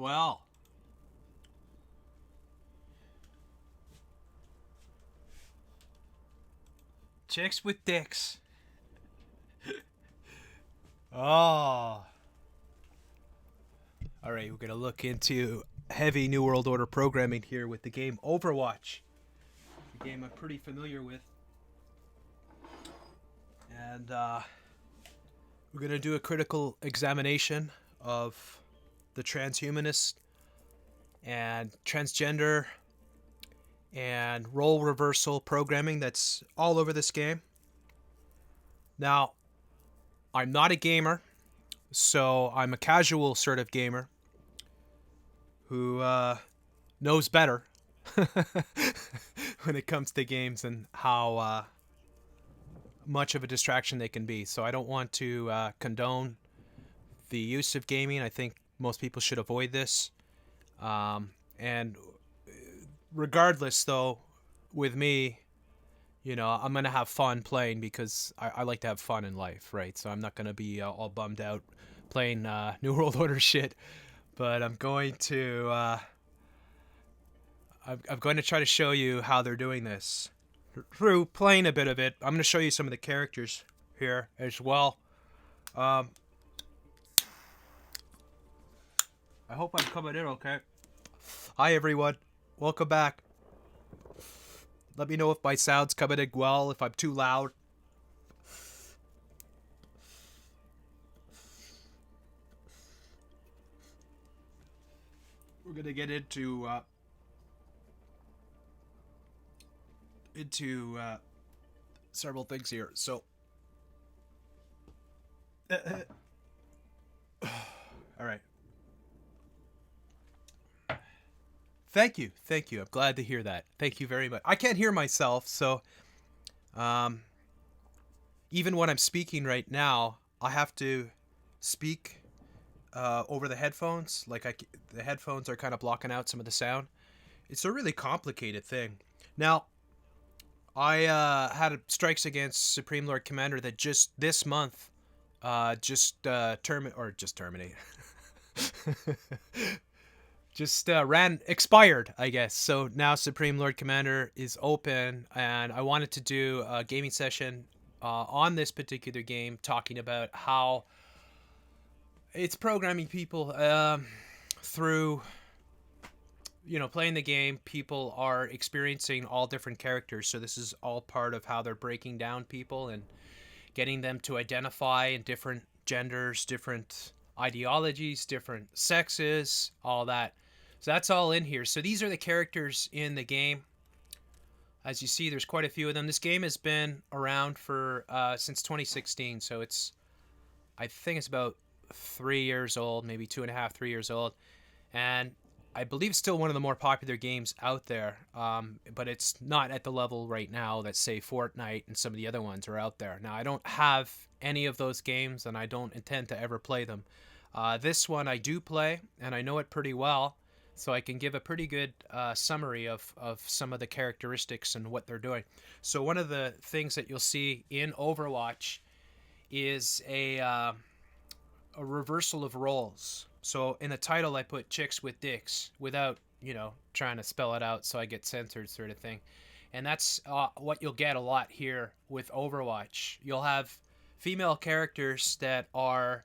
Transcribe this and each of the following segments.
Well, chicks with dicks. Oh. Alright, we're going to look into heavy New World Order programming here with the game Overwatch. A game I'm pretty familiar with. And we're going to do a critical examination of the transhumanist and transgender and role reversal programming that's all over this game. Now, I'm not a gamer, so I'm a casual sort of gamer who knows better when it comes to games and how much of a distraction they can be. So I don't want to condone the use of gaming. I think most people should avoid this. And regardless, though, with me, you know, I'm going to have fun playing because I like to have fun in life, right? So I'm not going to be all bummed out playing New World Order shit. But I'm going to I'm going to try to show you how they're doing this through playing a bit of it. I'm going to show you some of the characters here as well. I hope I'm coming in okay. Hi everyone, welcome back. Let me know if my sound's coming in well, if I'm too loud. We're gonna get into several things here. So, all right. Thank you. I'm glad to hear that. Thank you very much. I can't hear myself, so even when I'm speaking right now, I have to speak over the headphones. Like the headphones are kind of blocking out some of the sound. It's a really complicated thing. Now, I had strikes against Supreme Lord Commander that just this month terminate. Expired, I guess. So now Supreme Lord Commander is open, and I wanted to do a gaming session on this particular game, talking about how it's programming people through, you know, playing the game. People are experiencing all different characters, so this is all part of how they're breaking down people and getting them to identify in different genders, different ideologies, different sexes, all that. So that's all in here. So these are the characters in the game. As you see, there's quite a few of them. This game has been around for since 2016, so I think it's about 3 years old, maybe 2.5, 3 years old, and I believe it's still one of the more popular games out there. But it's not at the level right now that, say, Fortnite and some of the other ones are out there. Now, I don't have any of those games, and I don't intend to ever play them. This one I do play, and I know it pretty well. So I can give a pretty good summary of some of the characteristics and what they're doing. So one of the things that you'll see in Overwatch is a reversal of roles. So in the title I put chicks with dicks without, you know, trying to spell it out so I get censored sort of thing. And that's what you'll get a lot here with Overwatch. You'll have female characters that are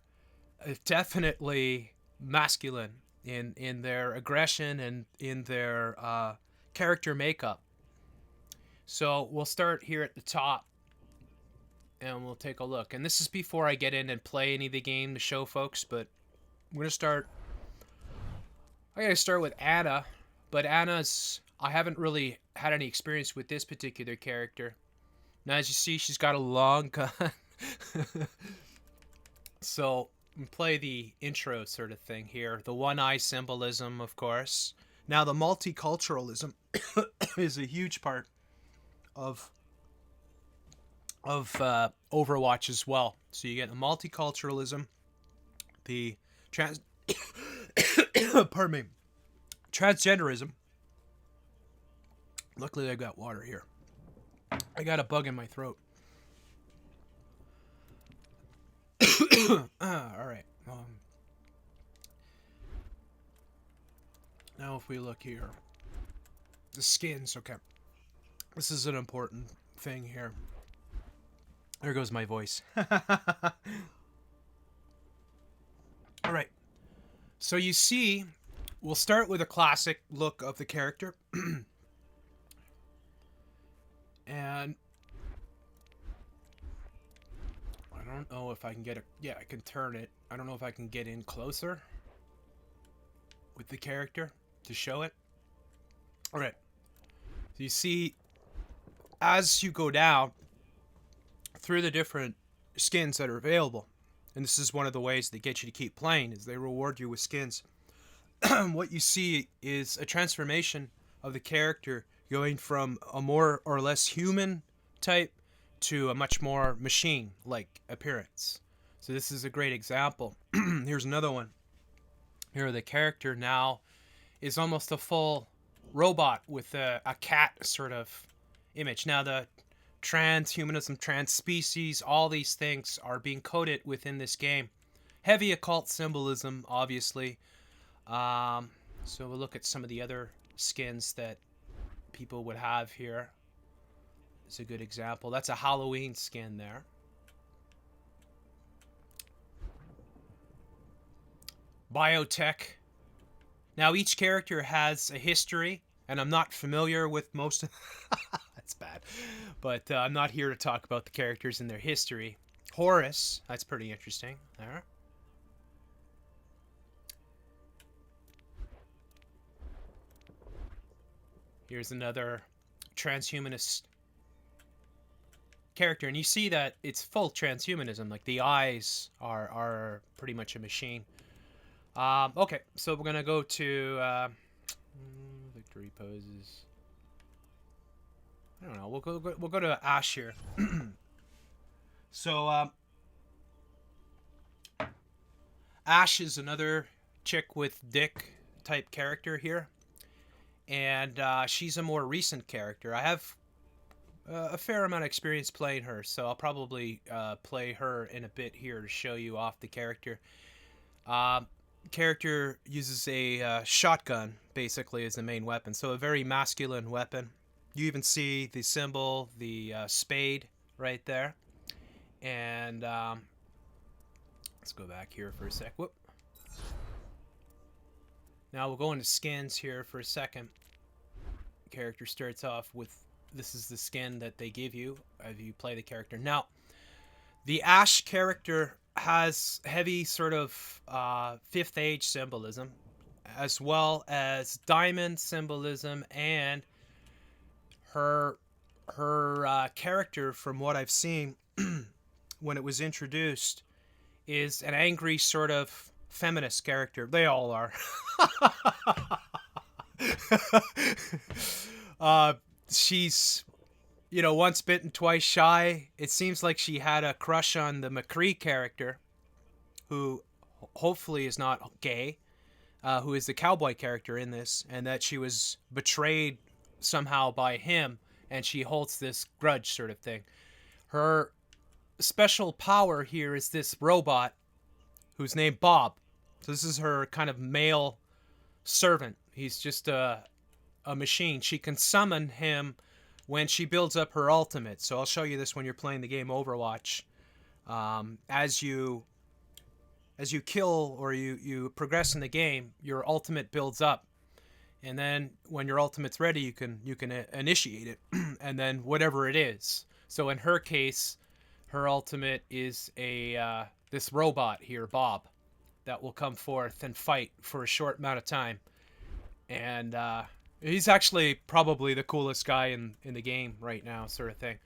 definitely masculine in their aggression and in their character makeup. So we'll start here at the top and we'll take a look. And this is before I get in and play any of the game to show folks, but we're going to start. I gotta start with Anna, but I haven't really had any experience with this particular character. Now, as you see, she's got a long gun. So play the intro sort of thing here. The one eye symbolism, of course. Now, the multiculturalism is a huge part of Overwatch as well. So you get the multiculturalism, the pardon me, transgenderism. Luckily, I got water here. I got a bug in my throat. All right. Now if we look here, the skins, okay. This is an important thing here. There goes my voice. Alright, so you see, we'll start with a classic look of the character. And I don't know if I can get a... Yeah, I can turn it. I don't know if I can get in closer with the character to show it. Alright, so you see, as you go down through the different skins that are available, and this is one of the ways they get you to keep playing, is they reward you with skins. What you see is a transformation of the character going from a more or less human type to a much more machine-like appearance. So this is a great example. Here's another one. Here the character now is almost a full robot with a cat sort of image. Now the transhumanism, trans species, all these things are being coded within this game. Heavy occult symbolism, obviously. So we'll look at some of the other skins that people would have here. It's a good example. That's a Halloween skin there. Biotech. Now each character has a history, and I'm not familiar with most of... That's bad. But I'm not here to talk about the characters and their history. Horus, that's pretty interesting there. Here's another transhumanist character, and you see that it's full transhumanism. Like the eyes are pretty much a machine. Okay, so we're gonna go to victory poses. I don't know. We'll go to Ashe here. So Ashe is another chick with dick type character here, and she's a more recent character. I have a fair amount of experience playing her, so I'll probably play her in a bit here to show you off the character. Character uses a shotgun basically as the main weapon, so a very masculine weapon. You even see the symbol, the spade right there. And let's go back here for a sec. Whoop. Now we'll go into skins here for a second. Character starts off with, this is the skin that they give you as you play the character. Now, the Ashe character has heavy sort of Fifth Age symbolism, as well as diamond symbolism, and her character, from what I've seen when it was introduced, is an angry sort of feminist character. They all are. She's, you know, once bitten, twice shy. It seems like she had a crush on the McCree character, who hopefully is not gay, who is the cowboy character in this, and that she was betrayed somehow by him, and she holds this grudge sort of thing. Her special power here is this robot who's named Bob. So this is her kind of male servant. He's just a machine. She can summon him when she builds up her ultimate. So I'll show you this when you're playing the game Overwatch. As you kill or you progress in the game, your ultimate builds up. And then when your ultimate's ready, you can initiate it. And then whatever it is. So in her case, her ultimate is this robot here, Bob, that will come forth and fight for a short amount of time. And he's actually probably the coolest guy in the game right now, sort of thing.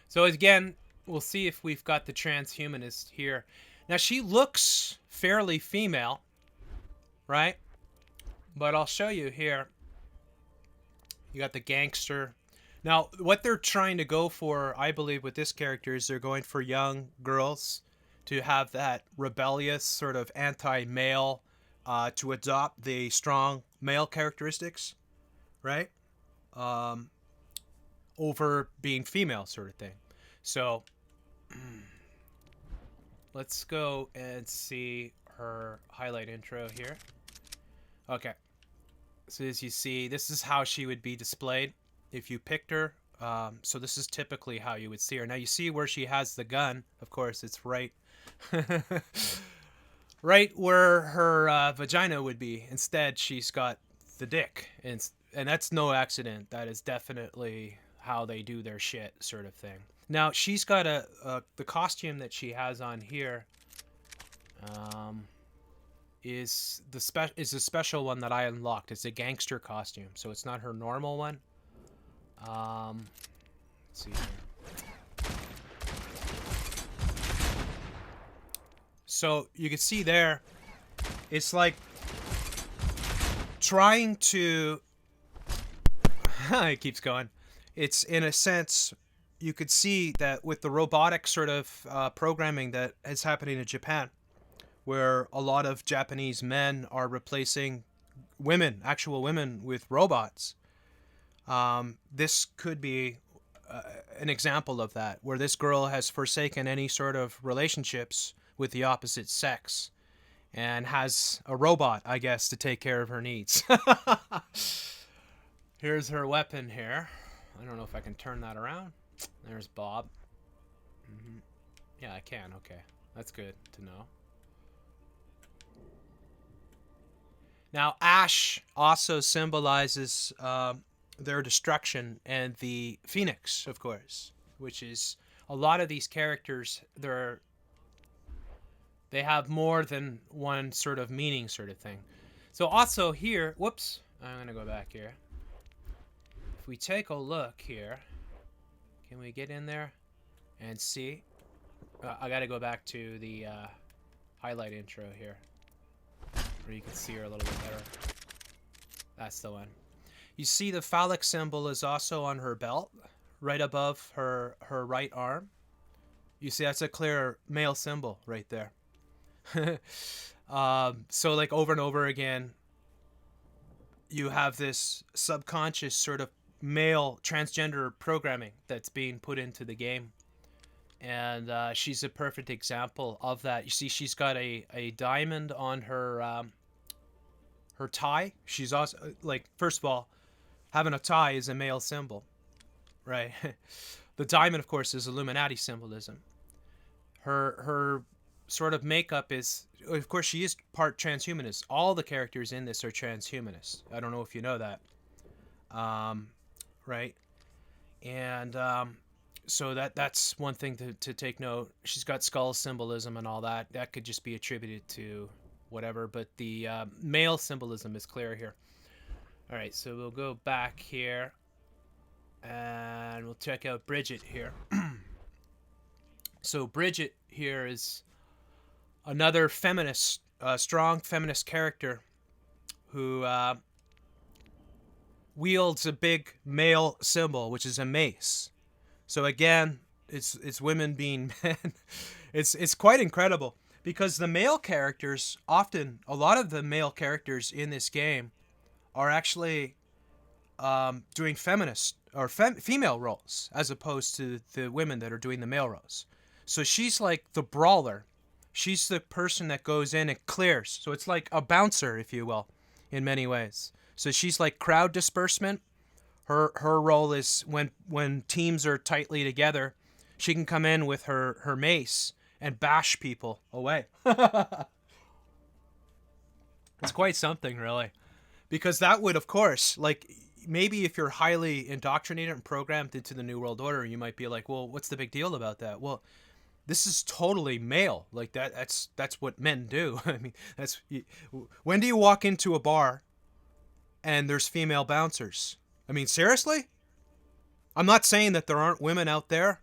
So again, we'll see if we've got the transhumanist here. Now, she looks fairly female, right? But I'll show you here. You got the gangster. Now, what they're trying to go for, I believe, with this character is they're going for young girls to have that rebellious sort of anti-male, to adopt the strong male characteristics, right? Over being female, sort of thing. So let's go and see her highlight intro here. Okay. So as you see, this is how she would be displayed if you picked her. So this is typically how you would see her. Now you see where she has the gun. Of course, it's right, right where her vagina would be. Instead, she's got the dick, and that's no accident. That is definitely how they do their shit, sort of thing. Now she's got the costume that she has on here. Is a special one that I unlocked. It's a gangster costume, so it's not her normal one. Let's see here. So you can see there, it's like trying to. It keeps going. It's in a sense, you could see that with the robotic sort of programming that is happening in Japan, where a lot of Japanese men are replacing women, actual women, with robots. This could be an example of that, where this girl has forsaken any sort of relationships with the opposite sex and has a robot, I guess, to take care of her needs. Here's her weapon here. I don't know if I can turn that around. There's Bob. Yeah, I can. Okay. That's good to know. Now, Ashe also symbolizes their destruction, and the Phoenix, of course, which is a lot of these characters. They have more than one sort of meaning, sort of thing. So also here, whoops, I'm gonna go back here. If we take a look here, can we get in there and see? I gotta go back to the highlight intro here, where you can see her a little bit better. That's the one. You see the phallic symbol is also on her belt, right above her right arm. You see that's a clear male symbol right there. So like over and over again, you have this subconscious sort of male transgender programming that's being put into the game. And she's a perfect example of that. You see she's got a diamond on her her tie. She's also, like, first of all, having a tie is a male symbol, right? The diamond, of course, is Illuminati symbolism. Her sort of makeup is, of course, she is part transhumanist. All the characters in this are transhumanists. I don't know if you know that, right? And so that's one thing to take note. She's got skull symbolism and all that. That could just be attributed to whatever, but the male symbolism is clear here. All right, so we'll go back here and we'll check out Brigitte here. So Brigitte here is another feminist, strong feminist character who wields a big male symbol, which is a mace. So again, it's women being men. It's quite incredible, because the male characters, often a lot of the male characters in this game are actually doing feminist or female roles, as opposed to the women that are doing the male roles. So she's like the brawler. She's the person that goes in and clears. So it's like a bouncer, if you will, in many ways. So she's like crowd disbursement. Her role is when teams are tightly together, she can come in with her mace and bash people away. It's quite something, really. Because that would, of course, like, maybe if you're highly indoctrinated and programmed into the New World Order, you might be like, well, what's the big deal about that? Well, this is totally male. Like, that's what men do. I mean, when do you walk into a bar and there's female bouncers? I mean, seriously? I'm not saying that there aren't women out there,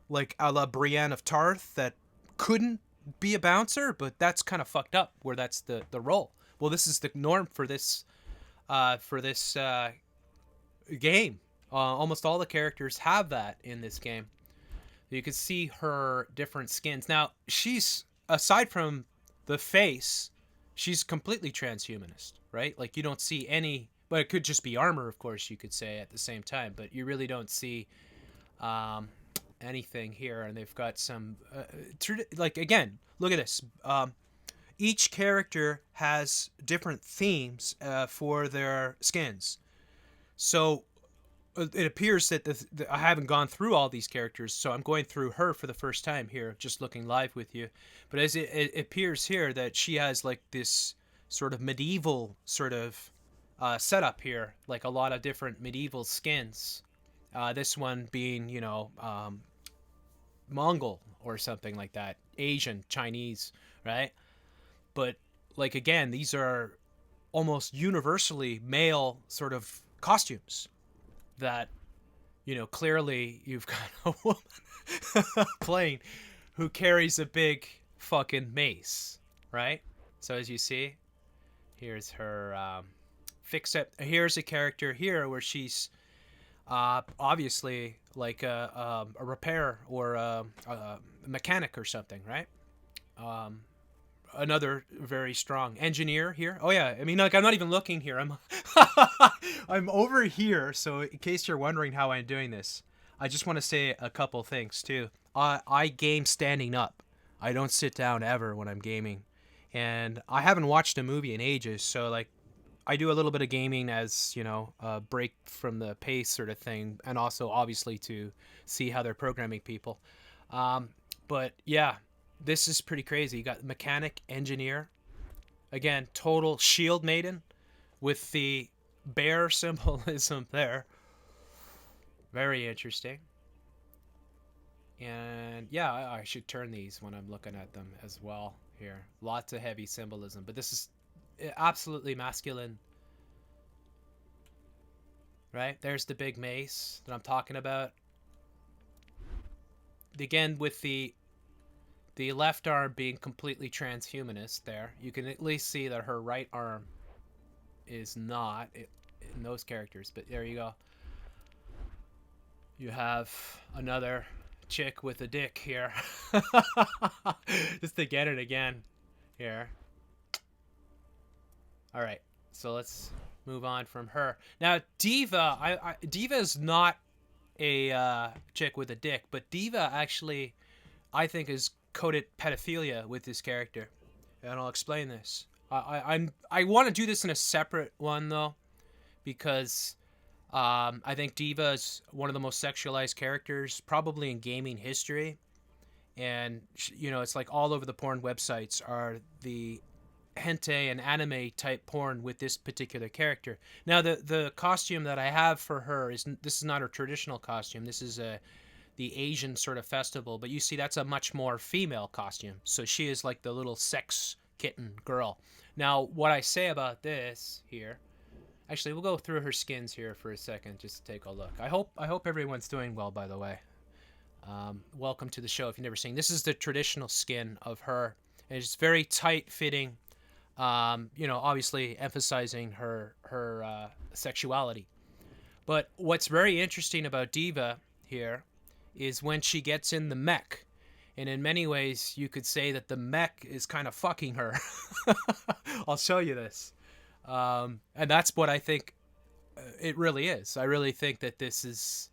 like a la Brienne of Tarth, that couldn't be a bouncer, but that's kind of fucked up, where that's the role. Well, this is the norm for this game. Almost all the characters have that in this game. You can see her different skins. Now, she's, aside from the face, she's completely transhumanist, right? Like, you don't see any, but it could just be armor, of course, you could say at the same time, but you really don't see anything here. And they've got some, like, again, look at this. each character has different themes for their skins. So it appears that I haven't gone through all these characters, so I'm going through her for the first time here, just looking live with you. But as it appears here that she has like this sort of medieval sort of setup here, like a lot of different medieval skins. This one being, Mongol or something like that, Asian, Chinese, right? But like again, these are almost universally male sort of costumes that clearly you've got a woman playing who carries a big fucking mace, right? So as you see, here's her fix it. Here's a character here where she's obviously like a repair or a mechanic or something, right? Another very strong engineer here. Oh yeah, I mean, like, I'm not even looking here. I'm I'm over here. So in case you're wondering how I'm doing this, I just want to say a couple things too. I game standing up. I don't sit down ever when I'm gaming, and I haven't watched a movie in ages. So like, I do a little bit of gaming as a break from the pace sort of thing, and also obviously to see how they're programming people. But yeah, this is pretty crazy. You got mechanic, engineer, again, total shield maiden with the bear symbolism there. Very interesting. And yeah, I should turn these when I'm looking at them as well here. Lots of heavy symbolism, but this is absolutely masculine. Right? There's the big mace that I'm talking about. Again, with the left arm being completely transhumanist there. You can at least see that her right arm is not in those characters, but there you go. You have another chick with a dick here. Just to get it again here. All right, so let's move on from her. Now, D.Va, D.Va is not a chick with a dick, but D.Va actually, I think, is coded pedophilia with this character, and I'll explain this. I want to do this in a separate one though, because I think D.Va is one of the most sexualized characters probably in gaming history, and it's like all over the porn websites are the hentai and anime type porn with this particular character. Now the costume that I have for her is not her traditional costume. This is the Asian sort of festival, but you see that's a much more female costume. So she is like the little sex kitten girl. Now, what I say about this here, actually, we'll go through her skins here for a second just to take a look. I hope everyone's doing well, by the way. Welcome to the show if you've never seen. This is the traditional skin of her. And it's very tight fitting, obviously emphasizing her sexuality. But what's very interesting about D.Va here is when she gets in the mech. And in many ways, you could say that the mech is kind of fucking her. I'll show you this. And that's what I think it really is. I really think that this is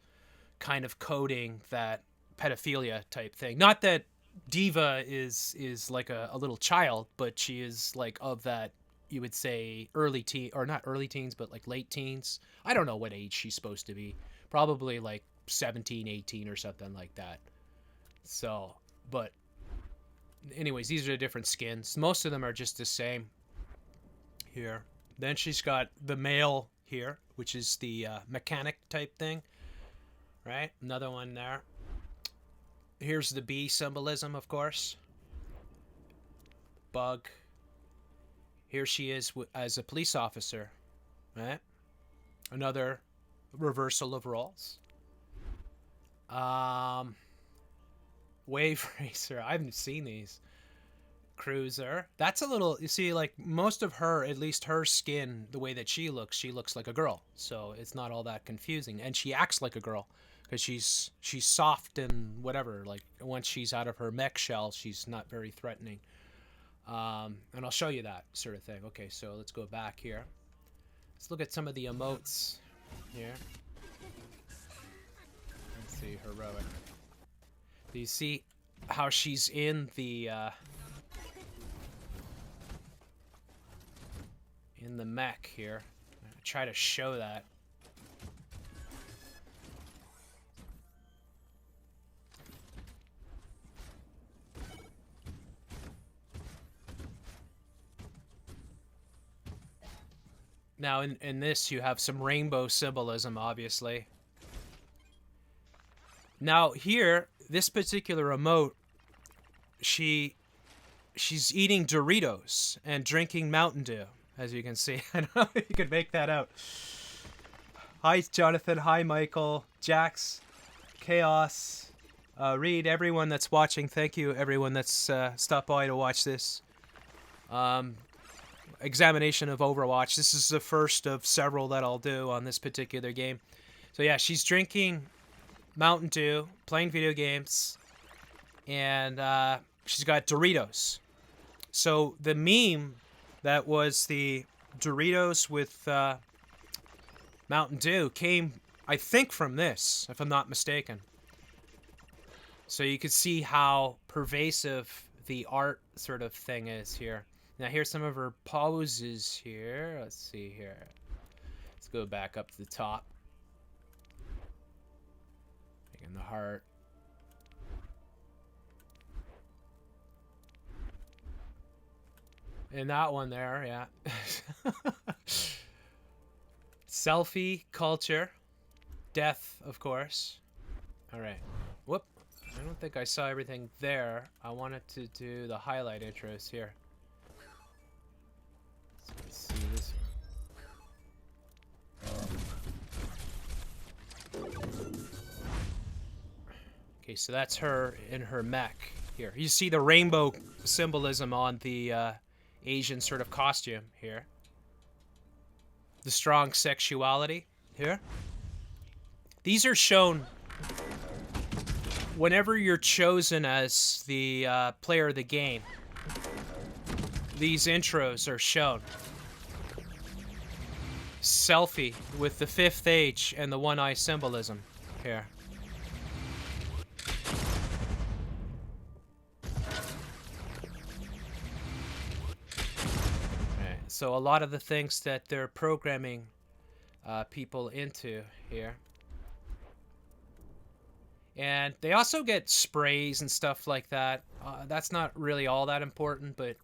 kind of coding that pedophilia type thing. Not that D.Va is like a little child, but she is like of that, you would say, early teen, or not early teens, but like late teens. I don't know what age she's supposed to be. Probably like 17, 18 or something like that. So, but anyways, these are the different skins. Most of them are just the same here. Then she's got the male here, which is the mechanic type thing, right? Another one there. Here's the bee symbolism, of course. Bug. Here she is as a police officer, right? Another reversal of roles. Wave racer. I haven't seen these. Cruiser. That's a little, you see, like most of her, at least her skin, the way that she looks like a girl. So it's not all that confusing. And she acts like a girl because she's soft and whatever. Like once she's out of her mech shell, she's not very threatening. And I'll show you that sort of thing. Okay, so let's go back here. Let's look at some of the emotes here. Let's see, heroic. Do you see how she's in the in the mech here. I'll try to show that. Now, in this, you have some rainbow symbolism, obviously. Now, here, this particular emote, she's eating Doritos and drinking Mountain Dew, as you can see. I don't know if you can make that out. Hi, Jonathan. Hi, Michael. Jax. Chaos. Reed, everyone that's watching. Thank you, everyone that's stopped by to watch this. Examination of Overwatch. This is the first of several that I'll do on this particular game. So yeah, she's drinking Mountain Dew, playing video games, and she's got Doritos. So the meme that was the Doritos with Mountain Dew came, I think, from this, if I'm not mistaken. So you can see how pervasive the art sort of thing is here. Now, here's some of her poses here. Let's see here. Let's go back up to the top. Making the heart. And that one there, yeah. Selfie culture. Death, of course. All right. Whoop. I don't think I saw everything there. I wanted to do the highlight intros here. Let's see this one. Okay, so that's her in her mech here. You see the rainbow symbolism on the Asian sort of costume here. The strong sexuality here. These are shown whenever you're chosen as the player of the game. These intros are shown. Selfie with the fifth age and the one eye symbolism here. Okay, so a lot of the things that they're programming people into here. And they also get sprays and stuff like that. That's not really all that important, but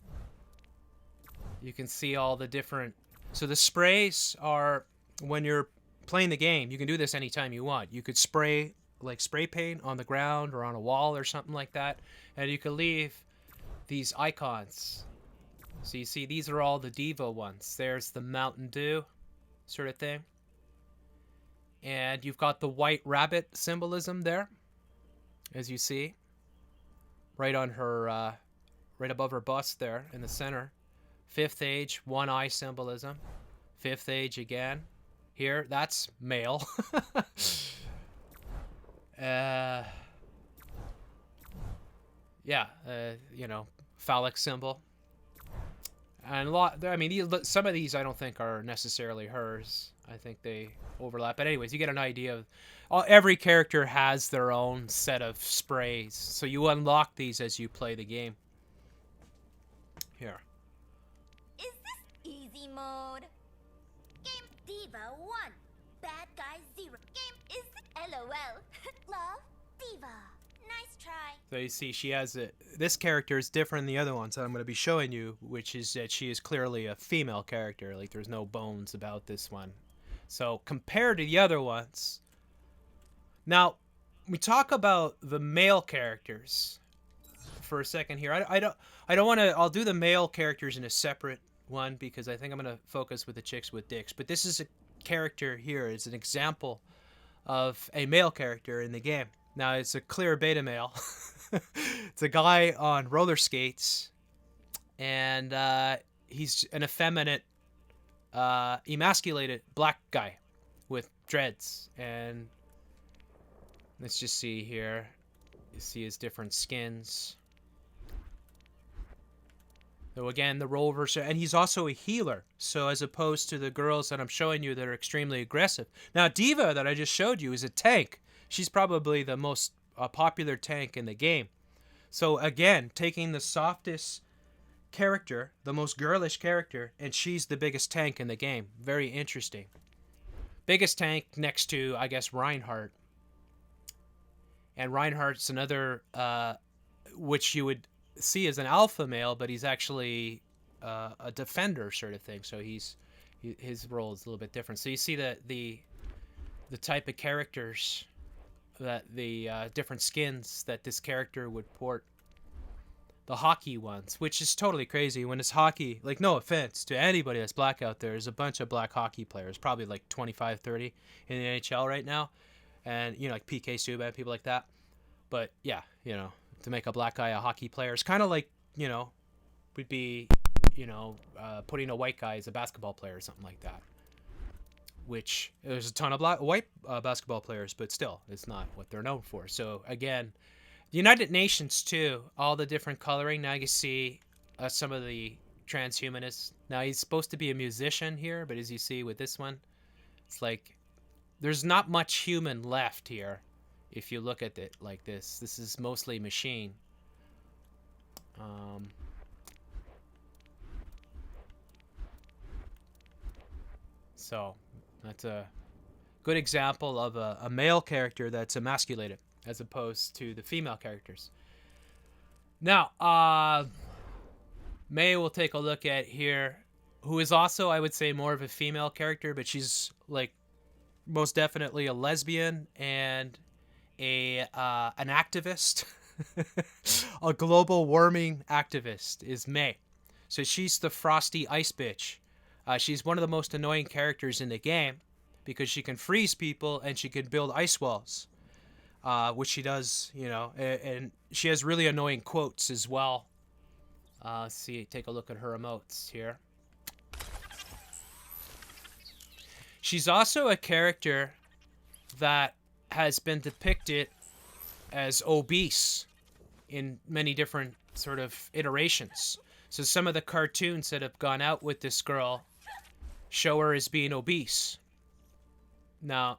you can see all the different... So the sprays are, when you're playing the game, you can do this anytime you want. You could spray, like spray paint on the ground or on a wall or something like that. And you can leave these icons. So you see, these are all the D.Va ones. There's the Mountain Dew sort of thing. And you've got the white rabbit symbolism there, as you see. Right on her, right above her bust there in the center. Fifth age, one eye symbolism. Fifth age again. Here, that's male. Yeah, you know, phallic symbol. And a lot, I mean, some of these I don't think are necessarily hers. I think they overlap. But anyways, you get an idea of every character has their own set of sprays. So you unlock these as you play the game. Here. Is this easy mode? Game D.Va 1. Bad guy 0. Game is LOL. Love D.Va. Nice try. So you see, she has this character is different than the other ones that I'm going to be showing you, which is that she is clearly a female character. Like, there's no bones about this one. So compared to the other ones, now we talk about the male characters for a second here. I don't want to. I'll do the male characters in a separate one because I think I'm going to focus with the chicks with dicks. But this is a character here. It's an example of a male character in the game. Now it's a clear beta male. It's a guy on roller skates, and he's an effeminate, emasculated black guy with dreads. And let's just see here. You see his different skins. So again, the role version, and he's also a healer. So as opposed to the girls that I'm showing you that are extremely aggressive. Now D.Va that I just showed you is a tank. She's probably the most popular tank in the game. So again, taking the softest character, the most girlish character, and she's the biggest tank in the game. Very interesting. Biggest tank next to, I guess, Reinhardt. And Reinhardt's another, which you would see as an alpha male, but he's actually a defender sort of thing. So his role is a little bit different. So you see the type of characters, that the different skins that this character would port. The hockey ones, which is totally crazy when it's hockey. Like, no offense to anybody that's black out there. There's a bunch of black hockey players, probably like 25, 30 in the NHL right now. And, you know, like PK Subban, people like that. But, yeah, you know, to make a black guy a hockey player, it's kind of like, you know, would be, you know, putting a white guy as a basketball player or something like that. Which, there's a ton of white basketball players, but still, it's not what they're known for. So, again, the United Nations, too, all the different coloring. Now you see some of the transhumanists. Now, he's supposed to be a musician here, but as you see with this one, it's like there's not much human left here if you look at it like this. This is mostly machine. So that's a good example of a male character that's emasculated, as opposed to the female characters. Now, May we'll take a look at here, who is also, I would say, more of a female character, but she's like most definitely a lesbian and an activist. A global warming activist is May. So she's the frosty ice bitch. She's one of the most annoying characters in the game because she can freeze people and she can build ice walls. Which she does, you know, and she has really annoying quotes as well. Let's see, take a look at her emotes here. She's also a character that has been depicted as obese in many different sort of iterations. So some of the cartoons that have gone out with this girl show her as being obese. Now,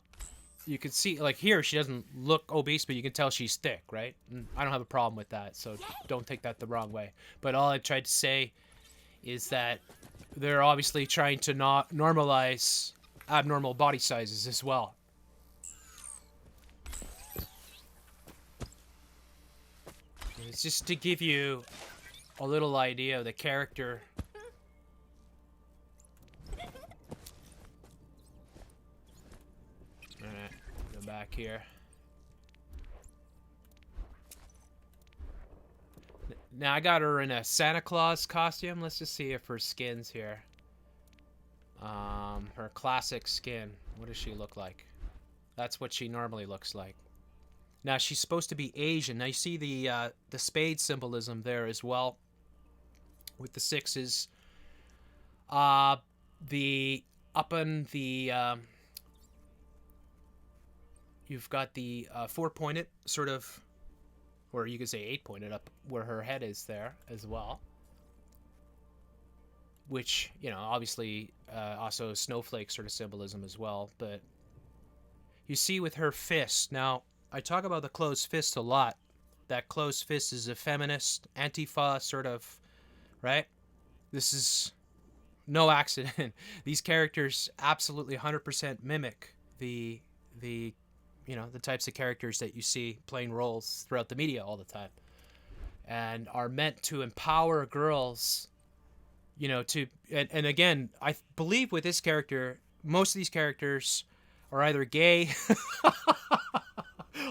you can see, like here, she doesn't look obese, but you can tell she's thick, right? And I don't have a problem with that, so don't take that the wrong way. But all I tried to say is that they're obviously trying to not normalize abnormal body sizes as well. It's just to give you a little idea of the character. Alright, go back here. Now I got her in a Santa Claus costume. Let's just see if her skin's here. Her classic skin. What does she look like? That's what she normally looks like. Now she's supposed to be Asian. Now you see the spade symbolism there as well, with the sixes. The up in the you've got the 4-pointed sort of, or you could say 8-pointed up where her head is there as well. Which, you know, obviously also snowflake sort of symbolism as well. But you see with her fist. Now, I talk about the closed fist a lot. That closed fist is a feminist, Antifa sort of, right? This is no accident. These characters absolutely 100% mimic the you know, the types of characters that you see playing roles throughout the media all the time. And are meant to empower girls, you know, to, and again, I believe with this character, most of these characters are either gay,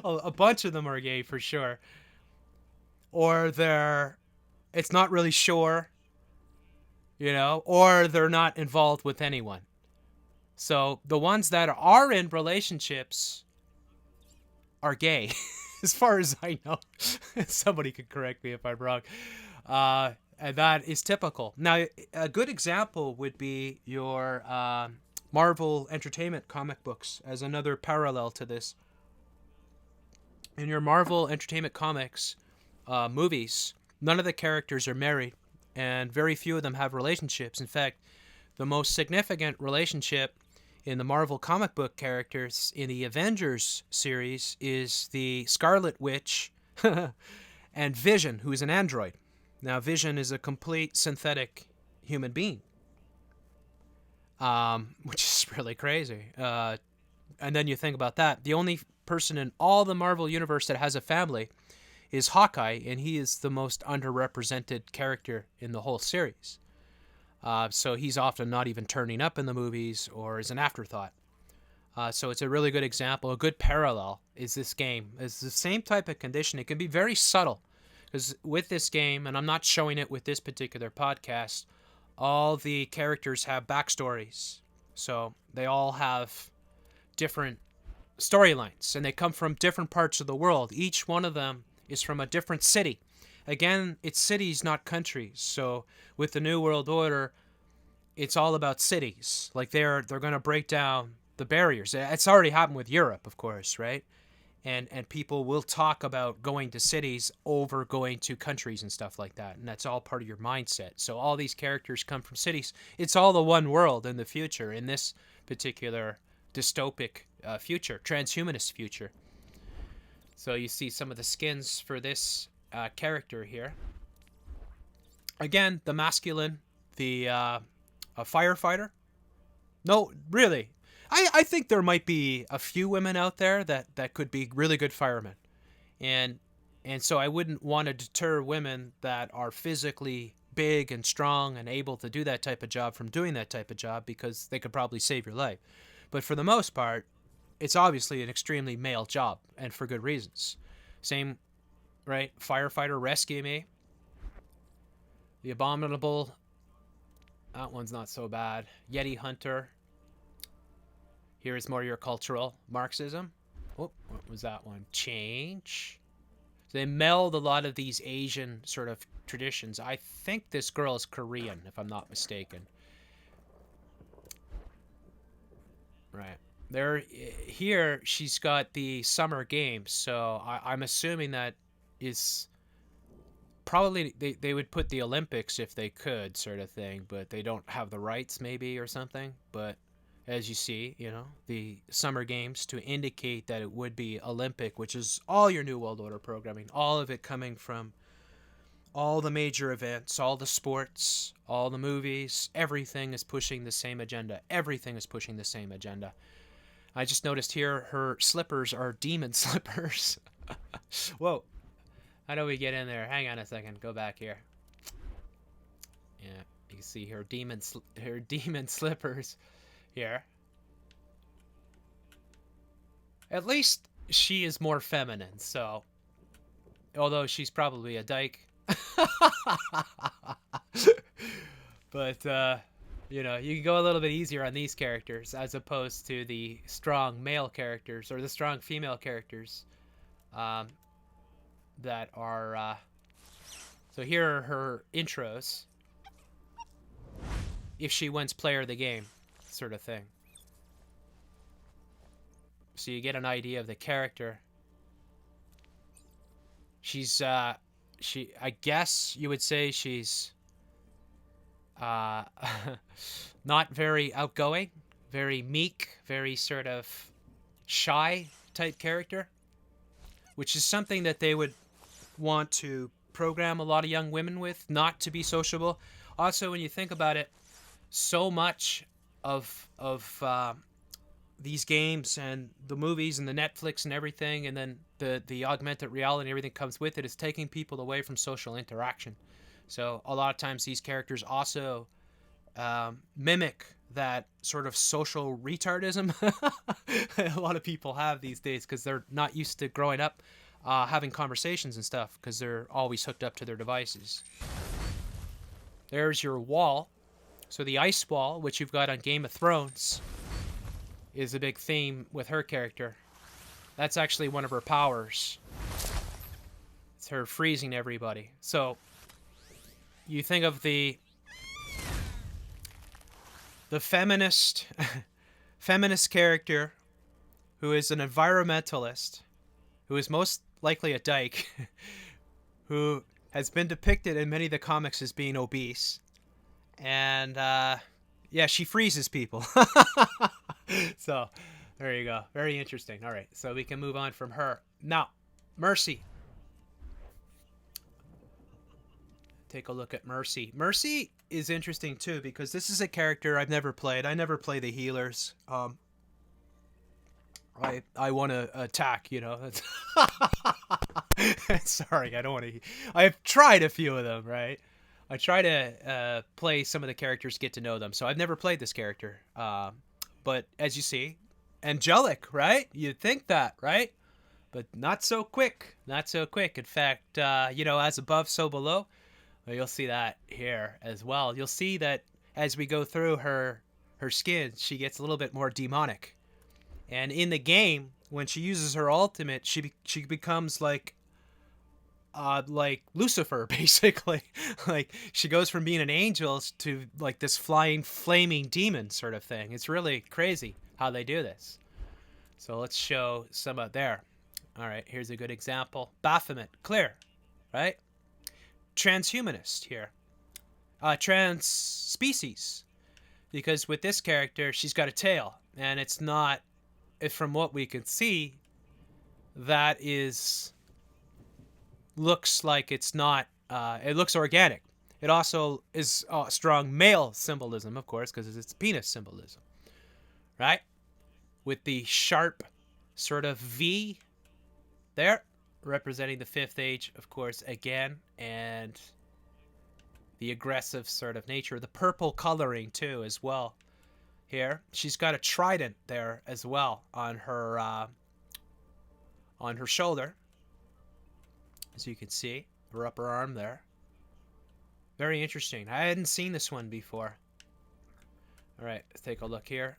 a bunch of them are gay for sure, or it's not really sure, you know, or they're not involved with anyone. So the ones that are in relationships are gay, as far as I know. Somebody could correct me if I'm wrong. And that is typical. Now, a good example would be your Marvel Entertainment comic books as another parallel to this. In your Marvel Entertainment comics movies, none of the characters are married, and very few of them have relationships. In fact, the most significant relationship in the Marvel comic book characters in the Avengers series is the Scarlet Witch and Vision, who is an android. Now, Vision is a complete synthetic human being, which is really crazy. And then you think about that. The only person in all the Marvel universe that has a family is Hawkeye, and he is the most underrepresented character in the whole series. So he's often not even turning up in the movies or is an afterthought. So it's a really good example. A good parallel is this game. It's the same type of condition. It can be very subtle. Because with this game, and I'm not showing it with this particular podcast, all the characters have backstories. So they all have different storylines, and they come from different parts of the world. Each one of them is from a different city. Again, it's cities, not countries. So with the New World Order, it's all about cities. Like they're going to break down the barriers. It's already happened with Europe, of course, right? And people will talk about going to cities over going to countries and stuff like that, and that's all part of your mindset. So all these characters come from cities. It's all the one world in the future, in this particular dystopic future, transhumanist future. So you see some of the skins for this character here. Again, the masculine, the a firefighter. No, really, I think there might be a few women out there that could be really good firemen. And so I wouldn't want to deter women that are physically big and strong and able to do that type of job from doing that type of job, because they could probably save your life. But for the most part, it's obviously an extremely male job, and for good reasons. Same, right? Firefighter, rescue me. The Abominable, that one's not so bad. Yeti Hunter. Here is more your cultural Marxism. Oh, what was that one? Change. So they meld a lot of these Asian sort of traditions. I think this girl is Korean, if I'm not mistaken. Right. Here, she's got the Summer Games, so I'm assuming that is probably they would put the Olympics if they could, sort of thing, but they don't have the rights maybe or something. But as you see, the Summer Games to indicate that it would be Olympic, which is all your New World Order programming, all of it coming from all the major events, all the sports, all the movies, everything is pushing the same agenda. Everything is pushing the same agenda. I just noticed here her slippers are demon slippers. Whoa. How do we get in there? Hang on a second. Go back here. Yeah, you can see her demon slippers here. At least she is more feminine, so although she's probably a dyke. But you can go a little bit easier on these characters as opposed to the strong male characters or the strong female characters that are so here are her intros if she wins player of the game, sort of thing. So you get an idea of the character. She's I guess you would say she's not very outgoing, very meek, very sort of shy type character, which is something that they would want to program a lot of young women with, not to be sociable. Also, when you think about it, so much of these games and the movies and the Netflix and everything, and then the augmented reality and everything comes with it, is taking people away from social interaction. So a lot of times these characters also mimic that sort of social retardism a lot of people have these days because they're not used to growing up having conversations and stuff because they're always hooked up to their devices. There's your wall. So the ice wall, which you've got on Game of Thrones, is a big theme with her character. That's actually one of her powers. It's her freezing everybody. So you think of the feminist character who is an environmentalist, who is most likely a dyke, who has been depicted in many of the comics as being obese. And yeah, she freezes people. So there you go. Very interesting. All right, so we can move on from her. Now, Mercy. take a look at Mercy. Mercy is interesting too because this is a character I've never played. I never play the healers. I want to attack, you know. Sorry, I don't want to. I've tried a few of them, right? I try to play some of the characters, get to know them. So I've never played this character. But as you see, angelic, right? You'd think that, right? But not so quick. Not so quick. In fact, you know, as above, so below. Well, you'll see that here as well. You'll see that as we go through her skin, she gets a little bit more demonic. And in the game, when she uses her ultimate, she becomes like Lucifer, basically. Like she goes from being an angel to like this flying, flaming demon sort of thing. It's really crazy how they do this. So let's show some of there. All right, here's a good example. Baphomet, clear, right? Transhumanist here. Trans species, because with this character, she's got a tail, and it's not. From what we can see, that is looks like it's not. It looks organic. It also is strong male symbolism, of course, because it's penis symbolism, right? With the sharp sort of V there, representing the fifth age, of course, again, and the aggressive sort of nature. The purple coloring too, as well. Here, she's got a trident there as well on her shoulder, as you can see, her upper arm there. Very interesting. I hadn't seen this one before. All right, let's take a look here.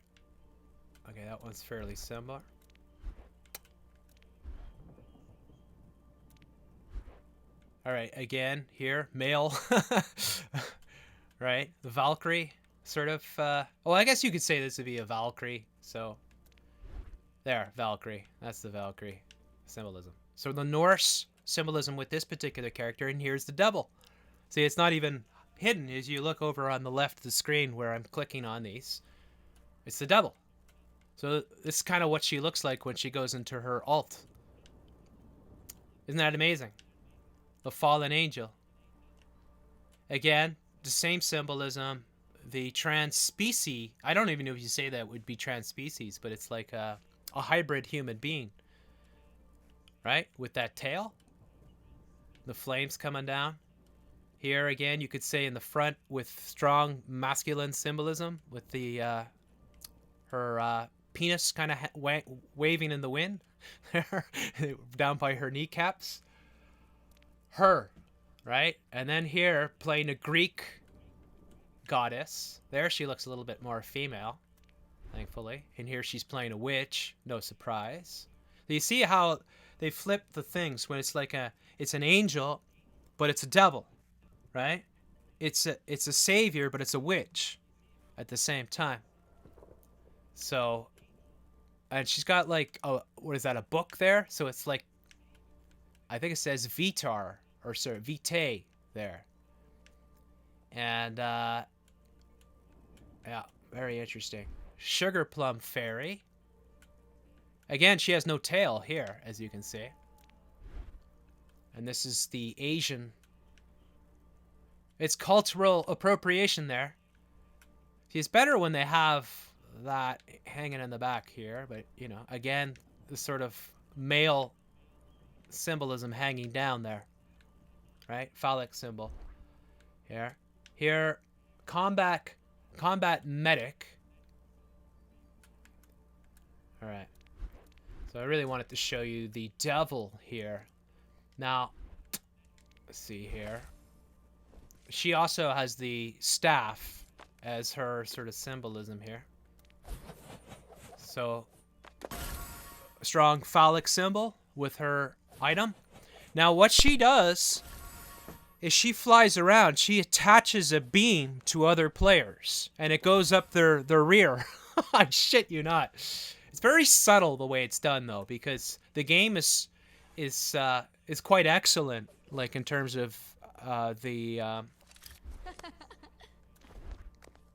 Okay, that one's fairly similar. All right, again here, male, right? The Valkyrie. Sort of, well, I guess you could say this would be a Valkyrie. So, there, Valkyrie. That's the Valkyrie symbolism. So the Norse symbolism with this particular character, and here's the double. See, it's not even hidden as you look over on the left of the screen where I'm clicking on these. It's the double. So this is kind of what she looks like when she goes into her ult. Isn't that amazing? The fallen angel. Again, the same symbolism. The trans species, I don't even know if you say that would be trans species, but it's like a hybrid human being, right? With that tail, the flames coming down. Here again, you could say in the front with strong masculine symbolism, with the her penis kind of waving in the wind, down by her kneecaps. Her, right? And then here playing a Greek goddess. There she looks a little bit more female, thankfully. And here she's playing a witch. No surprise. Do you see how they flip the things when it's like it's an angel, but it's a devil, right? It's a savior, but it's a witch at the same time. So, and she's got like what is that, a book there? So it's like, I think it says Vitar or sorry, Vitae there. And yeah, very interesting. Sugar Plum Fairy. Again, she has no tail here, as you can see. And this is the Asian. It's cultural appropriation there. See, it's better when they have that hanging in the back here, but, you know, again, the sort of male symbolism hanging down there. Right? Phallic symbol. Here. Here, combat medic. All right. So I really wanted to show you the devil here. Now, let's see here. She also has the staff as her sort of symbolism here. So, a strong phallic symbol with her item. Now, what she does is she flies around. She attaches a beam to other players, and it goes up their rear. I shit you not. It's very subtle the way it's done, though, because the game is quite excellent, like in terms of the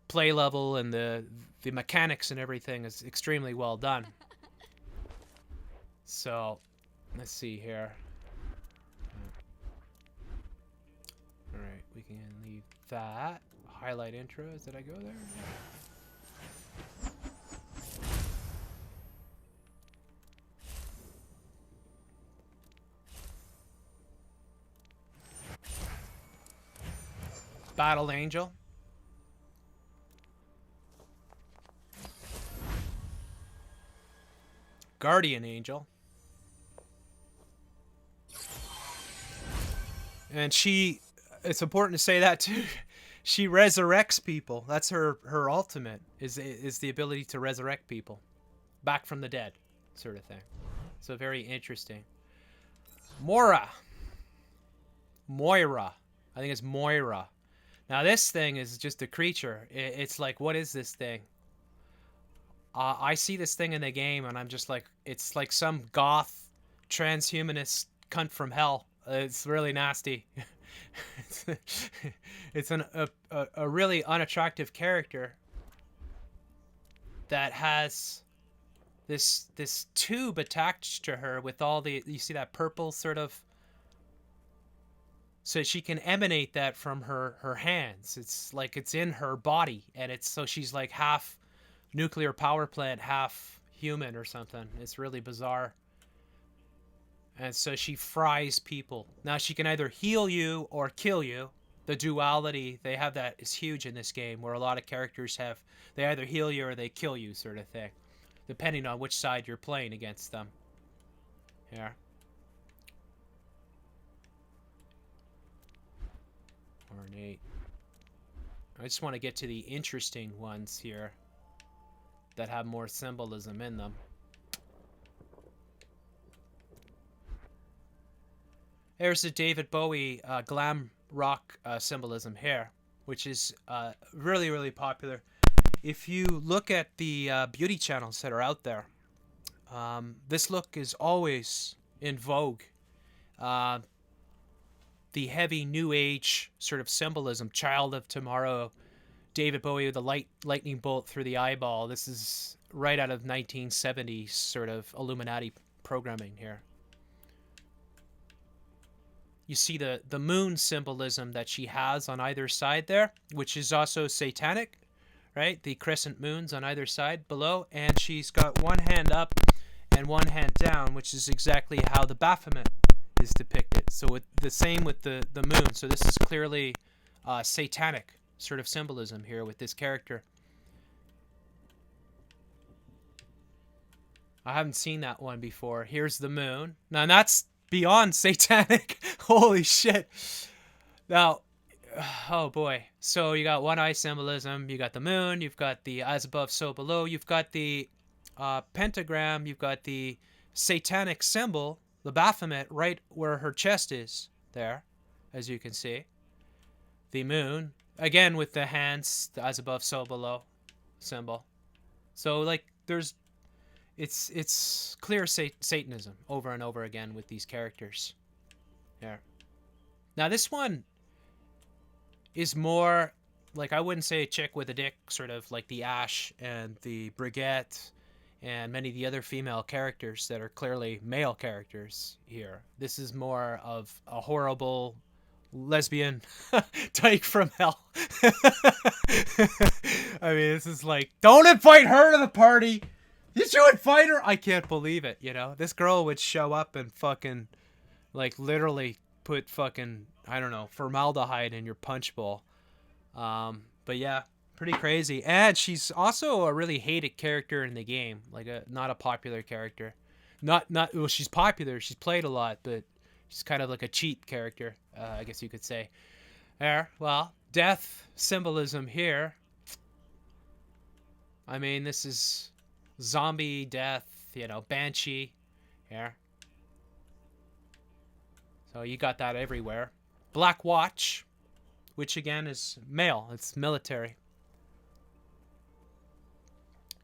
play level and the mechanics and everything is extremely well done. So, let's see here. All right, we can leave that. Highlight intros. Did I go there? Battle Angel. Guardian Angel. And she, it's important to say that too, she resurrects people. That's her ultimate, is the ability to resurrect people back from the dead, sort of thing. So very interesting. Moira. I think it's Moira. Now this thing is just a creature. It's like, what is this thing? I see this thing in the game and I'm just like, it's like some goth transhumanist cunt from hell. It's really nasty. It's a really unattractive character that has this tube attached to her with all the, you see that purple sort of, so she can emanate that from her hands. It's like it's in her body, and it's so she's like half nuclear power plant, half human or something. It's really bizarre. And so she fries people. Now she can either heal you or kill you. The duality, they have that, is huge in this game, where a lot of characters have, they either heal you or they kill you, sort of thing, depending on which side you're playing against them. Here. Ornate. I just want to get to the interesting ones here that have more symbolism in them. There's the David Bowie glam rock symbolism here, which is really, really popular. If you look at the beauty channels that are out there, this look is always in vogue. The heavy new age sort of symbolism, Child of Tomorrow, David Bowie with the lightning bolt through the eyeball. This is right out of 1970s sort of Illuminati programming here. You see the moon symbolism that she has on either side there, which is also satanic, right? The crescent moons on either side below, and she's got one hand up and one hand down, which is exactly how the Baphomet is depicted. So with the same with the moon. So this is clearly satanic sort of symbolism here with this character. I haven't seen that one before. Here's the moon. Now that's beyond satanic. Holy shit. Now, oh boy. So you got one eye symbolism, you got the moon, you've got the as above so below, you've got the pentagram, you've got the satanic symbol, the Baphomet, right where her chest is there, as you can see. The moon, again with the hands, the as above so below symbol. So like there's, it's clear Satanism over and over again with these characters. There. Now this one is more like, I wouldn't say a chick with a dick, sort of like the Ashe and the Brigitte and many of the other female characters that are clearly male characters here. This is more of a horrible lesbian tyke from hell. I mean, this is like, don't invite her to the party. Did you invite her? I can't believe it, you know? This girl would show up and fucking, like, literally put fucking, I don't know, formaldehyde in your punch bowl. But yeah, pretty crazy. And she's also a really hated character in the game. Like, not a popular character. Well, she's popular. She's played a lot, but she's kind of like a cheat character, I guess you could say. There, well, death symbolism here. I mean, this is zombie death, you know, banshee here. So you got that everywhere. Black Watch, which again is male. It's military.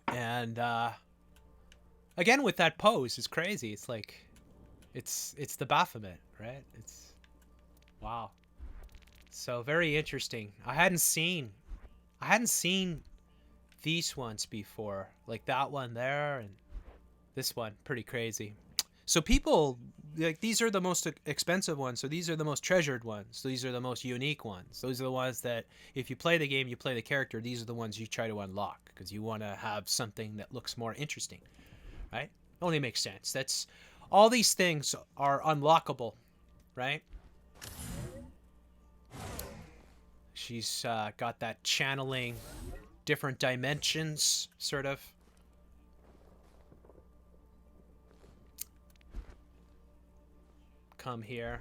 And again with that pose, it's crazy. It's like, it's the Baphomet, right? It's, wow. So very interesting. I hadn't seen these ones before, like that one there and this one. Pretty crazy. So people like these are the most expensive ones, so these are the most treasured ones. These are the most unique ones. Those are the ones that if you play the game, you play the character, these are the ones you try to unlock because you want to have something that looks more interesting, right? Only makes sense. That's all these things are unlockable, right? She's got that channeling different dimensions sort of. Come here.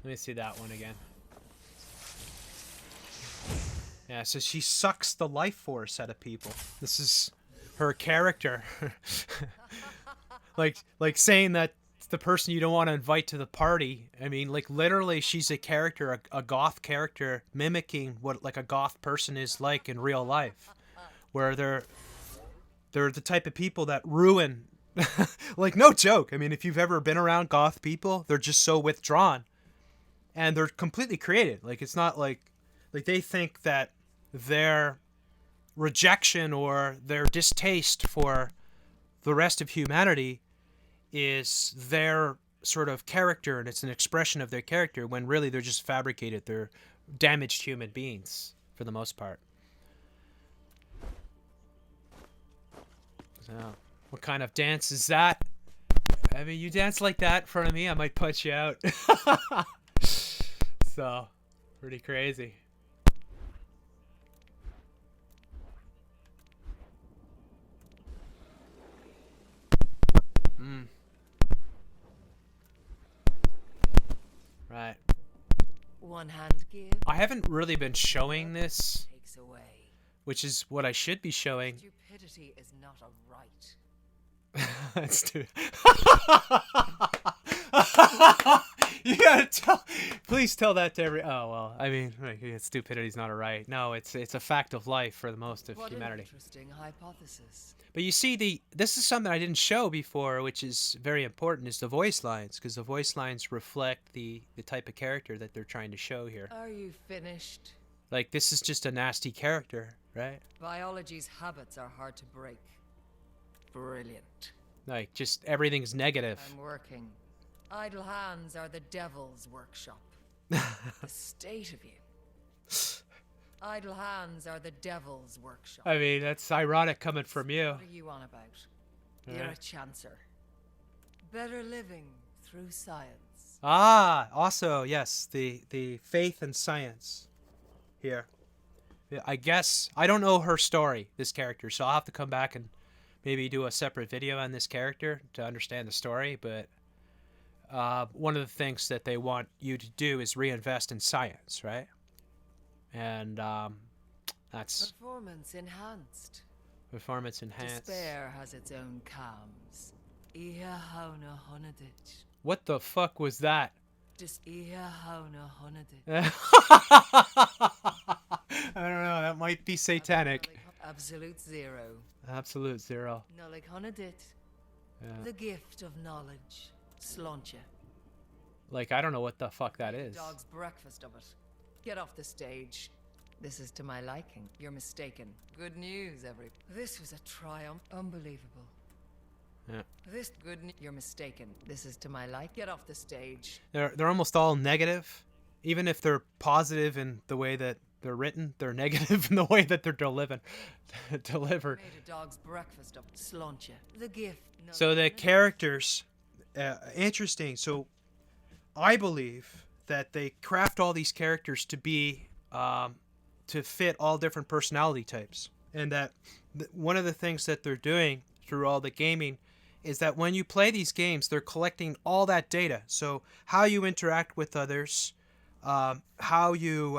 Let me see that one again. Yeah, so she sucks the life force out of people. This is her character. like saying that the person you don't want to invite to the party. I mean, like literally she's a character, a goth character mimicking what like a goth person is like in real life. Where they're the type of people that ruin like no joke. I mean, if you've ever been around goth people, they're just so withdrawn. And they're completely created. Like it's not like they think that their rejection or their distaste for the rest of humanity is their sort of character and it's an expression of their character when really they're just fabricated. They're damaged human beings for the most part. So, what kind of dance is that? I mean, you dance like that in front of me, I might punch you out. So, pretty crazy. Right. One hand give. I haven't really been showing this, Takes away. which is what I should be showing. Stupidity is not a right. That's too. You gotta tell. Please tell that to every. Oh well, I mean, stupidity's not a right. No, it's a fact of life for the most of humanity. An interesting hypothesis. But you see, this is something I didn't show before, which is very important, is the voice lines, because the voice lines reflect the type of character that they're trying to show here. Are you finished? Like this is just a nasty character, right? Biology's habits are hard to break. Brilliant. Like just everything's negative. I'm working. Idle hands are the devil's workshop. The state of you. Idle hands are the devil's workshop. I mean, that's ironic coming from you. What are you on about? You're a chancer. Better living through science. Ah, also, yes, the faith and science here. I guess, I don't know her story, this character, so I'll have to come back and maybe do a separate video on this character to understand the story, but one of the things that they want you to do is reinvest in science, right? And that's performance enhanced. Performance enhanced. Despair has its own cams. Iha hauna honadit. What the fuck was that? Iha hauna honadit. I don't know. That might be satanic. Absolute zero. Absolute zero. Nolik honadit. The gift of knowledge. Sloncha. Like, I don't know what the fuck that is. Dog's breakfast of it. Get off the stage. This is to my liking. You're mistaken. Good news, This was a triumph. Unbelievable. Yeah. This You're mistaken. This is to my like. Get off the stage. They're almost all negative. Even if they're positive in the way that they're written, they're negative in the way that they're delivered. Made a dog's breakfast of Sloncha. The gift. No, so the characters, interesting. So I believe that they craft all these characters to be to fit all different personality types, and that one of the things that they're doing through all the gaming is that when you play these games, they're collecting all that data. So how you interact with others, how you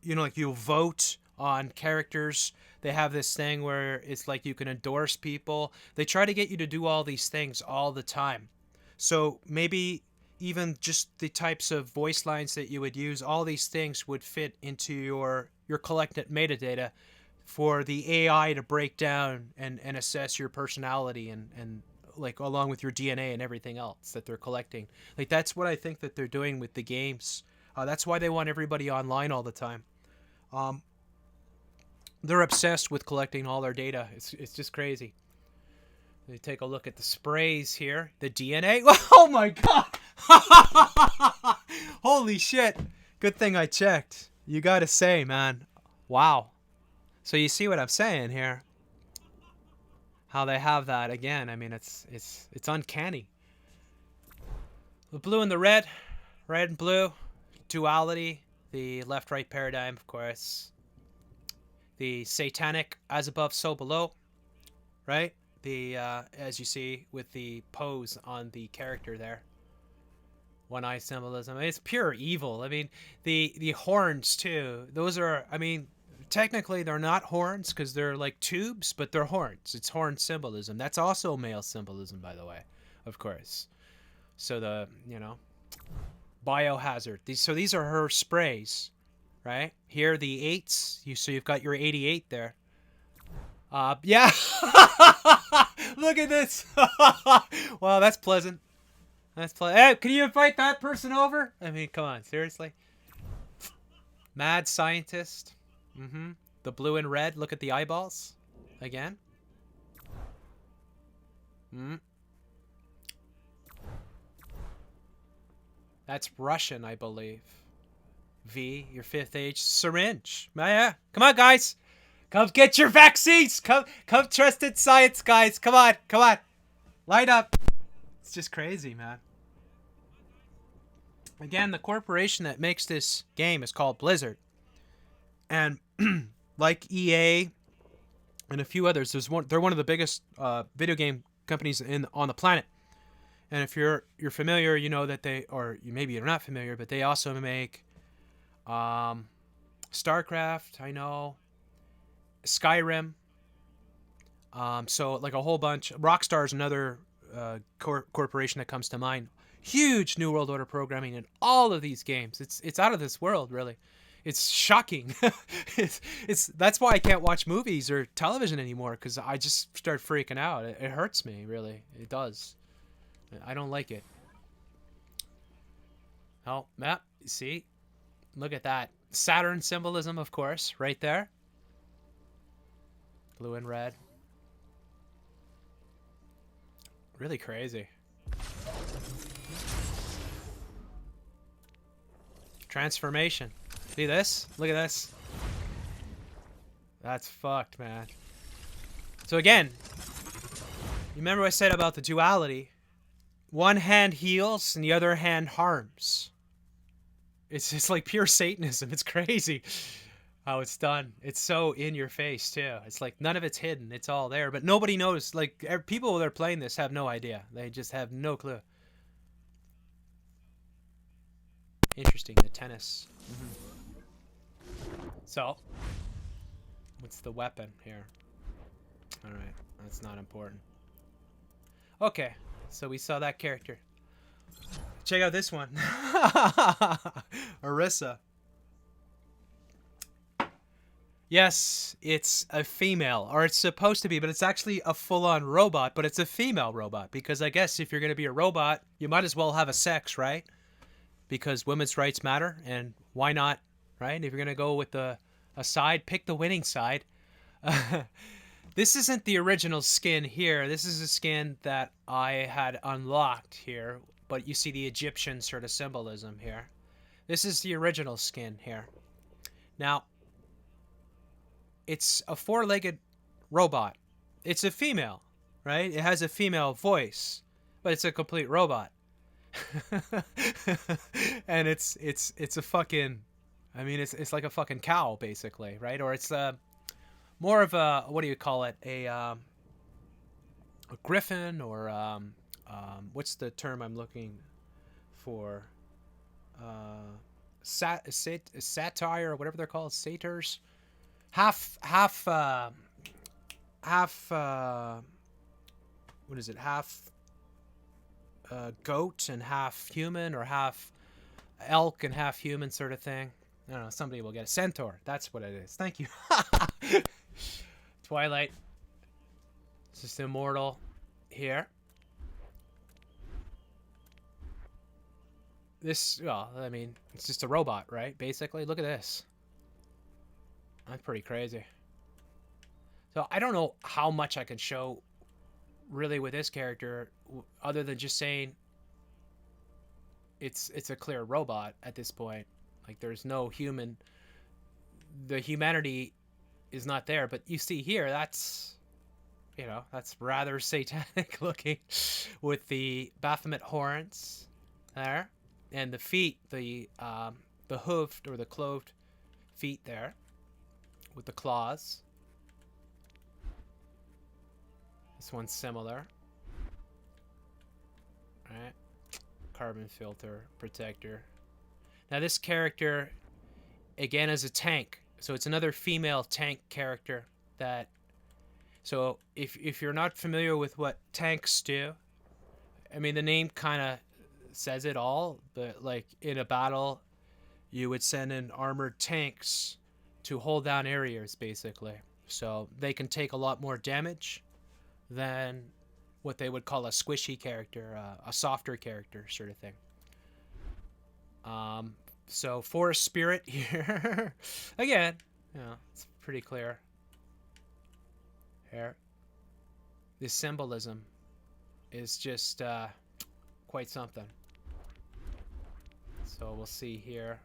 like you vote on characters. They have this thing where it's like you can endorse people. They try to get you to do all these things all the time. So maybe even just the types of voice lines that you would use, all these things would fit into your collected metadata for the AI to break down and assess your personality and like along with your DNA and everything else that they're collecting. Like that's what I think that they're doing with the games. That's why they want everybody online all the time. They're obsessed with collecting all their data. It's just crazy. They take a look at the sprays here. The DNA. Oh my god! Holy shit! Good thing I checked. You gotta say, man. Wow. So you see what I'm saying here? How they have that again. I mean, it's uncanny. The blue and the red and blue, duality. The left-right paradigm, of course. The satanic, as above, so below, right? The as you see with the pose on the character there. One eye symbolism. I mean, it's pure evil. I mean, the horns too. Those are. I mean, technically they're not horns because they're like tubes, but they're horns. It's horn symbolism. That's also male symbolism, by the way, of course. So the biohazard. These are her sprays, right? Here the 8s. So you've got your 88 there. Yeah. Look at this. Wow, that's pleasant. Hey, can you invite that person over? I mean, come on, seriously. Mad scientist. The blue and red. Look at the eyeballs. Again. That's Russian, I believe. V, your 5th age. Syringe. Yeah. Come on, guys. Come get your vaccines. Come trusted science, guys. Come on. Light up. It's just crazy, man. Again, the corporation that makes this game is called Blizzard. And like EA and a few others, they're one of the biggest video game companies on the planet. And if you're familiar, you know that maybe you're not familiar, but they also make StarCraft, I know, SKYRIM. So like a whole bunch. Rockstar is another corporation that comes to mind. Huge New World Order programming in all of these games. It's out of this world, really. It's shocking. That's why I can't watch movies or television anymore, because I just start freaking out. It hurts me, really. It does. I don't like it. Oh, yeah, see? Look at that. Saturn symbolism, of course, right there. Blue and red. Really crazy. Transformation. See this? Look at this. That's fucked, man. So again, you remember what I said about the duality? One hand heals and the other hand harms. It's like pure Satanism. It's crazy how it's done. It's so in your face too. It's like none of it's hidden. It's all there, but nobody knows. Like people that are playing this have no idea. They just have no clue. Interesting. The tennis. So, what's the weapon here? All right, that's not important. Okay, so we saw that character. Check out this one. Orisa. Yes, it's a female, or it's supposed to be, but it's actually a full-on robot, but it's a female robot, because I guess if you're going to be a robot, you might as well have a sex, right? Because women's rights matter, and why not, right? If you're going to go with a side, pick the winning side. This isn't the original skin here. This is a skin that I had unlocked here, but you see the Egyptian sort of symbolism here. This is the original skin here. Now, it's a 4-legged robot. It's a female, right? It has a female voice, but it's a complete robot. And it's a fucking, I mean, it's like a fucking cow, basically, right? Or it's more of a, what do you call it? A griffin, or what's the term I'm looking for? Satire, or whatever they're called, satyrs. Half what is it? Half goat and half human, or half elk and half human, sort of thing. I don't know. Somebody will get it. Centaur. That's what it is. Thank you. Twilight. It's just immortal here. This, well, I mean, it's just a robot, right? Basically, look at this. That's pretty crazy. So I don't know how much I can show really with this character other than just saying it's a clear robot at this point. Like there's no human, the humanity is not there. But you see here, that's, you know, that's rather satanic looking with the Baphomet horns there and the feet, the hoofed or the cloved feet there with the claws. This one's similar. Alright. Carbon filter, protector. Now this character, again, is a tank. So it's another female tank character that... So if you're not familiar with what tanks do, I mean, the name kind of says it all. But like in a battle, you would send in armored tanks to hold down areas, basically. So they can take a lot more damage than what they would call a squishy character, a softer character sort of thing. So Forest Spirit here. Again, you know, it's pretty clear. Here. This symbolism is just quite something. So we'll see here.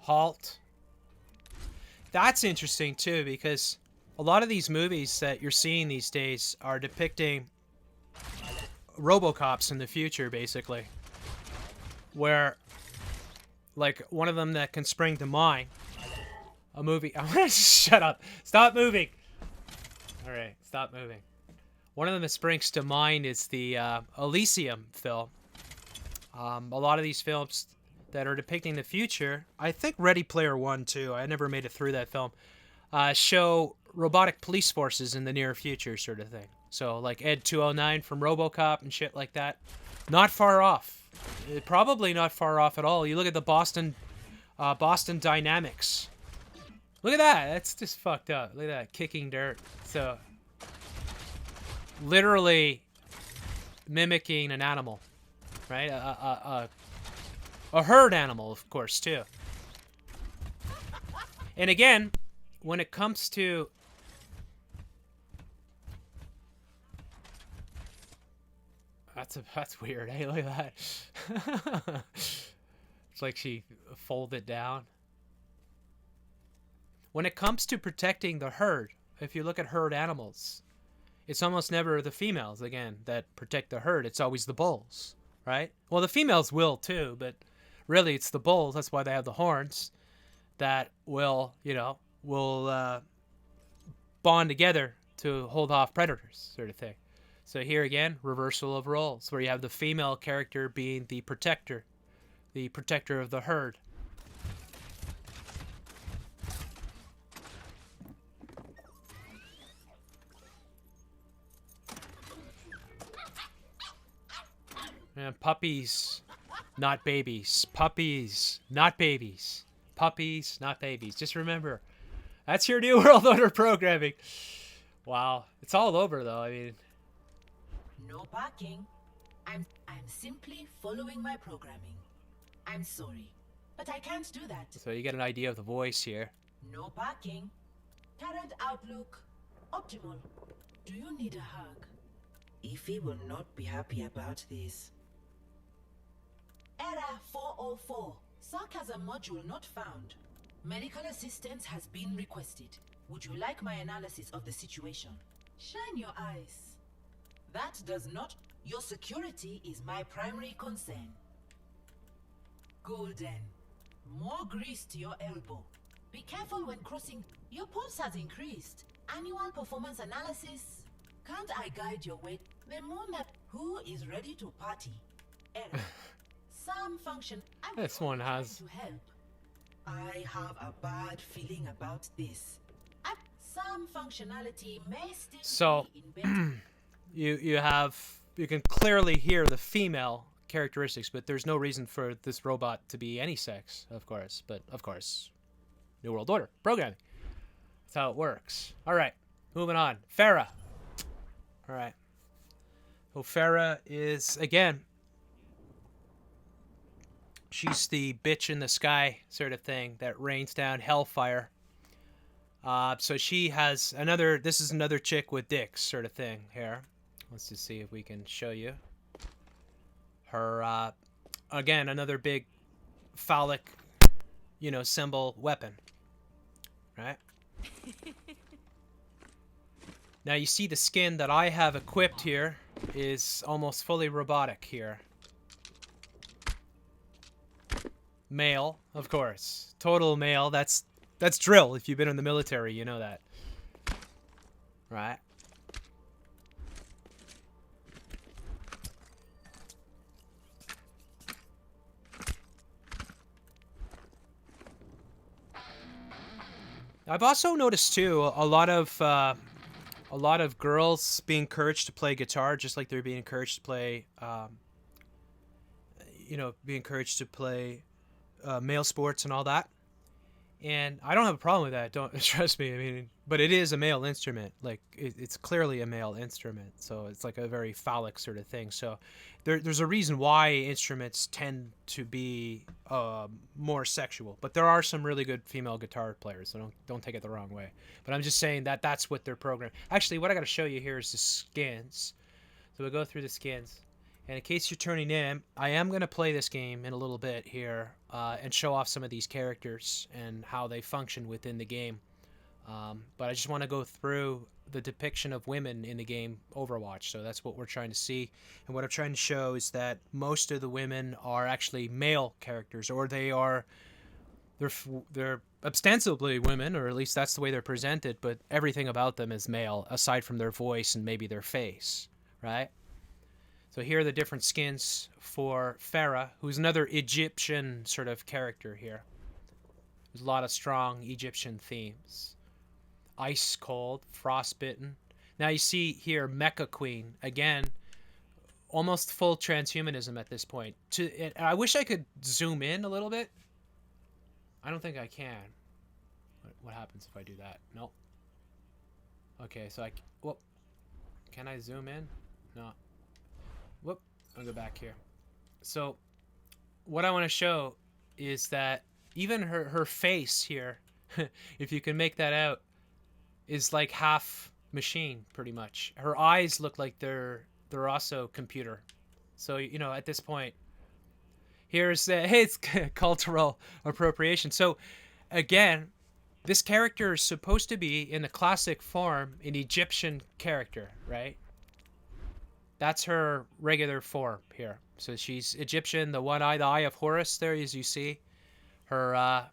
Halt. That's interesting too, because a lot of these movies that you're seeing these days are depicting RoboCops in the future, basically. Where, like, one of them that can spring to mind, a movie... I'm gonna shut up. Stop moving. Alright, stop moving. One of them that springs to mind is the Elysium film. A lot of these films that are depicting the future, I think Ready Player One too, I never made it through that film, show robotic police forces in the near future sort of thing. So like Ed 209 from RoboCop and shit like that. Not far off. Probably not far off at all. You look at the Boston Dynamics. Look at that. That's just fucked up. Look at that. Kicking dirt. So literally mimicking an animal, right? A herd animal, of course, too. And again, when it comes to... That's weird, eh? Look at that. It's like she folded down. When it comes to protecting the herd, if you look at herd animals, it's almost never the females, again, that protect the herd. It's always the bulls, right? Well, the females will, too, but... really, it's the bulls. That's why they have the horns that will, you know, bond together to hold off predators, sort of thing. So here again, reversal of roles, where you have the female character being the protector of the herd. And puppies. Not babies. Puppies, not babies. Puppies, not babies. Just remember, that's your New World Order programming. Wow. It's all over, though. I mean... No barking. I'm simply following my programming. I'm sorry, but I can't do that. So you get an idea of the voice here. No barking. Current outlook, optimal. Do you need a hug? Ify will not be happy about this. Error 404. Sarcasm module not found. Medical assistance has been requested. Would you like my analysis of the situation? Shine your eyes. That does not... Your security is my primary concern. Golden. More grease to your elbow. Be careful when crossing... Your pulse has increased. Annual performance analysis. Can't I guide your way? The moon map... Who is ready to party? Error. Some function. This one has... To help. I have a bad feeling about this. Some functionality may still so, be in you can clearly hear the female characteristics, but there's no reason for this robot to be any sex, of course. But, of course, New World Order programming. That's how it works. All right, moving on. Pharah. All right. So Pharah is, again... She's the bitch in the sky sort of thing that rains down hellfire. So she has another, this is another chick with dicks sort of thing here. Let's just see if we can show you. Her, again, another big phallic, you know, symbol weapon. Right? Now you see the skin that I have equipped here is almost fully robotic here. Male, of course. Total male. That's drill. If you've been in the military, you know that. Right? I've also noticed too a lot of girls being encouraged to play guitar, just like they're being encouraged to play, you know, be encouraged to play male sports and all that. And I don't have a problem with that. Don't trust me. I mean, but it is a male instrument. Like it's clearly a male instrument, so it's like a very phallic sort of thing. So there's a reason why instruments tend to be more sexual. But there are some really good female guitar players. So don't take it the wrong way. But I'm just saying that that's what they're programmed. Actually, what I got to show you here is the skins. So we'll go through the skins. And in case you're turning in, I am going to play this game in a little bit here and show off some of these characters and how they function within the game. But I just want to go through the depiction of women in the game Overwatch. So that's what we're trying to see. And what I'm trying to show is that most of the women are actually male characters, or they're ostensibly women, or at least that's the way they're presented, but everything about them is male, aside from their voice and maybe their face, right? So here are the different skins for Pharah, who's another Egyptian sort of character here. There's a lot of strong Egyptian themes. Ice cold, frostbitten. Now you see here Mecha Queen, again, almost full transhumanism at this point. I wish I could zoom in a little bit. I don't think I can. What happens if I do that? Nope. Okay, so whoop. Can I zoom in? No. Whoop, I'll go back here. So what I want to show is that even her face here, if you can make that out, is like half machine pretty much. Her eyes look like they're also computer. So, you know, at this point, here's it's cultural appropriation. So again, this character is supposed to be in the classic form an Egyptian character, right? That's her regular form here. So she's Egyptian. The one eye, the eye of Horus there, as you see. Her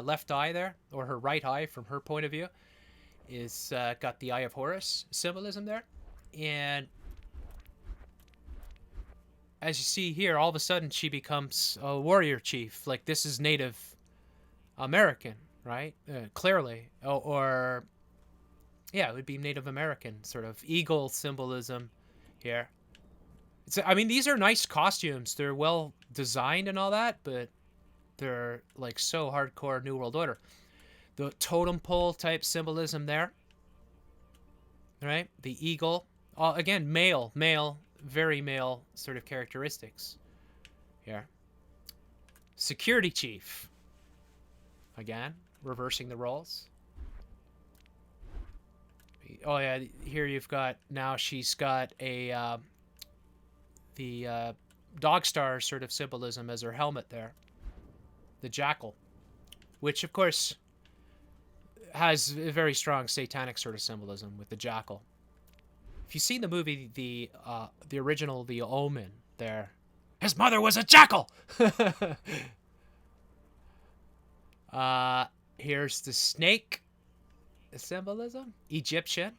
left eye there, or her right eye from her point of view, is got the eye of Horus symbolism there. And as you see here, all of a sudden she becomes a warrior chief. Like, this is Native American, right? Clearly. Or yeah, it would be Native American, sort of eagle symbolism here. I mean, these are nice costumes. They're well designed and all that, but they're like so hardcore New World Order. The totem pole type symbolism there, right? The eagle, again, male, very male sort of characteristics here. Security chief, again, reversing the roles. Oh yeah, here you've got, now she's got a the dog star sort of symbolism as her helmet there. The jackal, which of course has a very strong satanic sort of symbolism with the jackal. If you see the movie, the original The Omen there, his mother was a jackal. Here's the snake symbolism, Egyptian.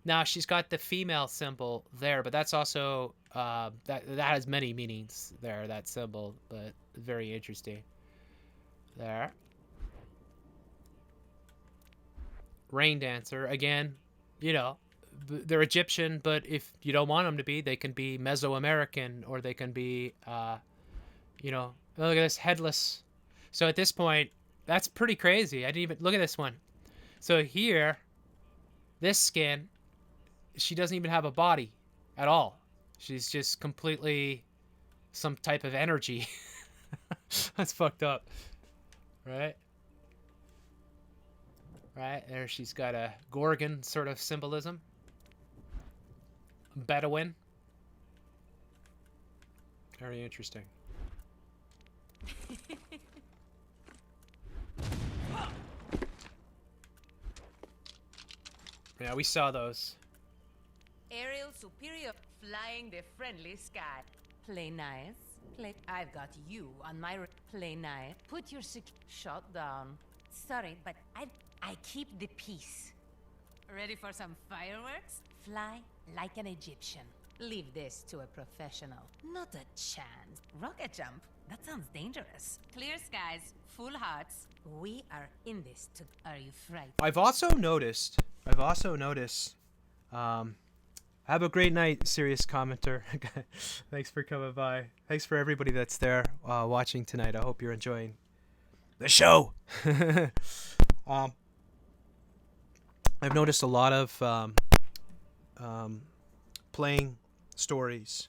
Now she's got the female symbol there, but that's also that has many meanings there, that symbol, but very interesting. There. Rain dancer, again, you know, they're Egyptian, but if you don't want them to be, they can be Mesoamerican, or they can be, you know, look at this, headless. So at this point, that's pretty crazy. I didn't even, look at this one. So here, this skin, she doesn't even have a body at all. She's just completely some type of energy. That's fucked up. Right? Right, there she's got a Gorgon sort of symbolism. Bedouin. Very interesting. Yeah, we saw those. Aerial superior, flying the friendly sky. Play nice. Play. I've got you on my. Play nice. Put your shot down. Sorry, but I keep the peace. Ready for some fireworks? Fly like an Egyptian. Leave this to a professional. Not a chance. Rocket jump? That sounds dangerous. Clear skies, full hearts. We are in this to. Are you frightened? I've also noticed. Have a great night, serious commenter. Thanks for coming by. Thanks for everybody that's there watching tonight. I hope you're enjoying the show. I've noticed a lot of playing stories,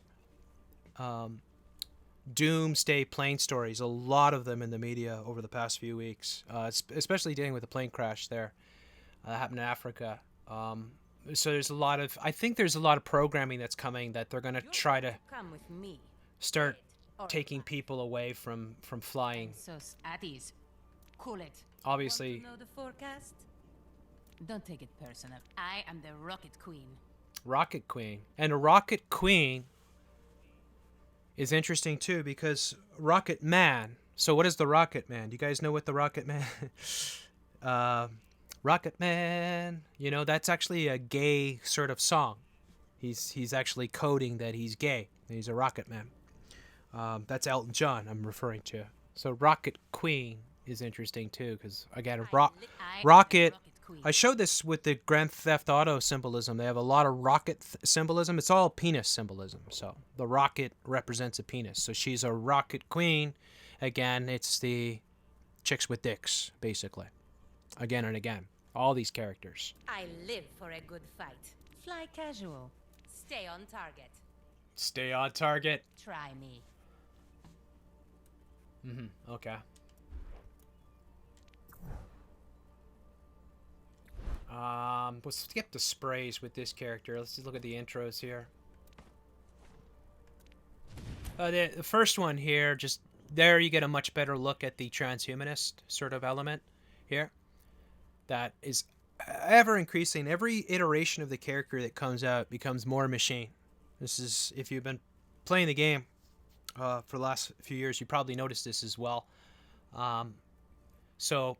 doomsday plane stories, a lot of them in the media over the past few weeks, especially dealing with the plane crash there that happened in Africa. So there's a lot of, I think there's a lot of programming that's coming that they're going to try to come with me. start taking people away from flying. So at ease. Cool it. Obviously. Want to know the forecast? Don't take it personal. I am the Rocket Queen. Rocket Queen. And a Rocket Queen is interesting too because Rocket Man. So what is the Rocket Man? Do you guys know what the Rocket Man Rocket Man, you know, that's actually a gay sort of song. He's actually coding that he's gay. He's a Rocket Man. That's Elton John I'm referring to. So Rocket Queen is interesting too because again, Rocket. I showed this with the Grand Theft Auto symbolism. They have a lot of rocket symbolism. It's all penis symbolism. So the rocket represents a penis. So she's a Rocket Queen. Again, it's the chicks with dicks, basically. Again and again. All these characters. I live for a good fight. Fly casual. Stay on target. Stay on target. Try me. Okay. We'll skip the sprays with this character. Let's just look at the intros here. The first one here, just there you get a much better look at the transhumanist sort of element here. That is ever increasing. Every iteration of the character that comes out becomes more machine. This is, if you've been playing the game for the last few years, you probably noticed this as well. So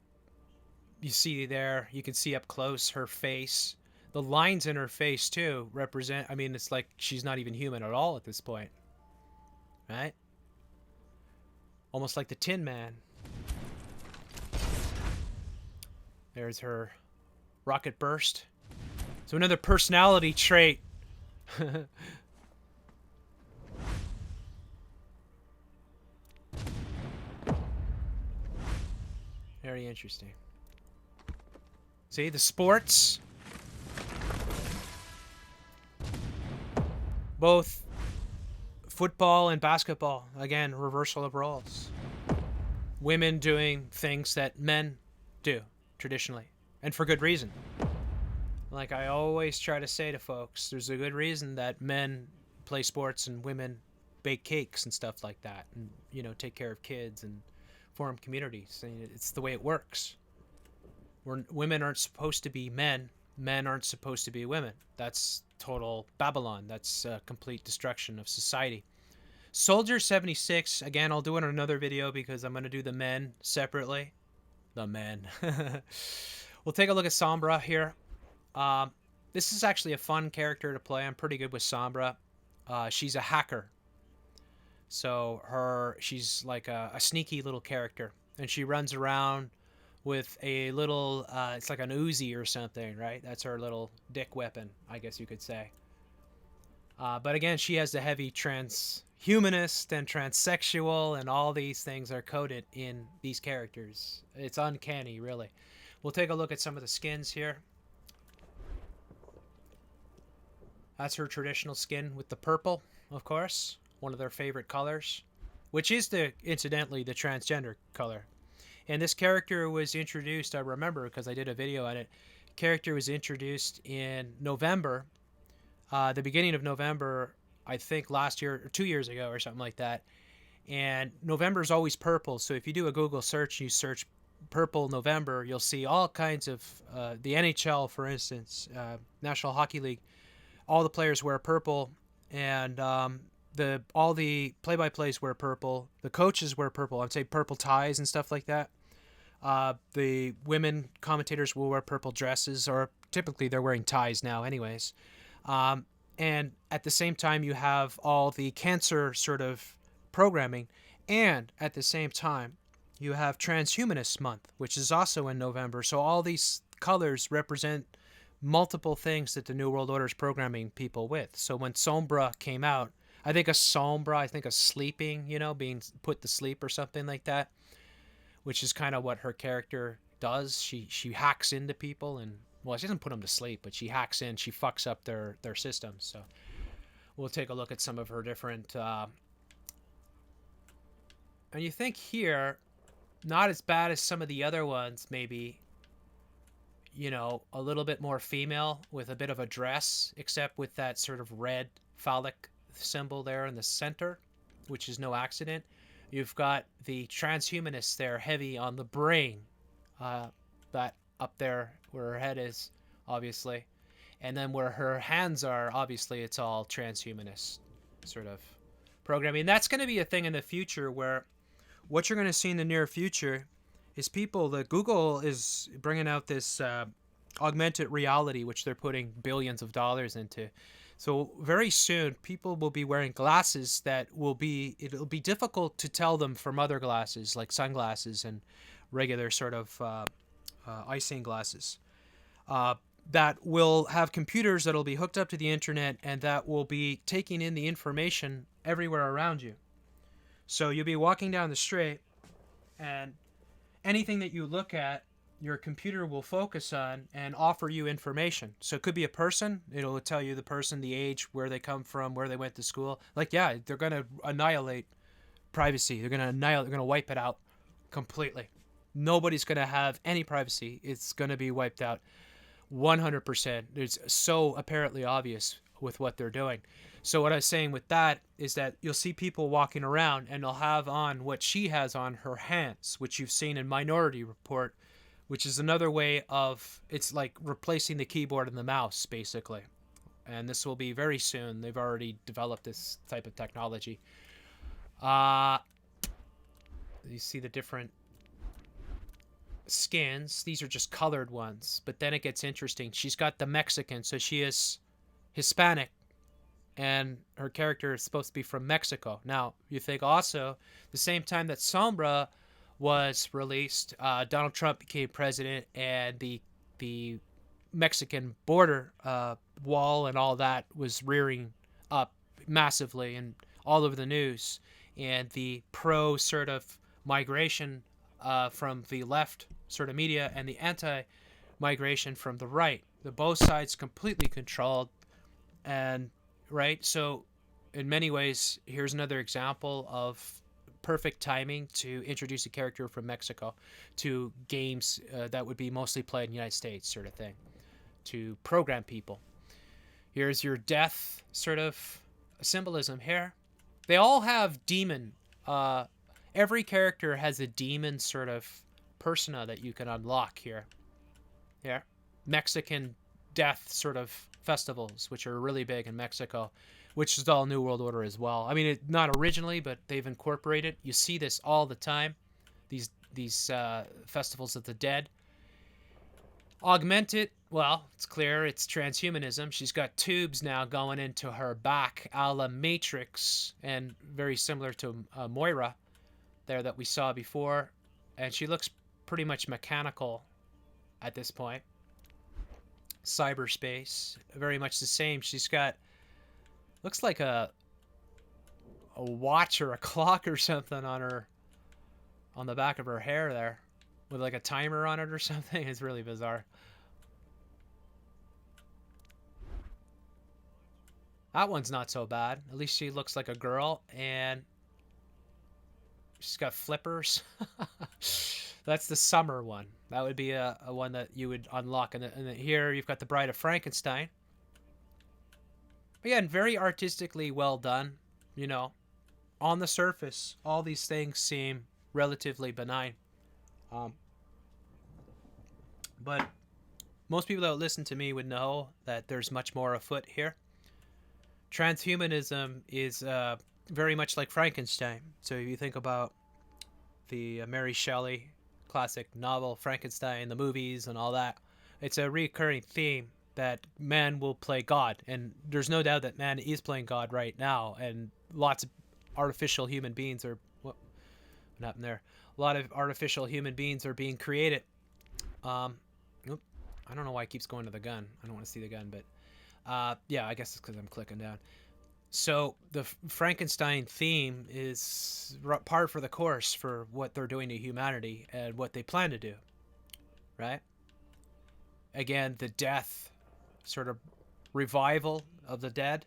you see there, you can see up close her face. The lines in her face too represent, I mean, it's like she's not even human at all at this point. Right? Almost like the Tin Man. There's her rocket burst. So another personality trait. Very interesting. See, the sports. Both football and basketball. Again, reversal of roles. Women doing things that men do traditionally, and for good reason. Like I always try to say to folks, there's a good reason that men play sports and women bake cakes and stuff like that, and you know, take care of kids and form communities. And it's the way it works. Women aren't supposed to be men. Men aren't supposed to be women. That's total Babylon. That's complete destruction of society. Soldier 76, again, I'll do it in another video because I'm going to do the men separately. The men. We'll take a look at Sombra here. This is actually a fun character to play. I'm pretty good with Sombra. She's a hacker. So she's like a sneaky little character. And she runs around with a little, it's like an Uzi or something, right? That's her little dick weapon, I guess you could say. But again, she has the heavy transhumanist and transsexual, and all these things are coded in these characters. It's uncanny, really. We'll take a look at some of the skins here. That's her traditional skin with the purple, of course. one of their favorite colors, which is incidentally the transgender color. And this character was introduced, I remember because I did a video on it. Character was introduced in November, the beginning of November, I think last year or 2 years ago or something like that. And November is always purple, so if you do a Google search, you search purple November, you'll see all kinds of the NHL, for instance, National Hockey League. All the players wear purple, and all the play-by-plays wear purple. The coaches wear purple. I'd say purple ties and stuff like that. The women commentators will wear purple dresses, or typically they're wearing ties now, anyways. And at the same time, you have all the cancer sort of programming, and at the same time, you have Transhumanist Month, which is also in November. So all these colors represent multiple things that the New World Order is programming people with. So when Sombra came out, I think of sleeping, being put to sleep or something like that, which is kind of what her character does. She hacks into people, and, well, she doesn't put them to sleep, but she hacks in, she fucks up their systems. So we'll take a look at some of her different... and you think here, not as bad as some of the other ones, maybe, a little bit more female with a bit of a dress, except with that sort of red phallic symbol there in the center, which is no accident. You've got the transhumanists there, heavy on the brain, that up there where her head is, obviously. And then where her hands are, obviously, it's all transhumanist sort of programming. That's going to be a thing in the future where what you're going to see in the near future is Google is bringing out this augmented reality, which they're putting billions of dollars into. So very soon, people will be wearing glasses it'll be difficult to tell them from other glasses, like sunglasses and regular sort of eye-seeing glasses, that will have computers that'll be hooked up to the internet and that will be taking in the information everywhere around you. So you'll be walking down the street, and anything that you look at, your computer will focus on and offer you information. So it could be a person. It'll tell you the person, the age, where they come from, where they went to school. Like, yeah, they're going to annihilate privacy. They're going to wipe it out completely. Nobody's going to have any privacy. It's going to be wiped out 100%. It's so apparently obvious with what they're doing. So what I was saying with that is that you'll see people walking around and they'll have on what she has on her hands, which you've seen in Minority Report, which is another way of, it's like replacing the keyboard and the mouse, basically. And this will be very soon. They've already developed this type of technology. You see the different skins. These are just colored ones. But then it gets interesting. She's got the Mexican, so she is Hispanic. And her character is supposed to be from Mexico. Now, you think also, the same time that Sombra was released, Donald Trump became president, and the Mexican border wall and all that was rearing up massively and all over the news. And the pro sort of migration from the left sort of media and the anti-migration from the right. The both sides completely controlled. And right, so in many ways, here's another example of perfect timing to introduce a character from Mexico to games that would be mostly played in the United States, sort of thing, to program people. Here's your death sort of symbolism here. They all have demon. Every character has a demon sort of persona that you can unlock here. Yeah, Mexican death sort of festivals, which are really big in Mexico, which is all New World Order as well. I mean, not originally, but they've incorporated. You see this all the time, these festivals of the dead. Augmented, well, it's clear, it's transhumanism. She's got tubes now going into her back, a la Matrix, and very similar to Moira there that we saw before. And she looks pretty much mechanical at this point. Cyberspace, very much the same. She's got, looks like a watch or a clock or something on the back of her hair there, with like a timer on it or something. It's really bizarre. That one's not so bad. At least she looks like a girl, and she's got flippers. That's the summer one. That would be a one that you would unlock. And then here you've got the Bride of Frankenstein. Again, very artistically well done. You know, on the surface, all these things seem relatively benign. But most people that listen to me would know that there's much more afoot here. Transhumanism is very much like Frankenstein. So if you think about the Mary Shelley classic novel Frankenstein, the movies and all that, it's a recurring theme that man will play God. And there's no doubt that man is playing God right now. And lots of artificial human beings are... What happened there? A lot of artificial human beings are being created. I don't know why it keeps going to the gun. I don't want to see the gun, but yeah, I guess it's because I'm clicking down. So the Frankenstein theme is par for the course for what they're doing to humanity and what they plan to do, right? Again, the death sort of revival of the dead.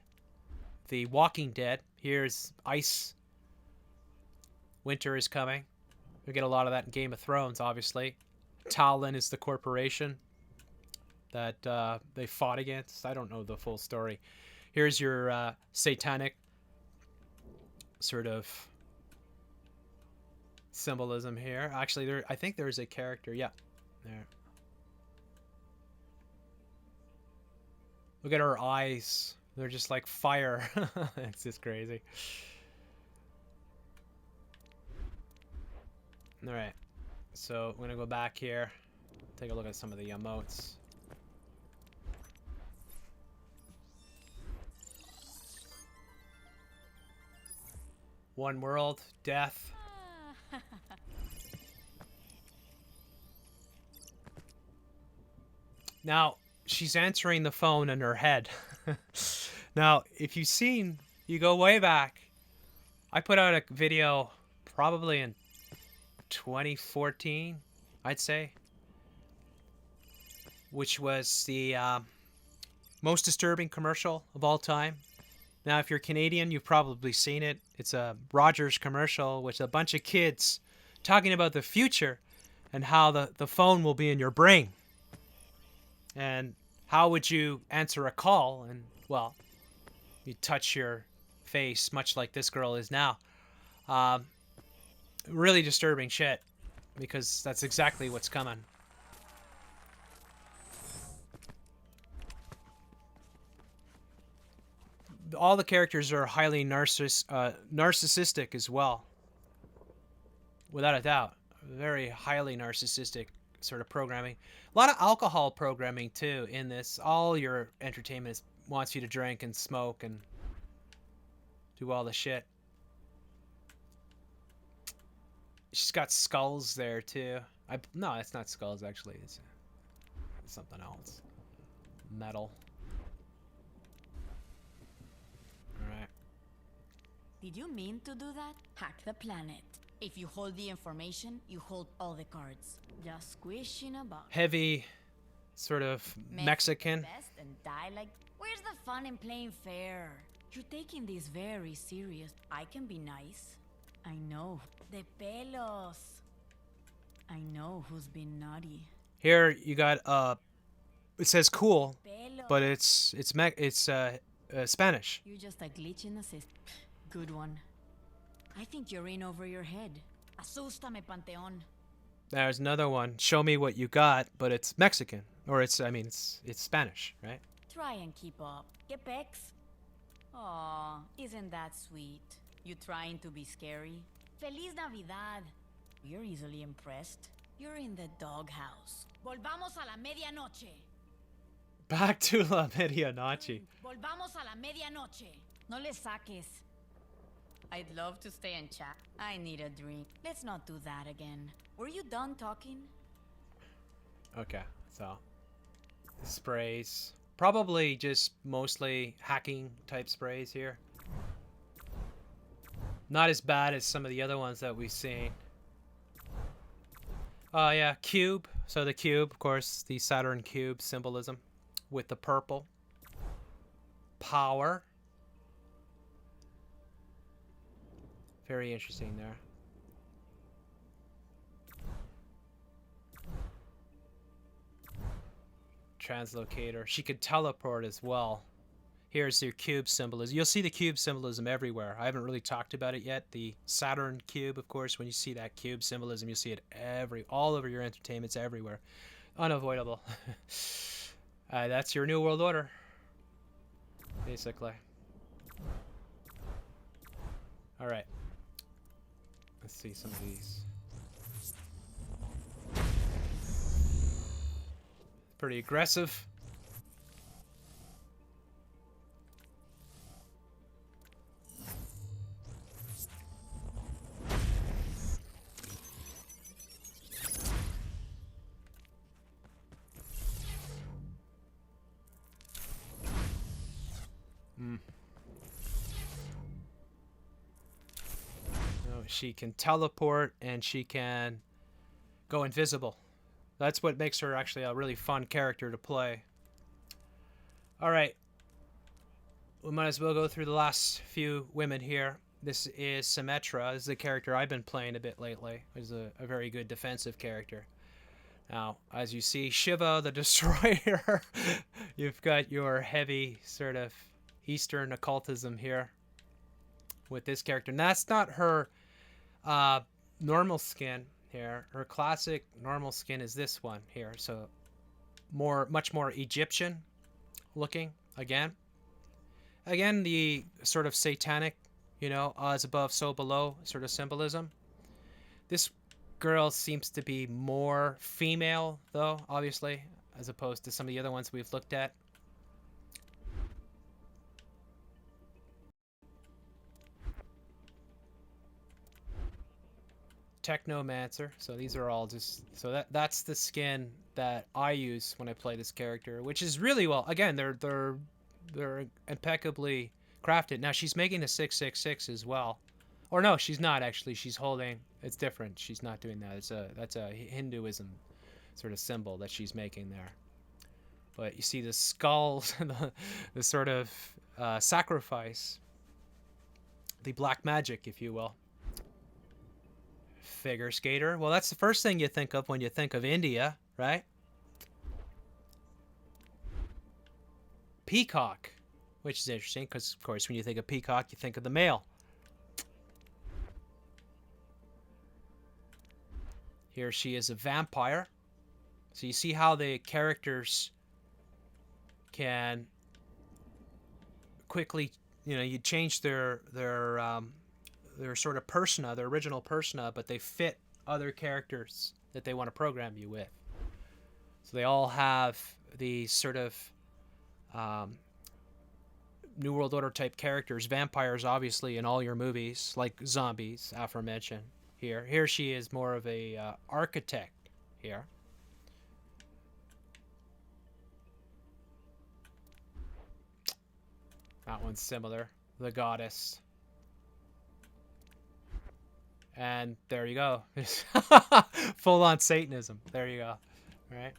The Walking Dead. Here's ice. Winter is coming. We get a lot of that in Game of Thrones, obviously. Talon is the corporation that they fought against. I don't know the full story. Here's your satanic sort of symbolism here. Actually, I think there's a character. Yeah, there. Look at her eyes. They're just like fire. It's just crazy. All right. So I'm going to go back here. Take a look at some of the emotes. One world, death. Now, she's answering the phone in her head. Now, if you've seen, you go way back. I put out a video probably in 2014, I'd say. Which was the most disturbing commercial of all time. Now, if you're Canadian, you've probably seen it. It's a Rogers commercial with a bunch of kids talking about the future and how the phone will be in your brain. And how would you answer a call? And, well, you touch your face, much like this girl is now. Really disturbing shit, because that's exactly what's coming. All the characters are highly narcissistic as well. Without a doubt. Very highly narcissistic sort of programming. A lot of alcohol programming, too, in this. All your entertainment wants you to drink and smoke and do all the shit. She's got skulls there, too. No, it's not skulls, actually. It's something else. Metal. Alright. Did you mean to do that? Hack the planet. If you hold the information, you hold all the cards. Just squishing about. Heavy, sort of Mexican. Best and die like. Where's the fun in playing fair? You're taking this very serious. I can be nice. I know. De pelos. I know who's been naughty. Here you got it says cool, Pelos. but it's Spanish. You're just a glitch in the system. Good one. I think you're in over your head. Asústame, Panteón. There's another one. Show me what you got, but it's Mexican, or it's Spanish, right? Try and keep up. ¿Qué pex? Aw, isn't that sweet? You trying to be scary? Feliz Navidad. You're easily impressed. You're in the doghouse. Volvamos a la medianoche. Back to La Medianoche. Volvamos a la medianoche. No le saques. I'd love to stay and chat. I need a drink. Let's not do that again. Were you done talking? Okay, so sprays. Probably just mostly hacking type sprays here. Not as bad as some of the other ones that we've seen. Yeah, cube. So the cube, of course, the Saturn cube symbolism with the purple. Power. Very interesting there. Translocator. She could teleport as well. Here's your cube symbolism. You'll see the cube symbolism everywhere. I haven't really talked about it yet. The Saturn cube, of course, when you see that cube symbolism, you'll see it all over your entertainments everywhere. Unavoidable. That's your new world order, basically. All right. Let's see some of these. Pretty aggressive. She can teleport and she can go invisible. That's what makes her actually a really fun character to play. Alright. We might as well go through the last few women here. This is Symmetra. This is a character I've been playing a bit lately. It's a very good defensive character. Now, as you see, Shiva the Destroyer. You've got your heavy sort of Eastern occultism here with this character. And that's not her normal skin here. Her classic normal skin is this one here. So much more Egyptian looking again. Again, the sort of satanic, you know, as above, so below sort of symbolism. This girl seems to be more female, though, obviously, as opposed to some of the other ones we've looked at. Technomancer. So these are all just... So that's the skin that I use when I play this character, which is really well... Again, they're impeccably crafted. Now, she's making a 666 as well. Or no, she's not, actually. She's holding... It's different. She's not doing that. That's a Hinduism sort of symbol that she's making there. But you see the skulls, the sort of sacrifice. The black magic, if you will. Figure skater. Well, that's the first thing you think of when you think of India, right? Peacock, which is interesting because, of course, when you think of peacock, you think of the male. Here she is a vampire. So you see how the characters can quickly, you know, you change their sort of persona, their original persona, but they fit other characters that they want to program you with. So they all have these sort of New World Order type characters. Vampires, obviously, in all your movies, like zombies, aforementioned. Here she is more of a architect here. That one's similar. The goddess. And there you go. Full on Satanism. There you go. All right.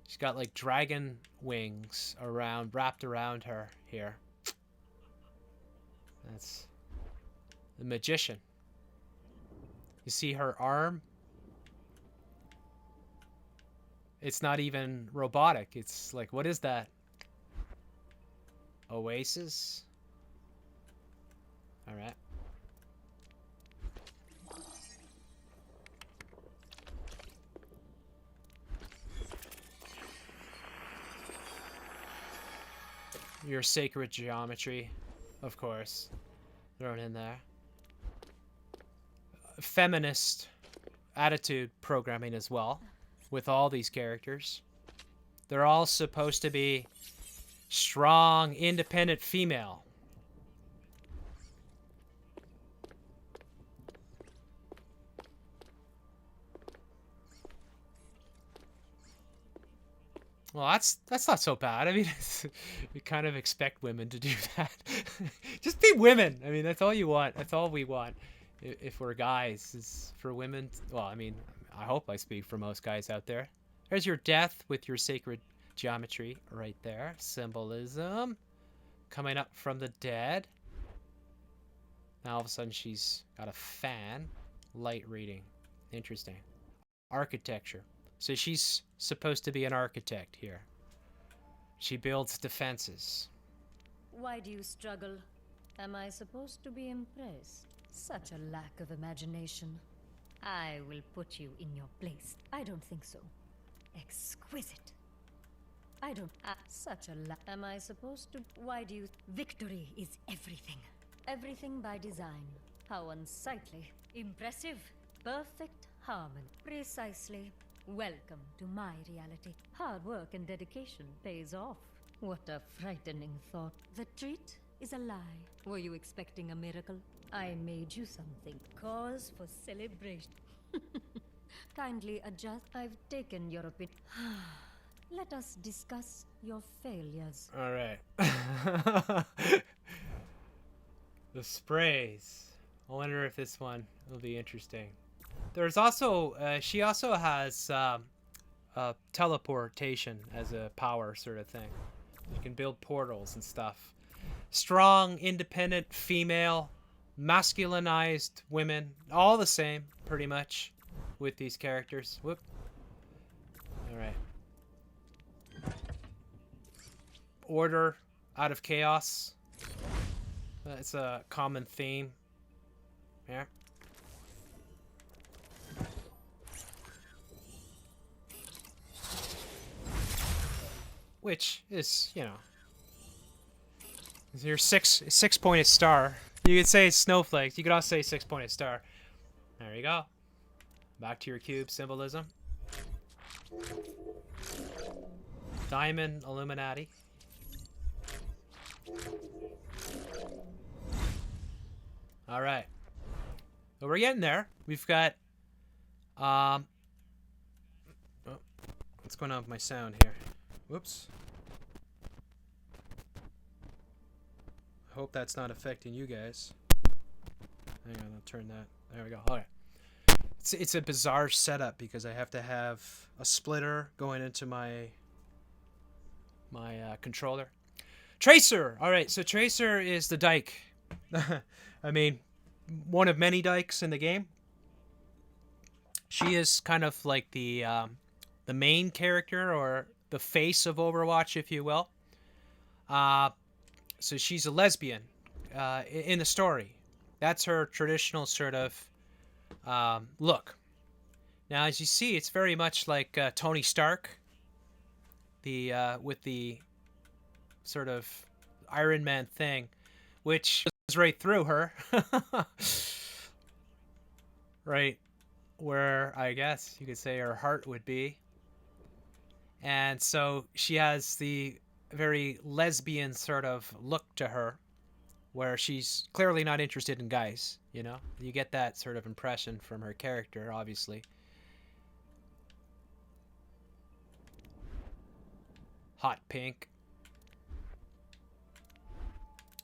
She's got like dragon wings wrapped around her here. That's the magician. You see her arm? It's not even robotic. It's like, what is that? Oasis? All right. Your sacred geometry, of course, thrown in there. Feminist attitude programming as well, with all these characters. They're all supposed to be strong, independent female. Well, that's not so bad. I mean, you kind of expect women to do that. Just be women. I mean, that's all you want. That's all we want. If we're guys, is for women. Well, I mean, I hope I speak for most guys out there. There's your death with your sacred geometry right there. Symbolism. Coming up from the dead. Now all of a sudden she's got a fan. Light reading. Interesting. Architecture. So she's supposed to be an architect here. She builds defenses. Why do you struggle? Am I supposed to be impressed? Such a lack of imagination. I will put you in your place. I don't think so. Exquisite. I don't... such a Am I supposed to... Why do you... Victory is everything. Everything by design. How unsightly. Impressive. Perfect harmony. Precisely. Welcome to my reality. Hard work and dedication pays off. What a frightening thought. The treat is a lie. Were you expecting a miracle? I made you something. Cause for celebration. Kindly adjust. I've taken your opinion. Let us discuss your failures. All right. The sprays. I wonder if this one will be interesting. There's also, she also has teleportation as a power sort of thing. You can build portals and stuff. Strong, independent, female, masculinized women. All the same, pretty much, with these characters. Whoop. Alright. Order out of chaos. It's a common theme. Yeah. Which is, you know, your six-pointed star. You could say snowflakes. You could also say six-pointed star. There you go. Back to your cube symbolism. Diamond Illuminati. All right. So we're getting there. We've got oh, what's going on with my sound here? Whoops. I hope that's not affecting you guys. Hang on, I'll turn that. There we go. All right. It's a bizarre setup because I have to have a splitter going into my controller. Tracer! All right, so Tracer is the dyke. I mean, one of many dykes in the game. She is kind of like the main character, or the face of Overwatch, if you will. So she's a lesbian in the story. That's her traditional sort of look. Now, as you see, it's very much like Tony Stark, with the sort of Iron Man thing, which goes right through her. Right where I guess you could say her heart would be. And so she has the very lesbian sort of look to her, where she's clearly not interested in guys, you know? You get that sort of impression from her character, obviously. Hot pink.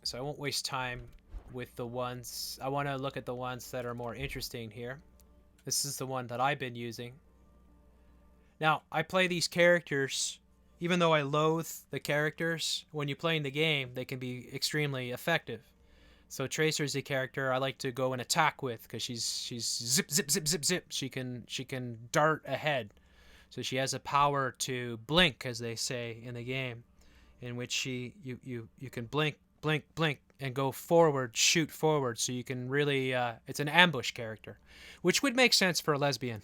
So I won't waste time with the ones. I want to look at the ones that are more interesting here. This is the one that I've been using. Now, I play these characters, even though I loathe the characters, when you play in the game, they can be extremely effective. So Tracer's a character I like to go and attack with, because she's zip, zip, zip, zip, zip. She can dart ahead. So she has a power to blink, as they say in the game, in which you can blink, blink, blink, and go forward, shoot forward. So you can really, it's an ambush character, which would make sense for a lesbian.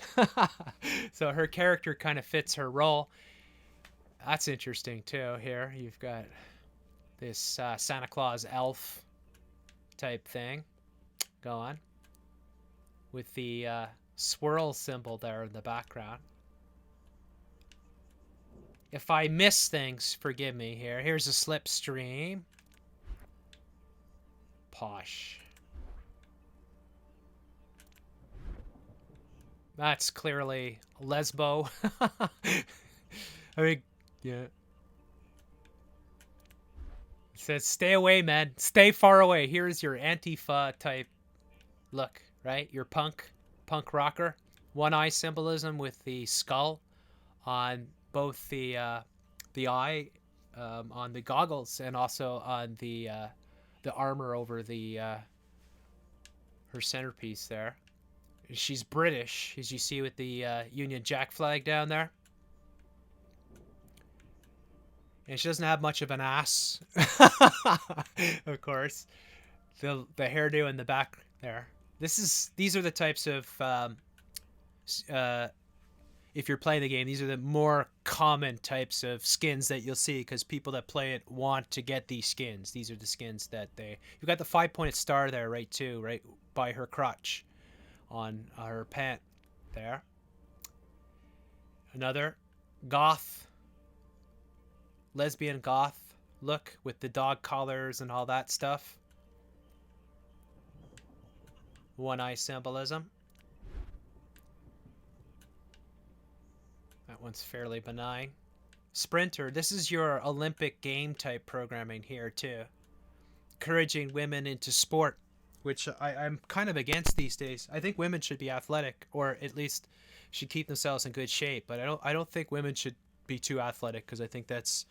So her character kind of fits her role. That's interesting too. Here you've got this Santa Claus elf type thing going with the swirl symbol there in the background. If I miss things, forgive me here. Here's a slipstream. Posh. That's clearly lesbo. I mean, yeah. It says, stay away, man. Stay far away. Here's your Antifa type look, right? Your punk rocker. One eye symbolism with the skull on both the eye, on the goggles, and also on the armor over the her centerpiece there. She's British, as you see with the Union Jack flag down there. And she doesn't have much of an ass, of course. The hairdo in the back there. These are the types of if you're playing the game, these are the more common types of skins that you'll see, because people that play it want to get these skins. These are the skins that you've got the 5-pointed star there, right by her crotch on her pant there. Another goth, lesbian goth look with the dog collars and all that stuff. One eye symbolism. That one's fairly benign. Sprinter, this is your Olympic game type programming here too. Encouraging women into sport, which I'm kind of against these days. I think women should be athletic, or at least should keep themselves in good shape. But I don't think women should be too athletic, because I think that's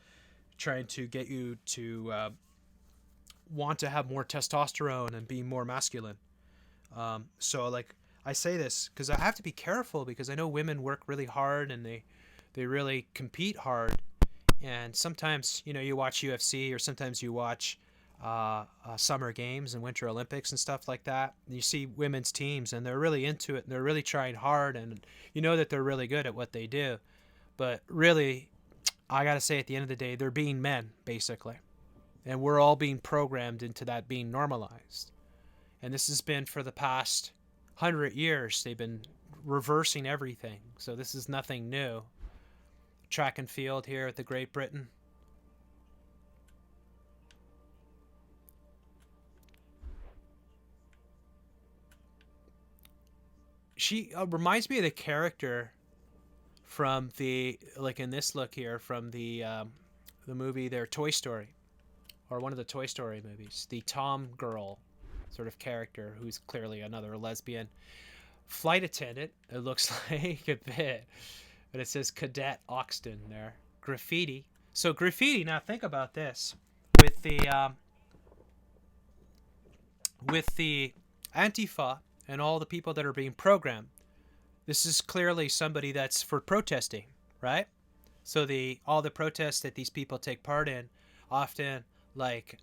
trying to get you to want to have more testosterone and be more masculine. So like I say this because I have to be careful, because I know women work really hard and they really compete hard. And sometimes, you know, you watch UFC, or sometimes you watch summer games and winter Olympics and stuff like that. And you see women's teams and they're really into it and they're really trying hard, and you know that they're really good at what they do. But really, I got to say, at the end of the day, they're being men, basically. And we're all being programmed into that being normalized. And this has been for the past 100 years. They've been reversing everything. So this is nothing new. Track and field here at the Great Britain. She reminds me of the character from the, like in this look here, from the movie there, Toy Story, or one of the Toy Story movies. The Tom girl sort of character, who's clearly another lesbian. Flight attendant, it looks like a bit. But it says Cadet Oxton there. Graffiti. So graffiti, now think about this. With the Antifa and all the people that are being programmed, this is clearly somebody that's for protesting, right? So all the protests that these people take part in, often like,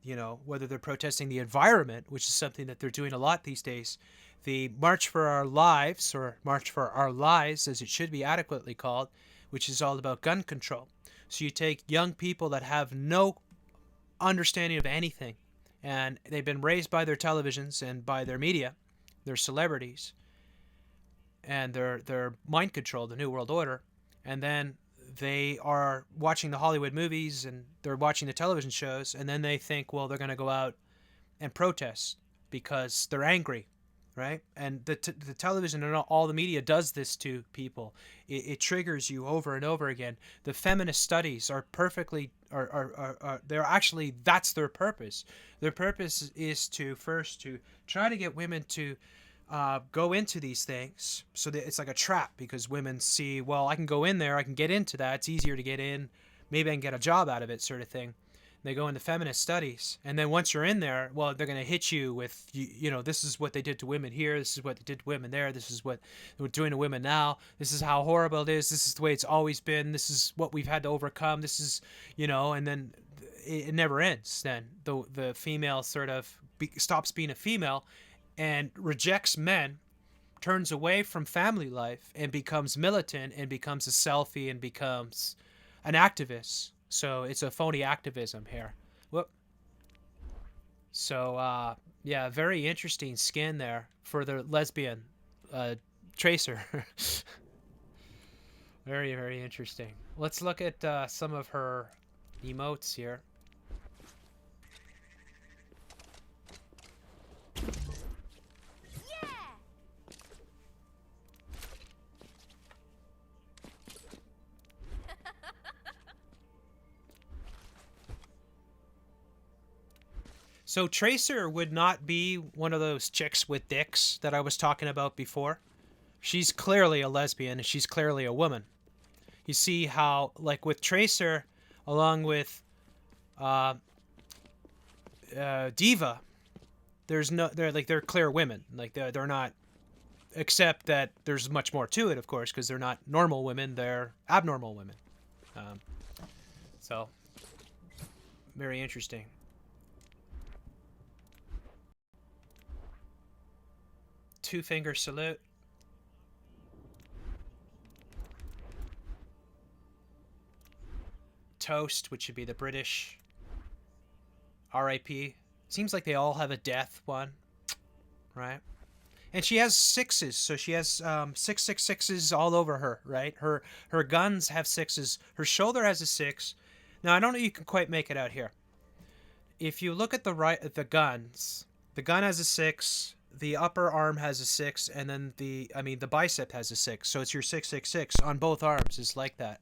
you know, whether they're protesting the environment, which is something that they're doing a lot these days, the March for Our Lives, or March for Our Lives, as it should be adequately called, which is all about gun control. So you take young people that have no understanding of anything, and they've been raised by their televisions and by their media, their celebrities, and their mind control, the New World Order, and then they are watching the Hollywood movies and they're watching the television shows, and then they think, well, they're going to go out and protest because they're angry, right? And the television and all the media does this to people. It triggers you over and over again. The feminist studies are perfectly, they're actually, that's their purpose. Their purpose is to try to get women to go into these things, so that it's like a trap, because women see, well, I can go in there, I can get into that, it's easier to get in, maybe I can get a job out of it, sort of thing. And they go into feminist studies, and then once you're in there, well, they're going to hit you with, you know, this is what they did to women here, this is what they did to women there, this is what we're doing to women now, this is how horrible it is, this is the way it's always been, this is what we've had to overcome, this is, you know, and then it never ends. Then the female sort of stops being a female and rejects men, turns away from family life, and becomes militant, and becomes a selfie, and becomes an activist. So it's a phony activism here. Whoop. So, yeah, very interesting skin there for the lesbian Tracer. Very, very interesting. Let's look at some of her emotes here. So Tracer would not be one of those chicks with dicks that I was talking about before. She's clearly a lesbian, and she's clearly a woman. You see how, like with Tracer, along with D.Va, they're clear women. Like they're not, except that there's much more to it, of course, because they're not normal women, they're abnormal women. So very interesting. Two-finger salute. Toast, which should be the British. R.I.P. Seems like they all have a death one, right? And she has sixes, so she has 666s all over her, right? Her guns have sixes. Her shoulder has a 6. Now I don't know if you can quite make it out here. If you look at the guns, the gun has a 6, the upper arm has a 6, and then the bicep has a 6. So it's your 666 on both arms. It's like that.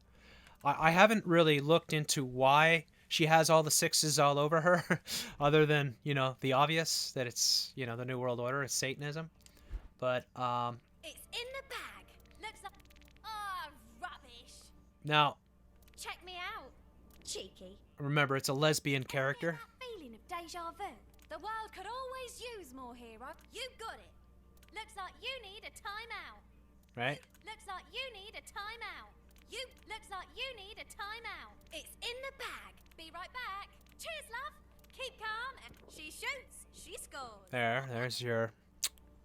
I haven't really looked into why she has all the 6s all over her, other than, you know, the obvious that it's, you know, the New World Order, it's Satanism. But It's in the bag. Looks like rubbish. now Check me out. Cheeky. remember, it's a lesbian character. That feeling of deja vu. The world could always use more heroes. You got it. Looks like you need a timeout. Right? Looks like you need a timeout. Looks like you need a timeout. It's in the bag. Be right back. Cheers, love. Keep calm. She shoots. She scores. There's your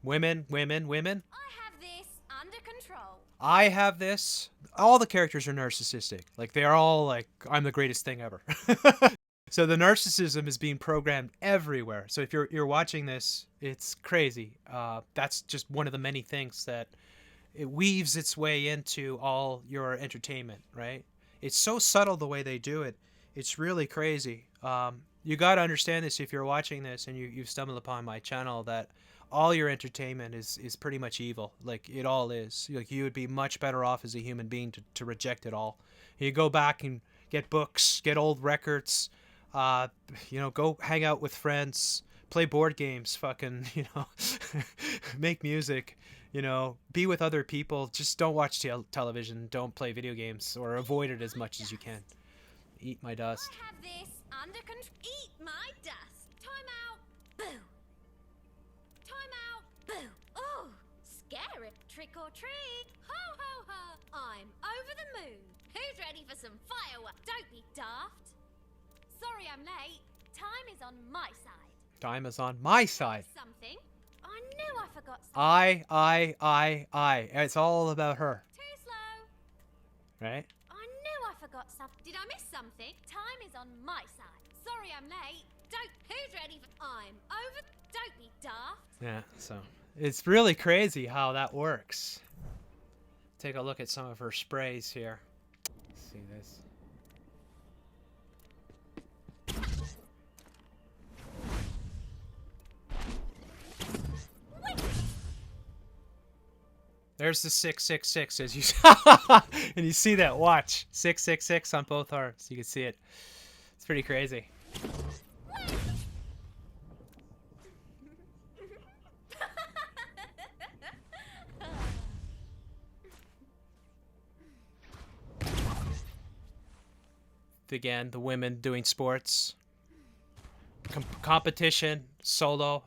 women. I have this under control. I have this. All the characters are narcissistic. Like, they're all like, I'm the greatest thing ever. So the narcissism is being programmed everywhere. So if you're watching this, it's crazy. That's just one of the many things that it weaves its way into all your entertainment, right? It's so subtle the way they do it. It's really crazy. You got to understand this if you're watching this and you've stumbled upon my channel, that all your entertainment is pretty much evil. Like, it all is. Like, you would be much better off as a human being to reject it all. You go back and get books, get old records, you know, go hang out with friends, play board games, fucking, you know, make music, you know, be with other people. Just don't watch television, don't play video games, or avoid it as much as you can. Eat my dust. I have this under control. Eat my dust. Time out. Boo. Time out. Boo. Oh, scary. Trick or treat. Ho, ho, ho. I'm over the moon. Who's ready for some fireworks? Don't be daft. Sorry I'm late. Time is on my side. Time is on my side. Something. I knew I forgot something. I. It's all about her, Too slow. right? I knew I forgot something. Did I miss something? Time is on my side. Sorry I'm late. Who's ready for... I'm over... Don't be daft. Yeah, so it's really crazy how that works. Take a look at some of her sprays here. Let's see this. There's the 666 as you and you see that watch 666 on both arms. You can see it. It's pretty crazy. Again, the women doing sports, competition, solo.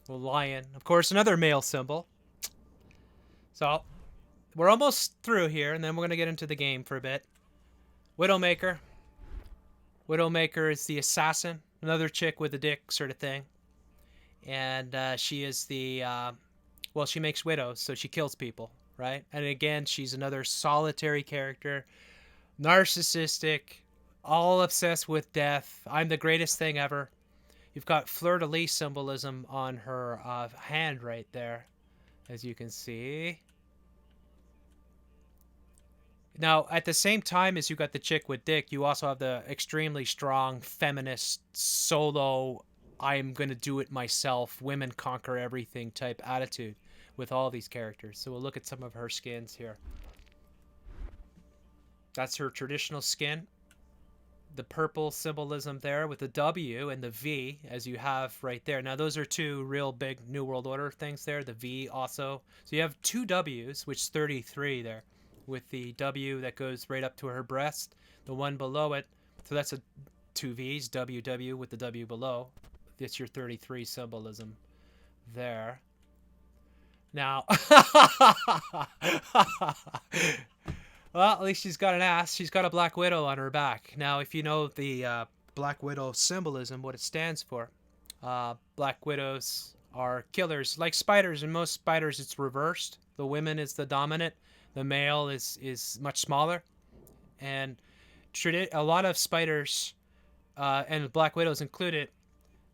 The lion, of course, another male symbol. So we're almost through here, and then we're gonna get into the game for a bit. Widowmaker. Widowmaker is the assassin, another chick with a dick sort of thing, and she is the well, she makes widows, so she kills people, right? And again, she's another solitary character, narcissistic, all obsessed with death. I'm the greatest thing ever. You've got fleur-de-lis symbolism on her hand right there, as you can see. Now, at the same time as you got the chick with dick, you also have the extremely strong feminist solo, I'm going to do it myself, women conquer everything type attitude with all these characters. So we'll look at some of her skins here. That's her traditional skin. The purple symbolism there with the W and the V, as you have right there. Now, those are two real big New World Order things there. The V also. So you have two Ws, which is 33 there. with the W that goes right up to her breast. The one below it, so that's a 2 V's, WW with the W below. That's your 33 symbolism there. Now, well, at least she's got an ass. She's got a Black Widow on her back. Now, if you know the Black Widow symbolism, what it stands for, Black Widows are killers. Like spiders, in most spiders it's reversed. The women is the dominant. The male is much smaller. And a lot of spiders, and Black Widows included,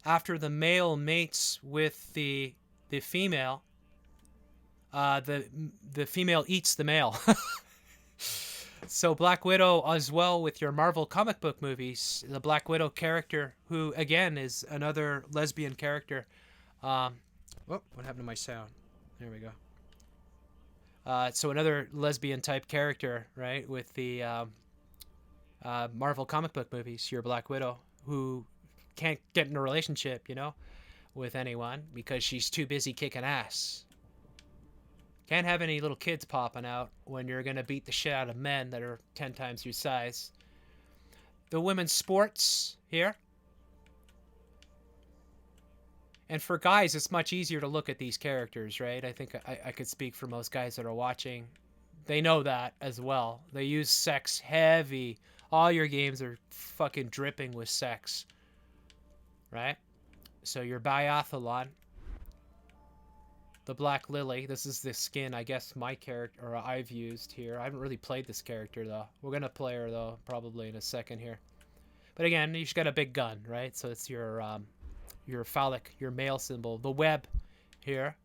after the male mates with the female, the female eats the male. So Black Widow as well with your Marvel comic book movies, the Black Widow character, who again is another lesbian character. What happened to my sound? There we go. So another lesbian type character, right, with the Marvel comic book movies, your Black Widow, who can't get in a relationship, you know, with anyone because she's too busy kicking ass. Can't have any little kids popping out when you're going to beat the shit out of men that are 10 times your size. The women's sports here. And for guys, it's much easier to look at these characters, right? I think I could speak for most guys that are watching. They know that as well. They use sex heavy. All your games are fucking dripping with sex. Right? So your biathlon. The Black Lily. This is the skin, I guess, my character, or I've used here. I haven't really played this character, though. We're going to play her, though, probably in a second here. But again, she's got a big gun, right? So it's your phallic, your male symbol. The web here.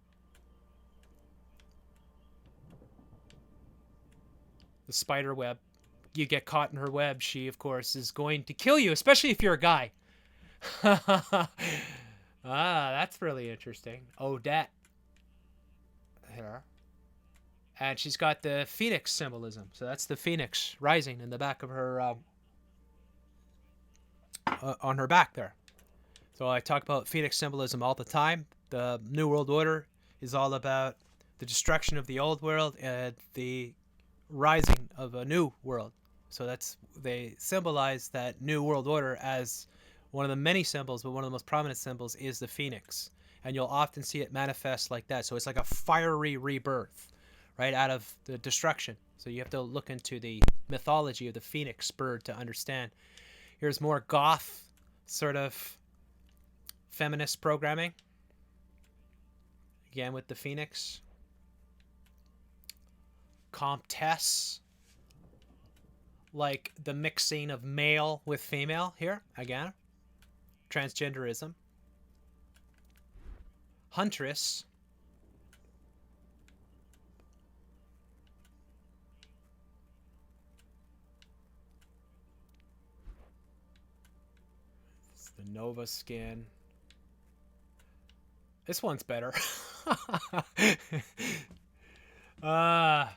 The spider web. You get caught in her web, she, of course, is going to kill you, especially if you're a guy. That's really interesting. Odette. Here. And she's got the phoenix symbolism. So that's the phoenix rising in the back of her, on her back there. So I talk about phoenix symbolism all the time. The New World Order is all about the destruction of the old world and the rising of a new world. So they symbolize that New World Order as one of the many symbols, but one of the most prominent symbols is the phoenix. And you'll often see it manifest like that. So it's like a fiery rebirth, right, out of the destruction. So you have to look into the mythology of the phoenix bird to understand. Here's more goth sort of feminist programming. Again with the phoenix. Comtesse. Like the mixing of male with female here. Again. Transgenderism. Huntress. It's the Nova skin. This one's better. Yeah.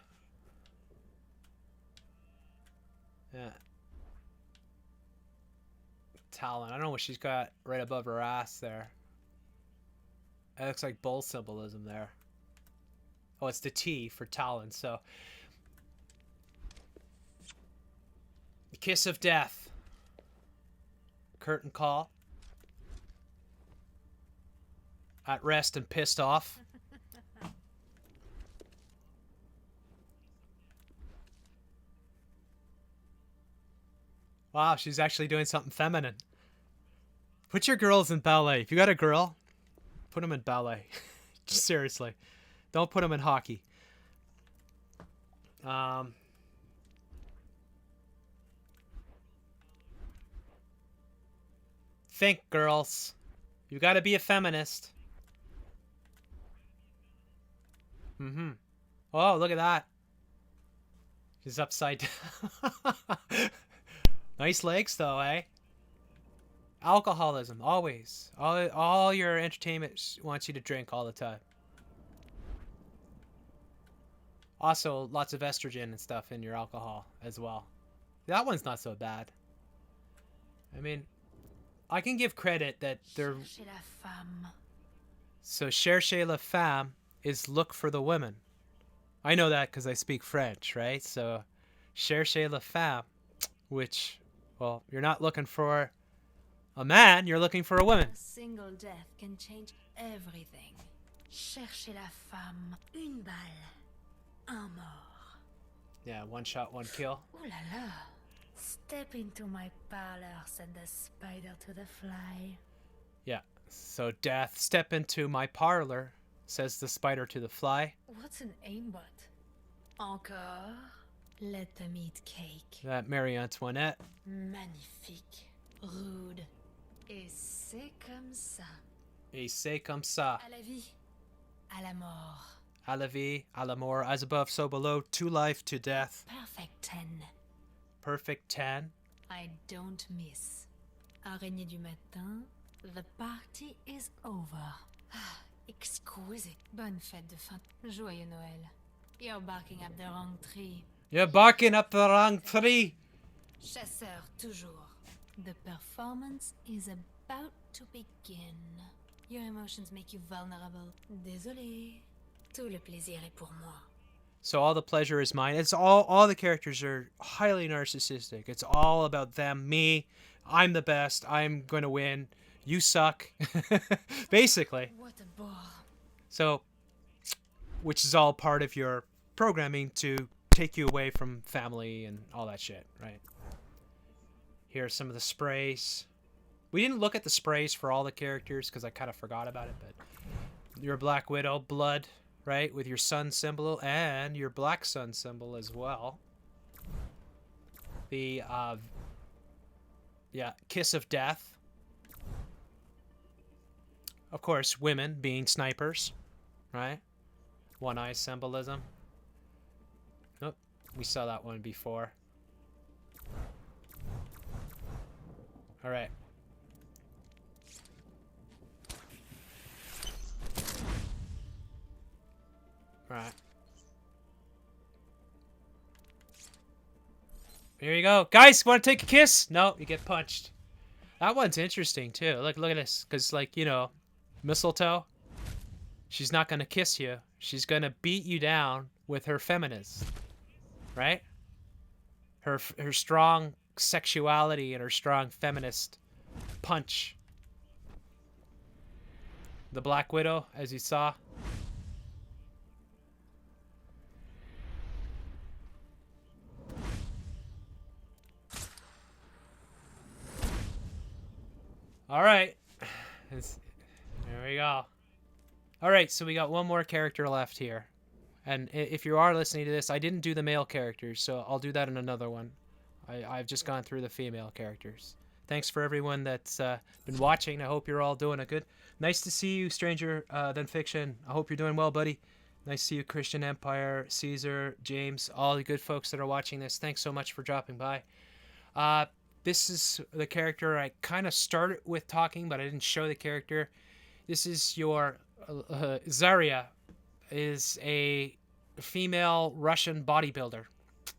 Talon. I don't know what she's got right above her ass there. It looks like bull symbolism there. Oh, it's the T for Talon, so. The Kiss of Death. Curtain call. At rest and pissed off. Wow, she's actually doing something feminine. Put your girls in ballet. If you got a girl, put them in ballet. Seriously. Don't put them in hockey. Think, girls. You got to be a feminist. Mm-hmm. Oh, look at that. She's upside down. Nice legs, though, eh? Alcoholism, always. All your entertainment wants you to drink all the time. Also, lots of estrogen and stuff in your alcohol as well. That one's not so bad. I mean, I can give credit that they're... So, cherchez la femme is look for the women. I know that because I speak French, right? So, cherchez la femme, which, well, you're not looking for a man, you're looking for a woman. A single death can change everything. Cherchez la femme. Une balle. Un mort. Yeah, one shot, one kill. Ooh la la. Step into my parlor, said the spider to the fly. Yeah, so death, step into my parlor, says the spider to the fly. What's an aimbot? Encore? Let them eat cake. That Marie Antoinette. Magnifique. Rude. Et c'est comme ça. Et c'est comme ça. À la vie. À la mort. À la vie, à la mort, as above, so below, to life, to death. Perfect 10. Perfect 10. I don't miss. Araignée du matin, the party is over. Ah, exquisite. Bonne fête de fin. Joyeux Noël. You're barking up the wrong tree. You're barking up the wrong tree. Chasseur, toujours. The performance is about to begin. Your emotions make you vulnerable. Désolé. Tout le plaisir est pour moi. So all the pleasure is mine. It's all the characters are highly narcissistic. It's all about them, me. I'm the best. I'm going to win. You suck. Basically. What a bore. So, which is all part of your programming to take you away from family and all that shit, right? Here are some of the sprays. We didn't look at the sprays for all the characters because I kind of forgot about it, but your Black Widow, blood, right? With your sun symbol and your black sun symbol as well. The, kiss of death. Of course, women being snipers, right? One eye symbolism. Oh, we saw that one before. All right. All right. Here you go. Guys, want to take a kiss? No, you get punched. That one's interesting, too. Look at this. Because, like, you know, mistletoe, she's not going to kiss you. She's going to beat you down with her feminist. Right? Her strong sexuality and her strong feminist punch. The Black Widow, as you saw. All right. There we go. All right, so we got one more character left here. And if you are listening to this, I didn't do the male characters, so I'll do that in another one. I've just gone through the female characters. Thanks for everyone that's been watching. I hope you're all doing a good. Nice to see you, Stranger Than Fiction. I hope you're doing well, buddy. Nice to see you, Christian Empire, Caesar, James, all the good folks that are watching this. Thanks so much for dropping by. This is the character I kind of started with talking, but I didn't show the character. This is your Zarya, is a female Russian bodybuilder.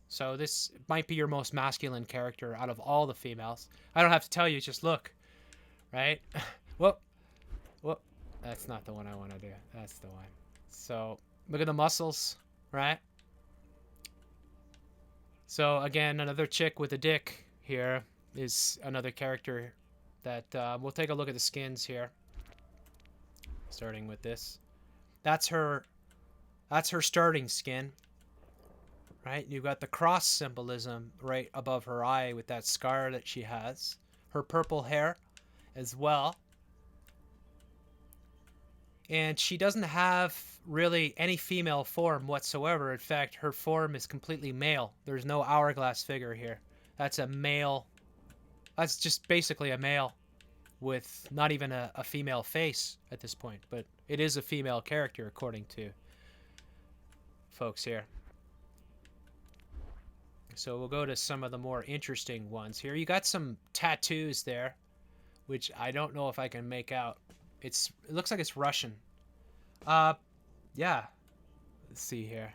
So this might be your most masculine character out of all the females. I don't have to tell you, just look. Right? Whoop. Whoop. That's not the one I want to do. That's the one. So look at the muscles, right? So again, another chick with a dick here is another character that we'll take a look at the skins here. Starting with this. That's her starting skin. Right? You've got the cross symbolism right above her eye with that scar that she has. Her purple hair as well. And she doesn't have really any female form whatsoever. In fact, her form is completely male. There's no hourglass figure here. That's a male. That's just basically a male with not even a female face at this point. But it is a female character according to folks here. So we'll go to some of the more interesting ones here. You got some tattoos there, which I don't know if I can make out. It looks like it's Russian. Yeah. Let's see here.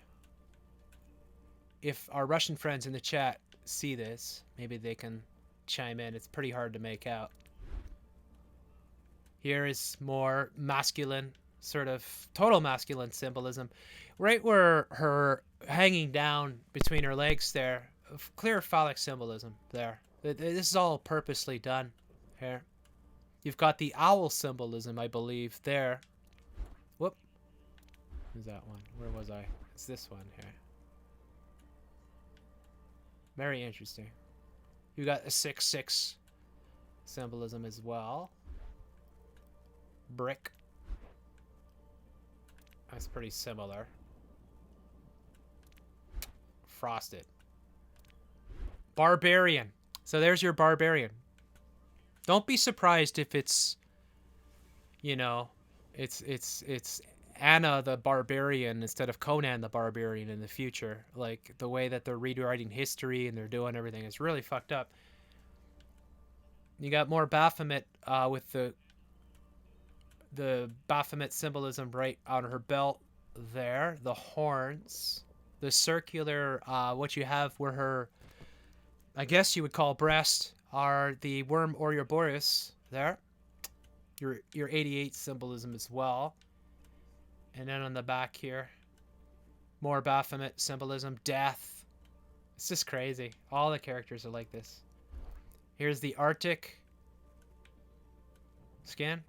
If our Russian friends in the chat see this, maybe they can chime in. It's pretty hard to make out. Here is more masculine sort of total masculine symbolism. Right where her hanging down between her legs there, clear phallic symbolism there. This is all purposely done here. You've got the owl symbolism, I believe, there. Whoop. Who's that one? Where was I? It's this one here. Very interesting. You got a 6-6 symbolism as well. Brick. That's pretty similar. Frosted. Barbarian. So there's your barbarian. Don't be surprised if it's, you know, it's Anna the Barbarian instead of Conan the Barbarian in the future. Like, the way that they're rewriting history and they're doing everything is really fucked up. You got more Baphomet with the Baphomet symbolism right on her belt there. The horns. The circular, what you have where her, I guess you would call breast, are the worm Ouroboros there. Your 88 symbolism as well. And then on the back here, more Baphomet symbolism. Death. It's just crazy. All the characters are like this. Here's the Arctic skin.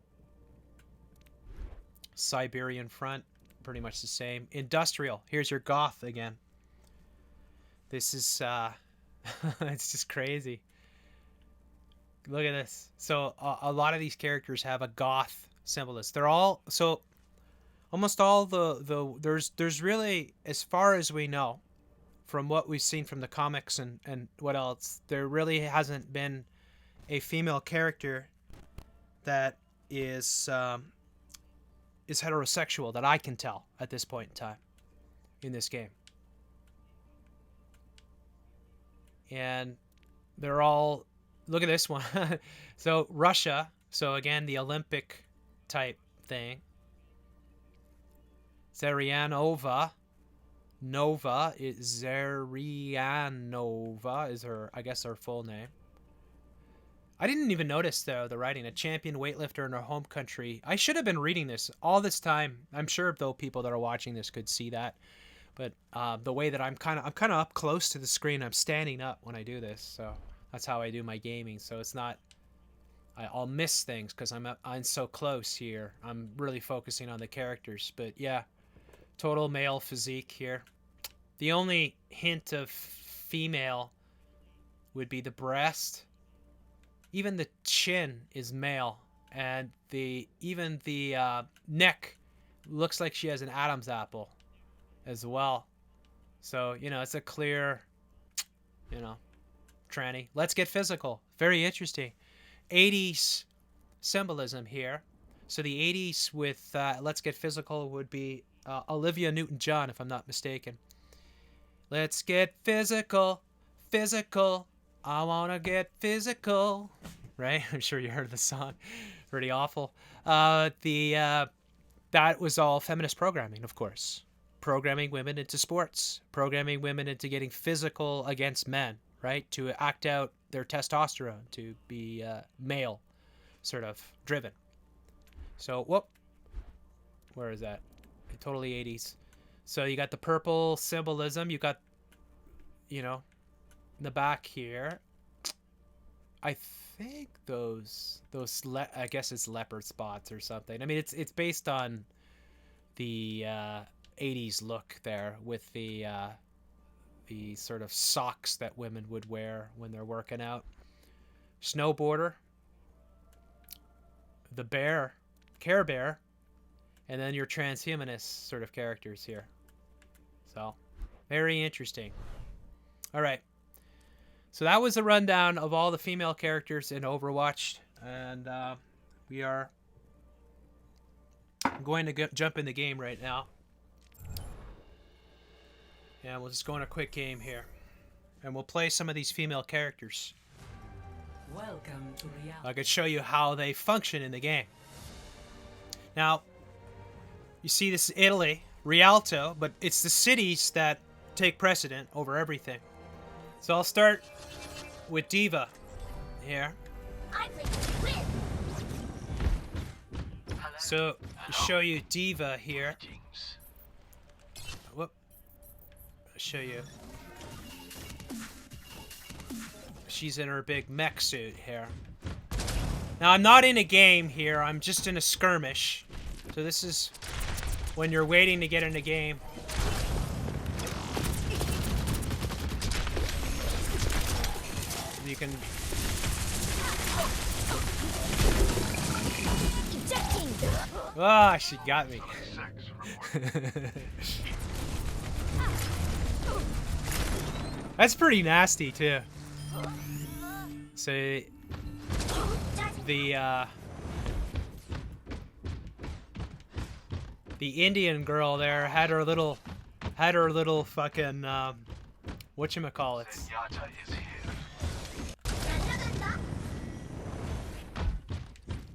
Siberian front. Pretty much the same. Industrial. Here's your goth again. This is, it's just crazy. Look at this. So a lot of these characters have a goth symbolist. They're all, so almost all there's really, as far as we know, from what we've seen from the comics and what else, there really hasn't been a female character that is heterosexual that I can tell at this point in time in this game. And they're all, look at this one. So Russia, so again, the Olympic type thing. Zaryanova. Nova is Zaryanova is her, I guess, her full name. I didn't even notice, though, the writing. A champion weightlifter in her home country. I should have been reading this all this time. I'm sure, though, people that are watching this could see that. But the way that I'm kind of up close to the screen. I'm standing up when I do this, so that's how I do my gaming. So it's not, I'll miss things because I'm so close here. I'm really focusing on the characters. But yeah, total male physique here. The only hint of female would be the breast. Even the chin is male, and even the neck looks like she has an Adam's apple as well. So, you know, it's a clear, you know, tranny. Let's get physical. Very interesting. 80s symbolism here. So the 80s with Let's Get Physical would be Olivia Newton-John, if I'm not mistaken. Let's get physical, physical. I want to get physical. Right? I'm sure you heard the song. Pretty awful. That was all feminist programming, of course. Programming women into sports. Programming women into getting physical against men, right? To act out their testosterone. To be male, sort of, driven. So, whoop. Where is that? Totally 80s. So you got the purple symbolism. You got, you know, in the back here. I think those I guess it's leopard spots or something. I mean, it's based on the 80s look there with the sort of socks that women would wear when they're working out. Snowboarder. The bear, Care Bear, and then your transhumanist sort of characters here. So, very interesting. All right. So that was a rundown of all the female characters in Overwatch, and we are going to jump in the game right now. And we'll just go on a quick game here, and we'll play some of these female characters. Welcome to reality. I could show you how they function in the game. Now, you see this is Italy, Rialto, but it's the cities that take precedent over everything. So I'll start with D.Va here. I think we win. So, show you D.Va here. Whoop. Show you. She's in her big mech suit here. Now, I'm not in a game here. I'm just in a skirmish. So this is when you're waiting to get in a game. You can... Ah, she got me. That's pretty nasty, too. So, the Indian girl there had her little fucking, whatchamacallits.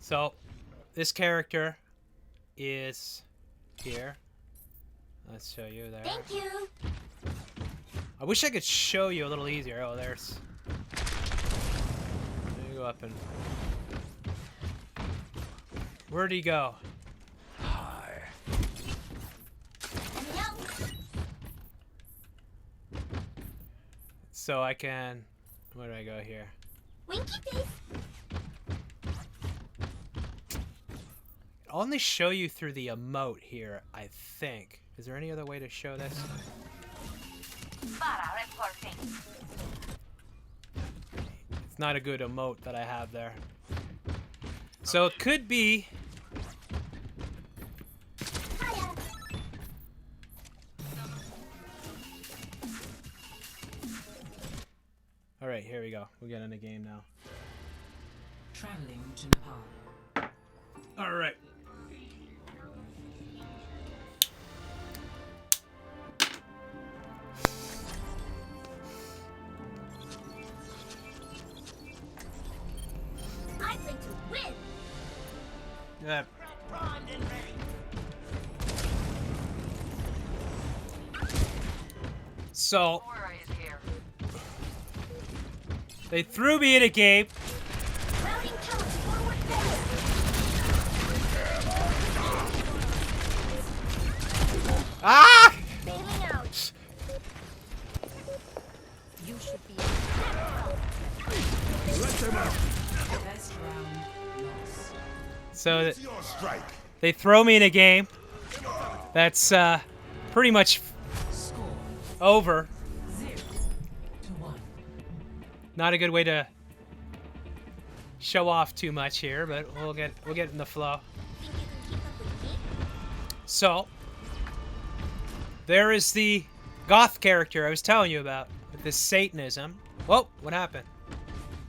So, this character is here. Let's show you there. Thank you. I wish I could show you a little easier. Oh, there's... Let me go up and... Where'd he go? Hi. So I can... Where do I go here? Winky face. I'll only show you through the emote here, I think. Is there any other way to show this? Pharah reporting. It's not a good emote that I have there. So it could be... Alright, here we go. We'll get in the game now. Traveling to Nepal. Alright. I play to win. Yeah. So Moira is here. they threw me in a game. Routing counts forward phase. Ah! Bailing out. You should be. Best round lost. So they throw me in a game that's pretty much Score over. 0-1. Not a good way to show off too much here, but we'll get in the flow. Think you can keep up with me? So there is the goth character I was telling you about with this Satanism. Whoa, what happened?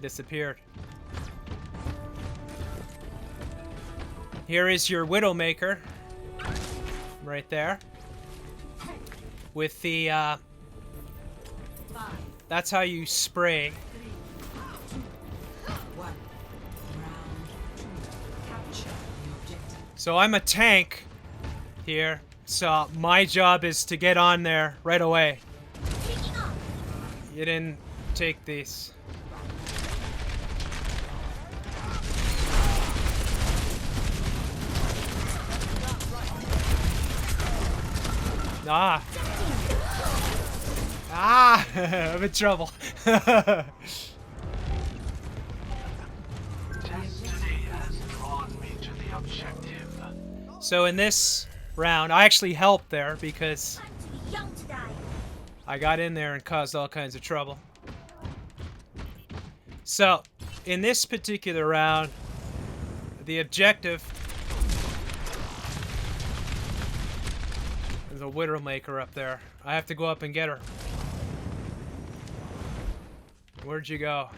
Disappeared. Here is your Widowmaker. Right there. With the, that's how you spray. 1. Round 2. Capture the objective. So I'm a tank here. So my job is to get on there right away. Taking off. You didn't take these. Ah. Ah, I'm in trouble. So in this round, I actually helped there because I'm too young to die. I got in there and caused all kinds of trouble. So, in this particular round, the objective is a Widowmaker up there. I have to go up and get her. Where'd you go?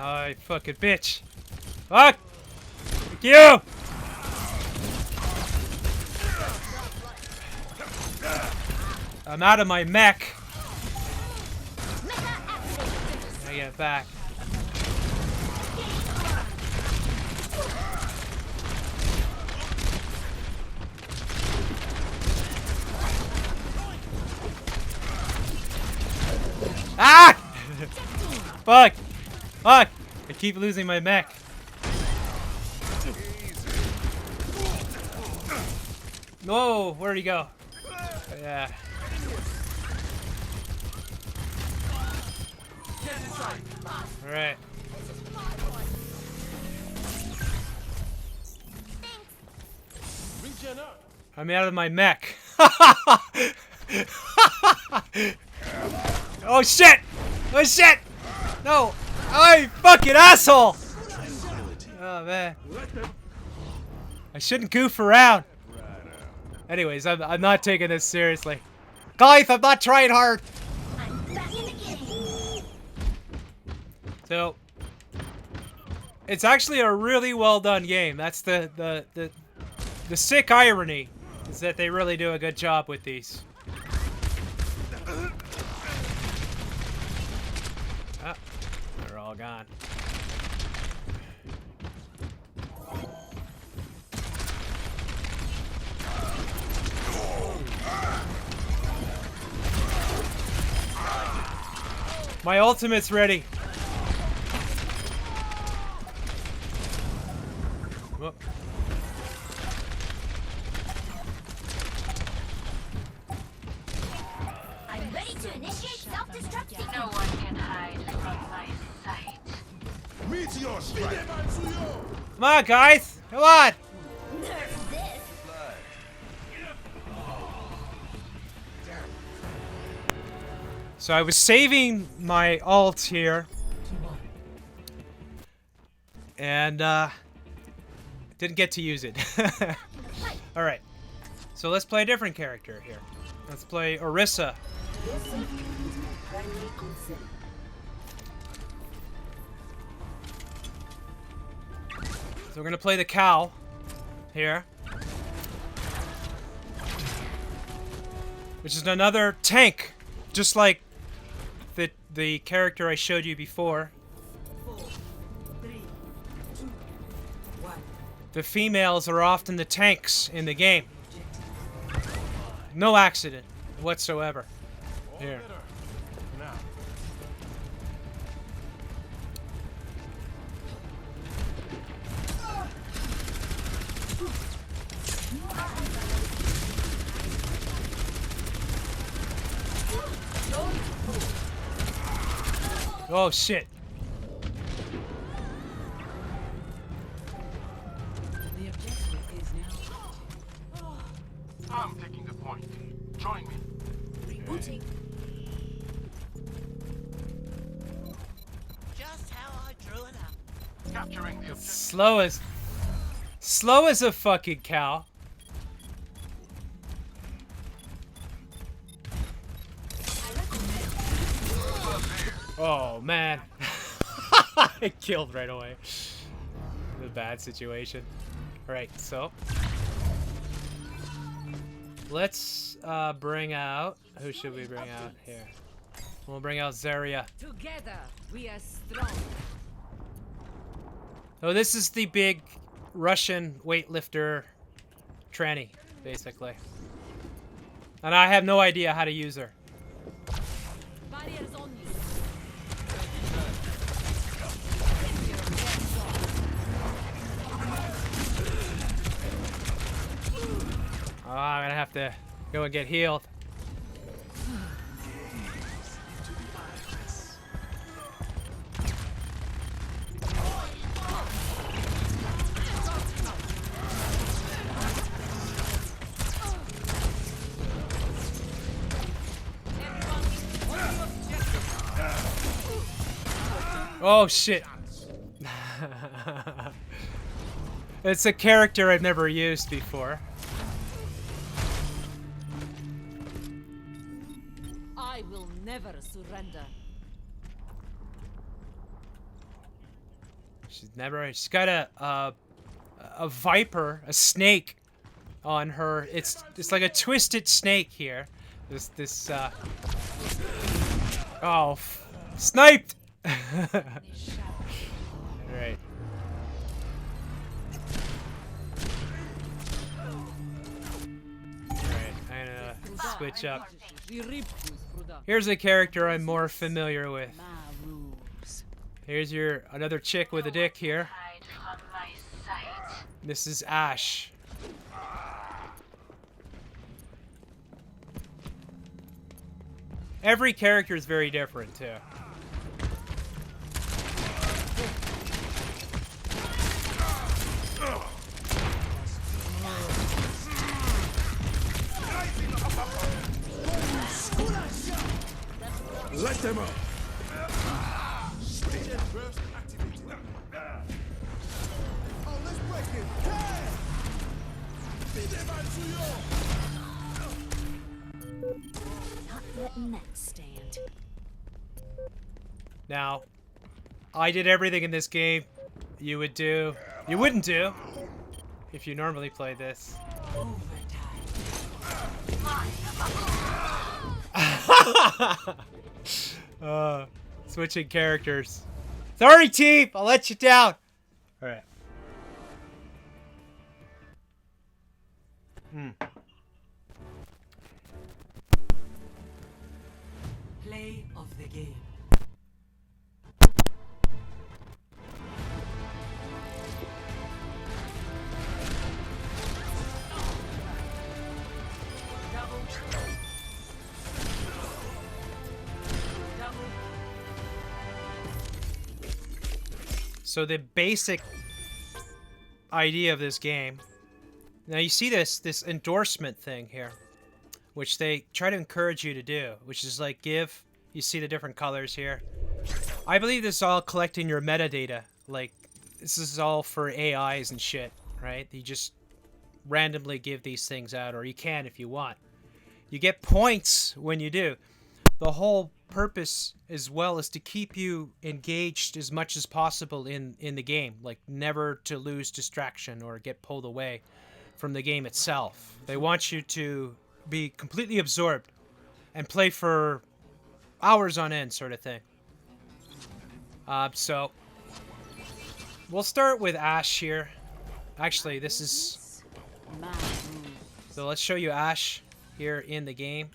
Oh, you fucking bitch. Fuck! Fuck you! I'm out of my mech. I get back. Fuck! Fuck! I keep losing my mech. No, where'd he go? Yeah. Alright. I'm out of my mech. Oh shit! Oh shit! No! Oh, you fucking asshole! Oh man. I shouldn't goof around. Anyways, I'm not taking this seriously. Guys, I'm not trying hard. So, it's actually a really well done game. That's the sick irony, is that they really do a good job with these. Ah, they're all gone. My ultimate's ready. Whoop. I'm ready to initiate self-destruct. No one can hide from my sight. Meteor strike. Come on, guys. Come on. Nerf this. So I was saving my ult here. And, didn't get to use it. Alright. So let's play a different character here. Let's play Orisa. So we're gonna play the cow here. Which is another tank. Just like the character I showed you before. 4, 3, 2, 1. The females are often the tanks in the game. No accident whatsoever. Here. Oh shit. The objective is now. I'm taking the point. Join me. Rebooting. Just how I drew it up. Capturing the objective. Slow as a fucking cow. Oh man. I killed right away. The bad situation. Alright, so let's bring out, who should we bring out here? We'll bring out Zarya. Together, we are strong. Oh, this is the big Russian weightlifter tranny, basically. And I have no idea how to use her. Barriers on you. Oh, I'm gonna have to go and get healed. Oh shit. It's a character I've never used before. I will never surrender. She's got a viper, a snake on her. It's like a twisted snake here. This oh, sniped. Alright. Alright, I'm gonna switch up. Here's a character I'm more familiar with. My rules. Here's your another chick with a dick here. Hide from my sight. This is Ashe. Every character is very different too. Let them up. Oh, let's break it. Not letting that stand. Now, I did everything in this game you wouldn't do if you normally play this. Switching characters. Sorry, team, I'll let you down. All right. Play of the game. So the basic idea of this game. Now you see this endorsement thing here, which they try to encourage you to do, which is like give. You see the different colors here. I believe this is all collecting your metadata. Like this is all for AIs and shit, right? You just randomly give these things out, or you can if you want. You get points when you do. The whole purpose as well is to keep you engaged as much as possible in the game, like never to lose distraction or get pulled away from the game itself. They want you to be completely absorbed and play for hours on end, sort of thing. So we'll start with Ashe here. Actually, this is so let's show you Ashe here in the game.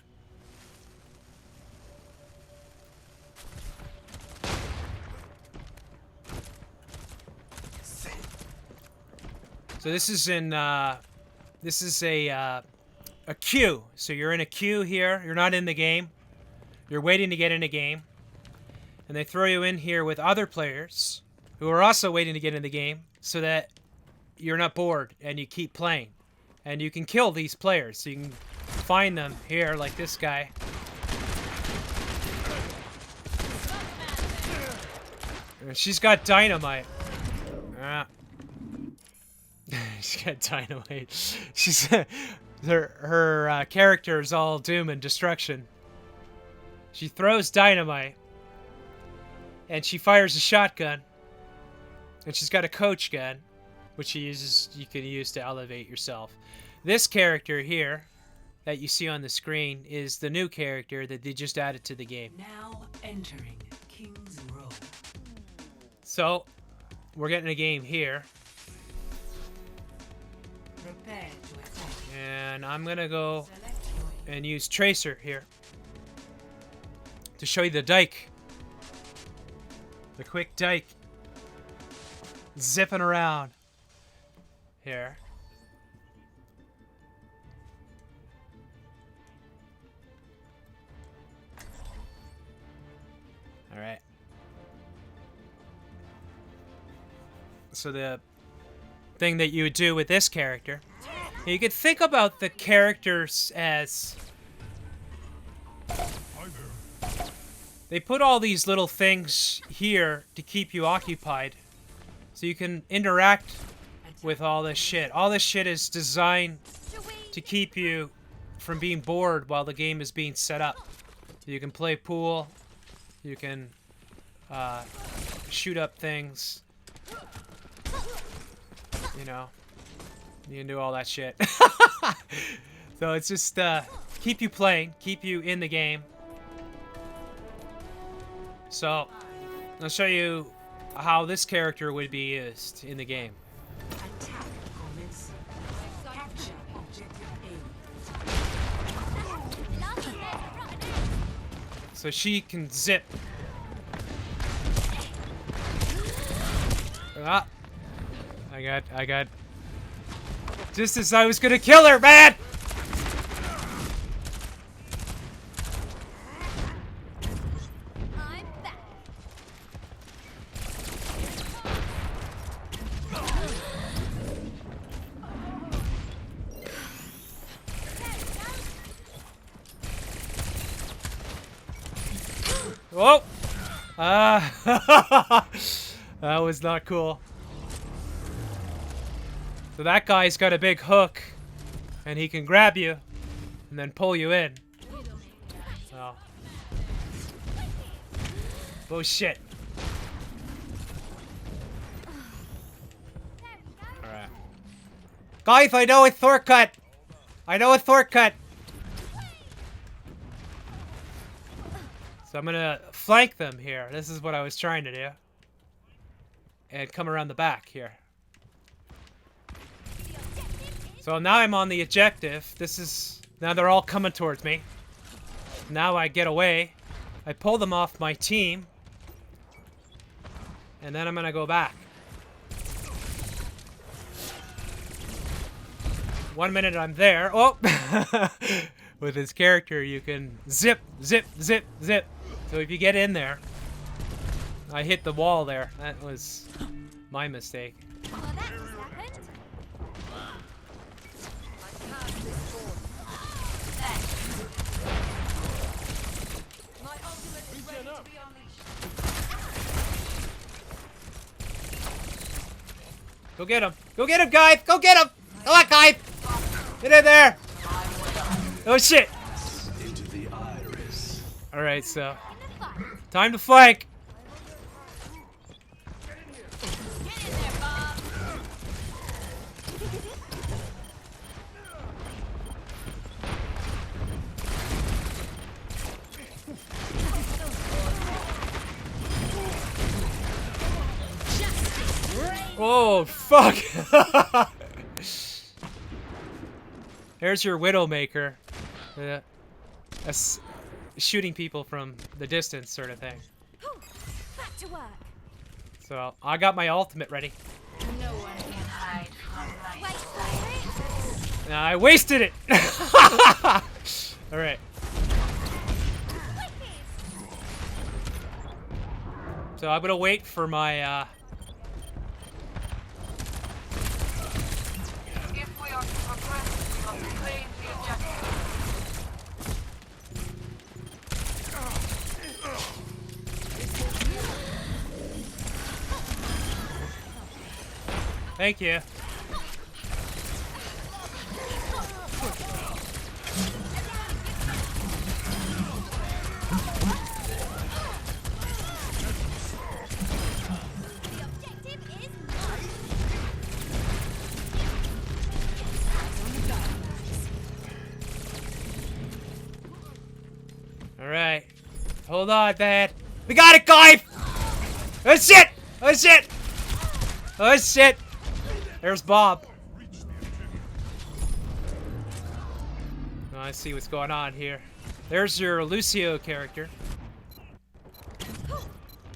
So this is in this is a queue. So you're in a queue here. You're not in the game. You're waiting to get in a game. And they throw you in here with other players who are also waiting to get in the game so that you're not bored and you keep playing. And you can kill these players. So you can find them here like this guy. She's got dynamite. She's got dynamite. She's her character is all doom and destruction. She throws dynamite, and she fires a shotgun, and she's got a coach gun, which you can use to elevate yourself. This character here that you see on the screen is the new character that they just added to the game. Now entering King's Row. So we're getting a game here. Prepare to attack. And I'm gonna go and use Tracer here to show you the dike. The quick dike. Zipping around here. All right. So the thing that you would do with this character, you could think about the characters as they put all these little things here to keep you occupied so you can interact with all this shit. All this shit is designed to keep you from being bored while the game is being set up. You can play pool, you can shoot up things, you know, you can do all that shit. So it's just keep you playing, keep you in the game. So I'll show you how this character would be used in the game. Attack commencing. Capture objective A. So she can zip. Ah. I got. Just as I was gonna kill her, man! I'm back. Whoa! That was not cool. So that guy's got a big hook, and he can grab you, and then pull you in. Oh. Bullshit. Alright. Guys, I know a shortcut! I know a shortcut! So I'm gonna flank them here. This is what I was trying to do. And come around the back here. So now I'm on the objective. Now they're all coming towards me. Now I get away. I pull them off my team. And then I'm gonna go back. 1 minute I'm there. Oh! With his character you can zip, zip, zip, zip. So if you get in there, I hit the wall there. That was my mistake. Well, that just happened. My ultimate is ready to be unleashed. Go get him. Go get him, guys. Go get him. Come on, guys. Get in there. Oh, shit. Into the iris. All right, so time to flank. Get in there, Bob. Oh, fuck. There's your Widowmaker. Shooting people from the distance sort of thing. Back to work. So I got my ultimate ready. No one can hide from my Wait sight. for it. I wasted it. All right. So I'm gonna wait for my If we are to progress, we must claim the objective. Thank you. The objective is mine. All right. Hold on, Dad. We got it, guys. Oh shit! Oh shit! Oh shit! There's Bob. Oh, I see what's going on here. There's your Lucio character.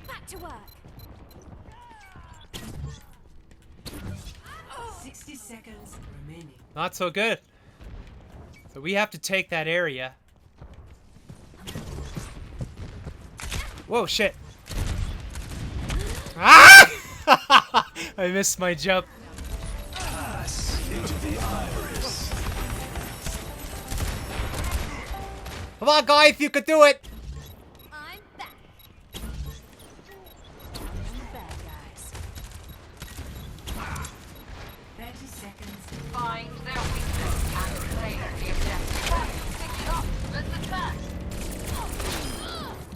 Back to work. 60 seconds remaining. Not so good. So we have to take that area. Whoa, shit. Ah! I missed my jump. Into the iris. Come on, guys, you could do it. I'm back. Bad guys. 30 seconds. Find their weakness and claim the objective. Pick it up. Let's advance.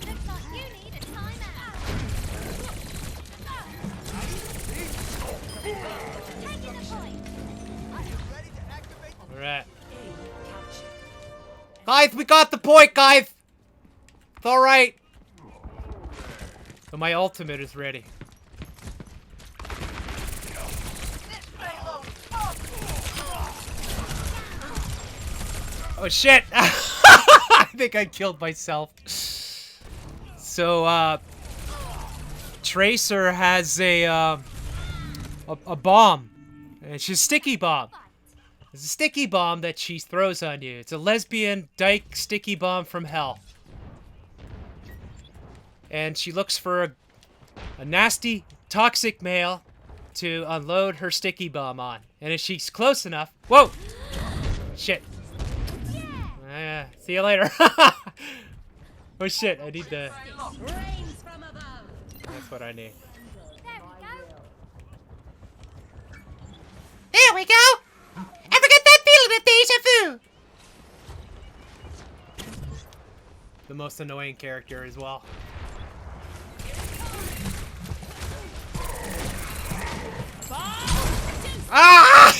Looks like you need a timeout. Taking the point. All right. Guys, we got the point, guys. It's all right. So my ultimate is ready. Oh shit! I think I killed myself. So Tracer has a a bomb. And it's a sticky bomb. It's a sticky bomb that she throws on you. It's a lesbian dyke sticky bomb from hell. And she looks for a nasty, toxic male to unload her sticky bomb on. And if she's close enough... Whoa! Shit. See you later. Oh shit, I need the... That's what I need. There we go! Ever get that feeling of deja vu? The most annoying character as well. Ah!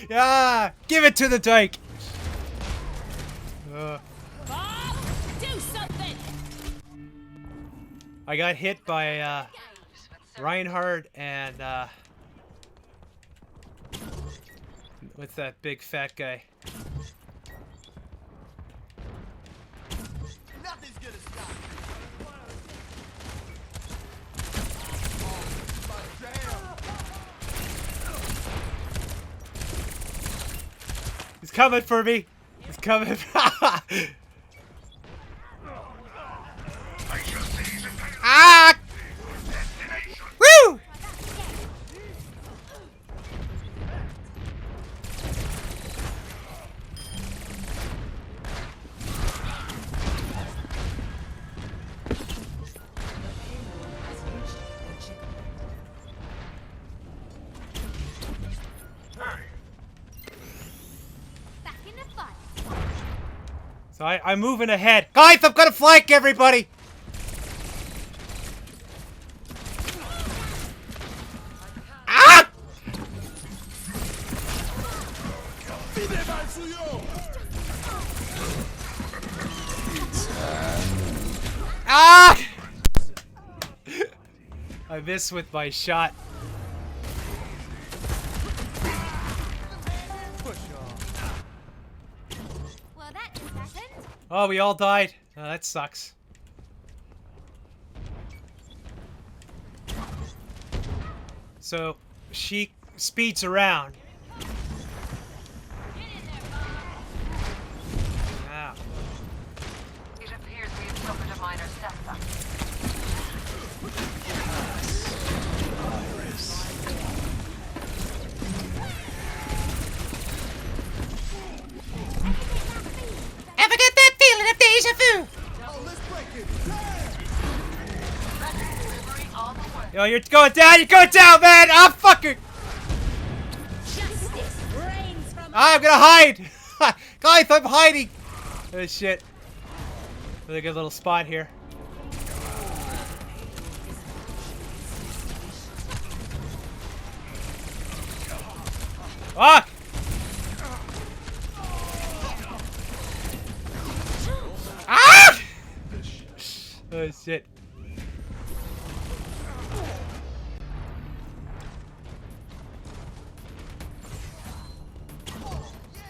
Yeah! Give it to the dyke! Do something! I got hit by Reinhardt and what's that big fat guy? Nothing's gonna stop me. He's coming for me! He's coming! Ah! Woo! Back in the fight. So I'm moving ahead. Guys, I'm gonna flank everybody! Ah! Ah! I missed with my shot. Well, that just happened. Oh, we all died. Oh, that sucks. So, she speeds around. Wow. It appears we have suffered a minor setback. Ever get that feeling of deja vu? Yo, you're going down, man! I'm fucking... I'm gonna hide! Guys, I'm hiding! Oh shit. Really good little spot here. Fuck! Ah! Oh shit.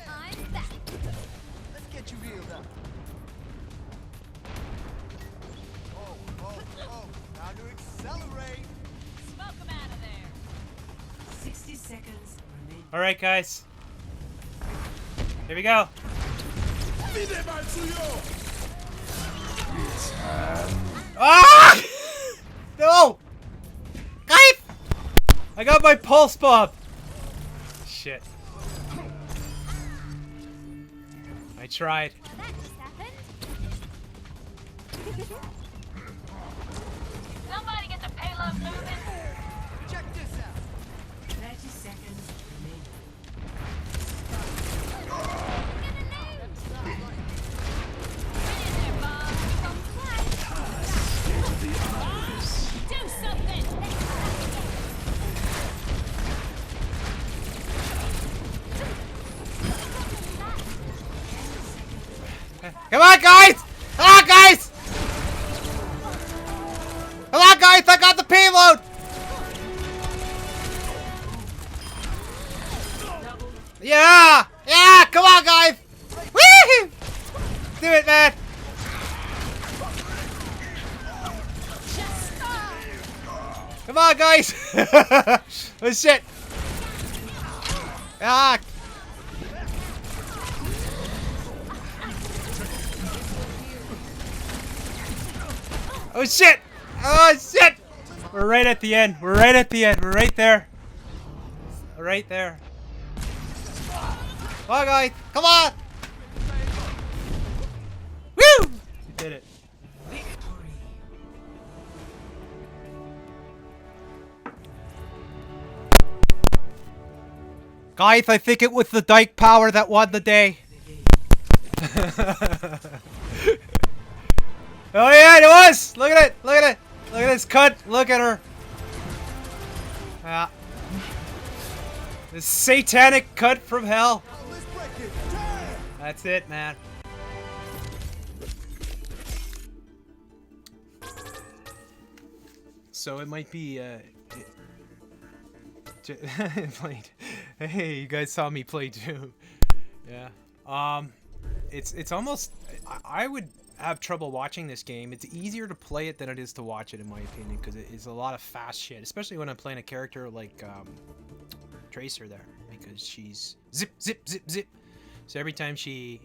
I'm back. Let's get you healed up. Oh, time to accelerate. Smoke him out of there. 60 seconds remaining. Alright, guys. Here we go. Ah! No! Guys! I got my pulse bomb! Shit. I tried. Well, that just happened. Somebody get the payload moving. Check this out. 30 seconds remaining. Do something. Come on, guys! Come on, guys! Come on, guys! I got the payload! Yeah! Yeah! Come on, guys! Woo! Do it, man! Come on, on, guys! Oh, shit! Ah! Oh, shit! Oh, shit! We're right at the end. We're right at the end. We're right there. Right there. Come on, guys! Come on! Woo! We did it. Guys, I think it was the Dyke power that won the day. Oh yeah, it was! Look at it! Look at it! Look at this cut! Look at her! Yeah. This satanic cut from hell. That's it, man. So it might be, played. Hey, you guys saw me play too. Yeah. It's almost. I would have trouble watching this game. It's easier to play it than it is to watch it, in my opinion, because it is a lot of fast shit, especially when I'm playing a character like Tracer there, because she's zip, zip, zip, zip. So every time she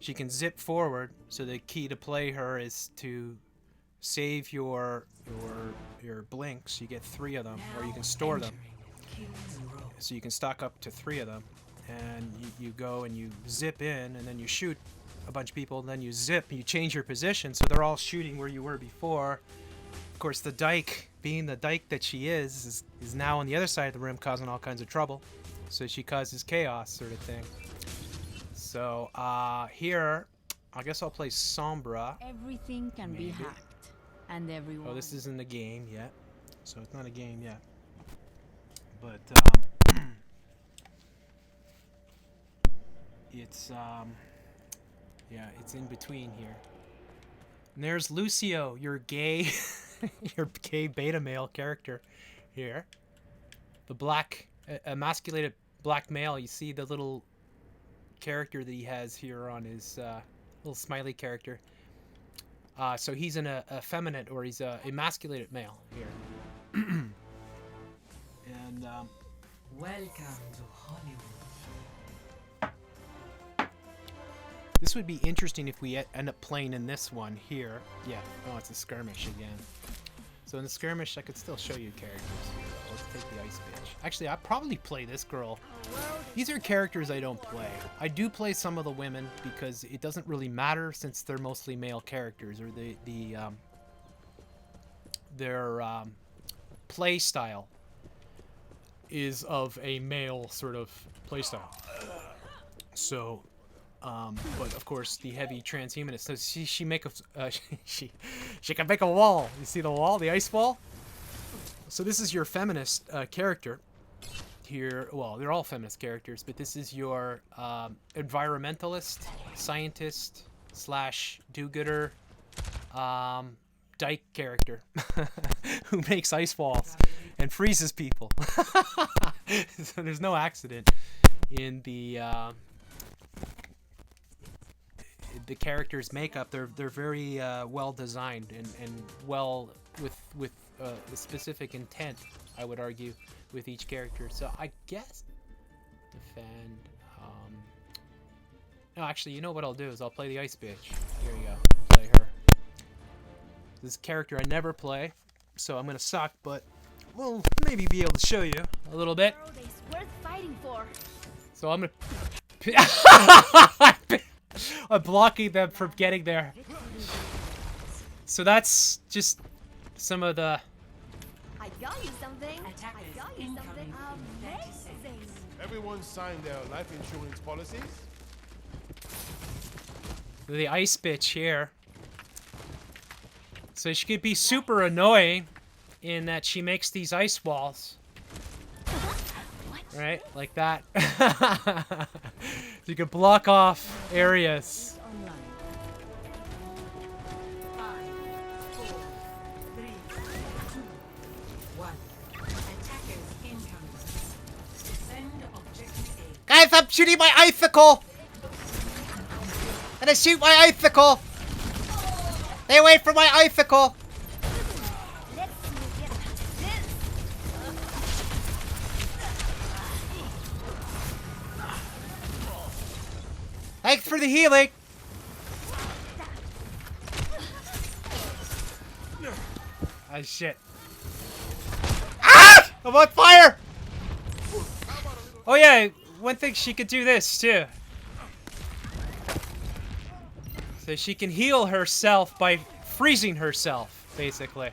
can zip forward. So the key to play her is to save your blinks. You get 3 of them, or you can store them. So you can stock up to 3 of them, and you go and you zip in, and then you shoot a bunch of people, and then you zip, and you change your position, so they're all shooting where you were before. Of course, the Dyke, being the Dyke that she is now on the other side of the room, causing all kinds of trouble. So she causes chaos, sort of thing. So here, I guess I'll play Sombra. Everything can be hacked, and everyone. Oh, this isn't a game yet, so it's not a game yet. But it's yeah, it's in between here. And there's Lucio, your gay your gay beta male character here. The black emasculated black male. You see the little character that he has here on his little smiley character. So he's an effeminate, or he's a emasculated male here. And welcome to Hollywood. This would be interesting if we end up playing in this one here. Yeah. Oh, it's a skirmish again. So in the skirmish, I could still show you characters. Let's take the ice bitch. Actually, I'd probably play this girl. These are characters I don't play. I do play some of the women because it doesn't really matter since they're mostly male characters, or their play style is of a male sort of playstyle. So, but of course the heavy transhumanist. So she make a she can make a wall. You see the wall, the ice wall. So this is your feminist character here. Well, they're all feminist characters, but this is your environmentalist, scientist / do-gooder, Dyke character who makes ice walls and freezes people. So there's no accident in the character's makeup. They're very well designed and well with a specific intent, I would argue, with each character. So I guess defend. No, actually, you know what I'll do is I'll play the ice bitch. Here you go. Play her. This character I never play, so I'm gonna suck, but we'll maybe be able to show you a little bit. Worth fighting for. So I'm gonna. I'm blocking them from getting there. So that's just some of the. I got you something. I got you something amazing. Everyone signed their life insurance policies? The ice bitch here. So she could be super annoying in that she makes these ice walls. Right? Like that. You can block off areas. 5, 4, 3, 2, 1. Attackers incoming. Defend objective A. Guys, I'm shooting my icicle! I'm gonna shoot my icicle! Stay away from my icicle! Let's get this. Thanks for the healing. Ah, shit. Ah! I'm on fire! Oh yeah, one thing she could do this too. So she can heal herself by freezing herself, basically.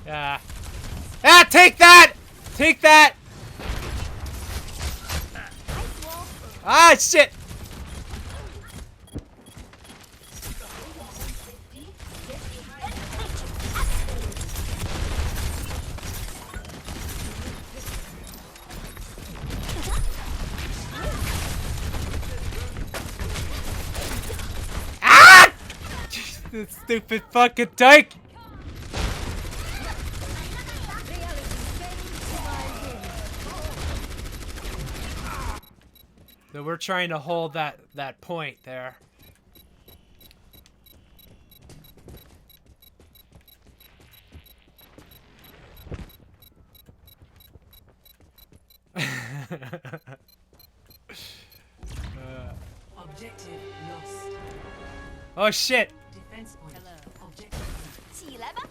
Yeah. Ah, take that! Take that! Ah, shit! Ah! This stupid fucking dyke! So we're trying to hold that point there. Objective lost. Oh shit! Defense point. Objective. 起来吧。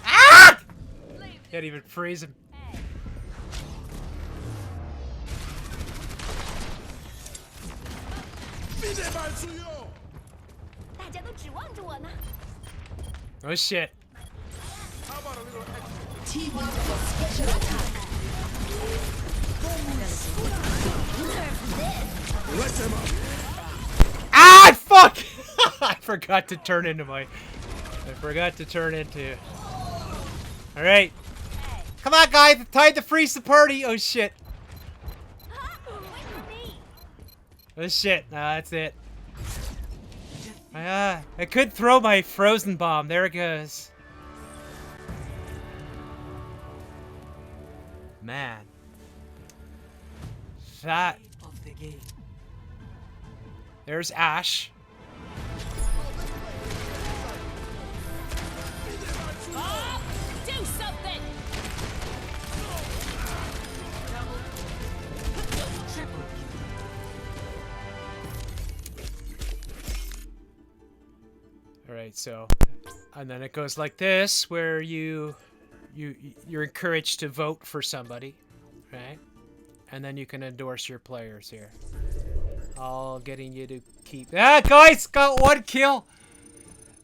Ah! Can't even freeze him. Oh shit. Ah, fuck! I forgot to turn into my... Alright. Come on, guys! Time to freeze the party! Oh shit. Oh shit. Nah, that's it. I could throw my frozen bomb. There it goes. Man. That... There's Ashe. Do something! Alright, so... And then it goes like this, where you're encouraged to vote for somebody, right? And then you can endorse your players here. All getting you to keep... Ah, guys! Got one kill!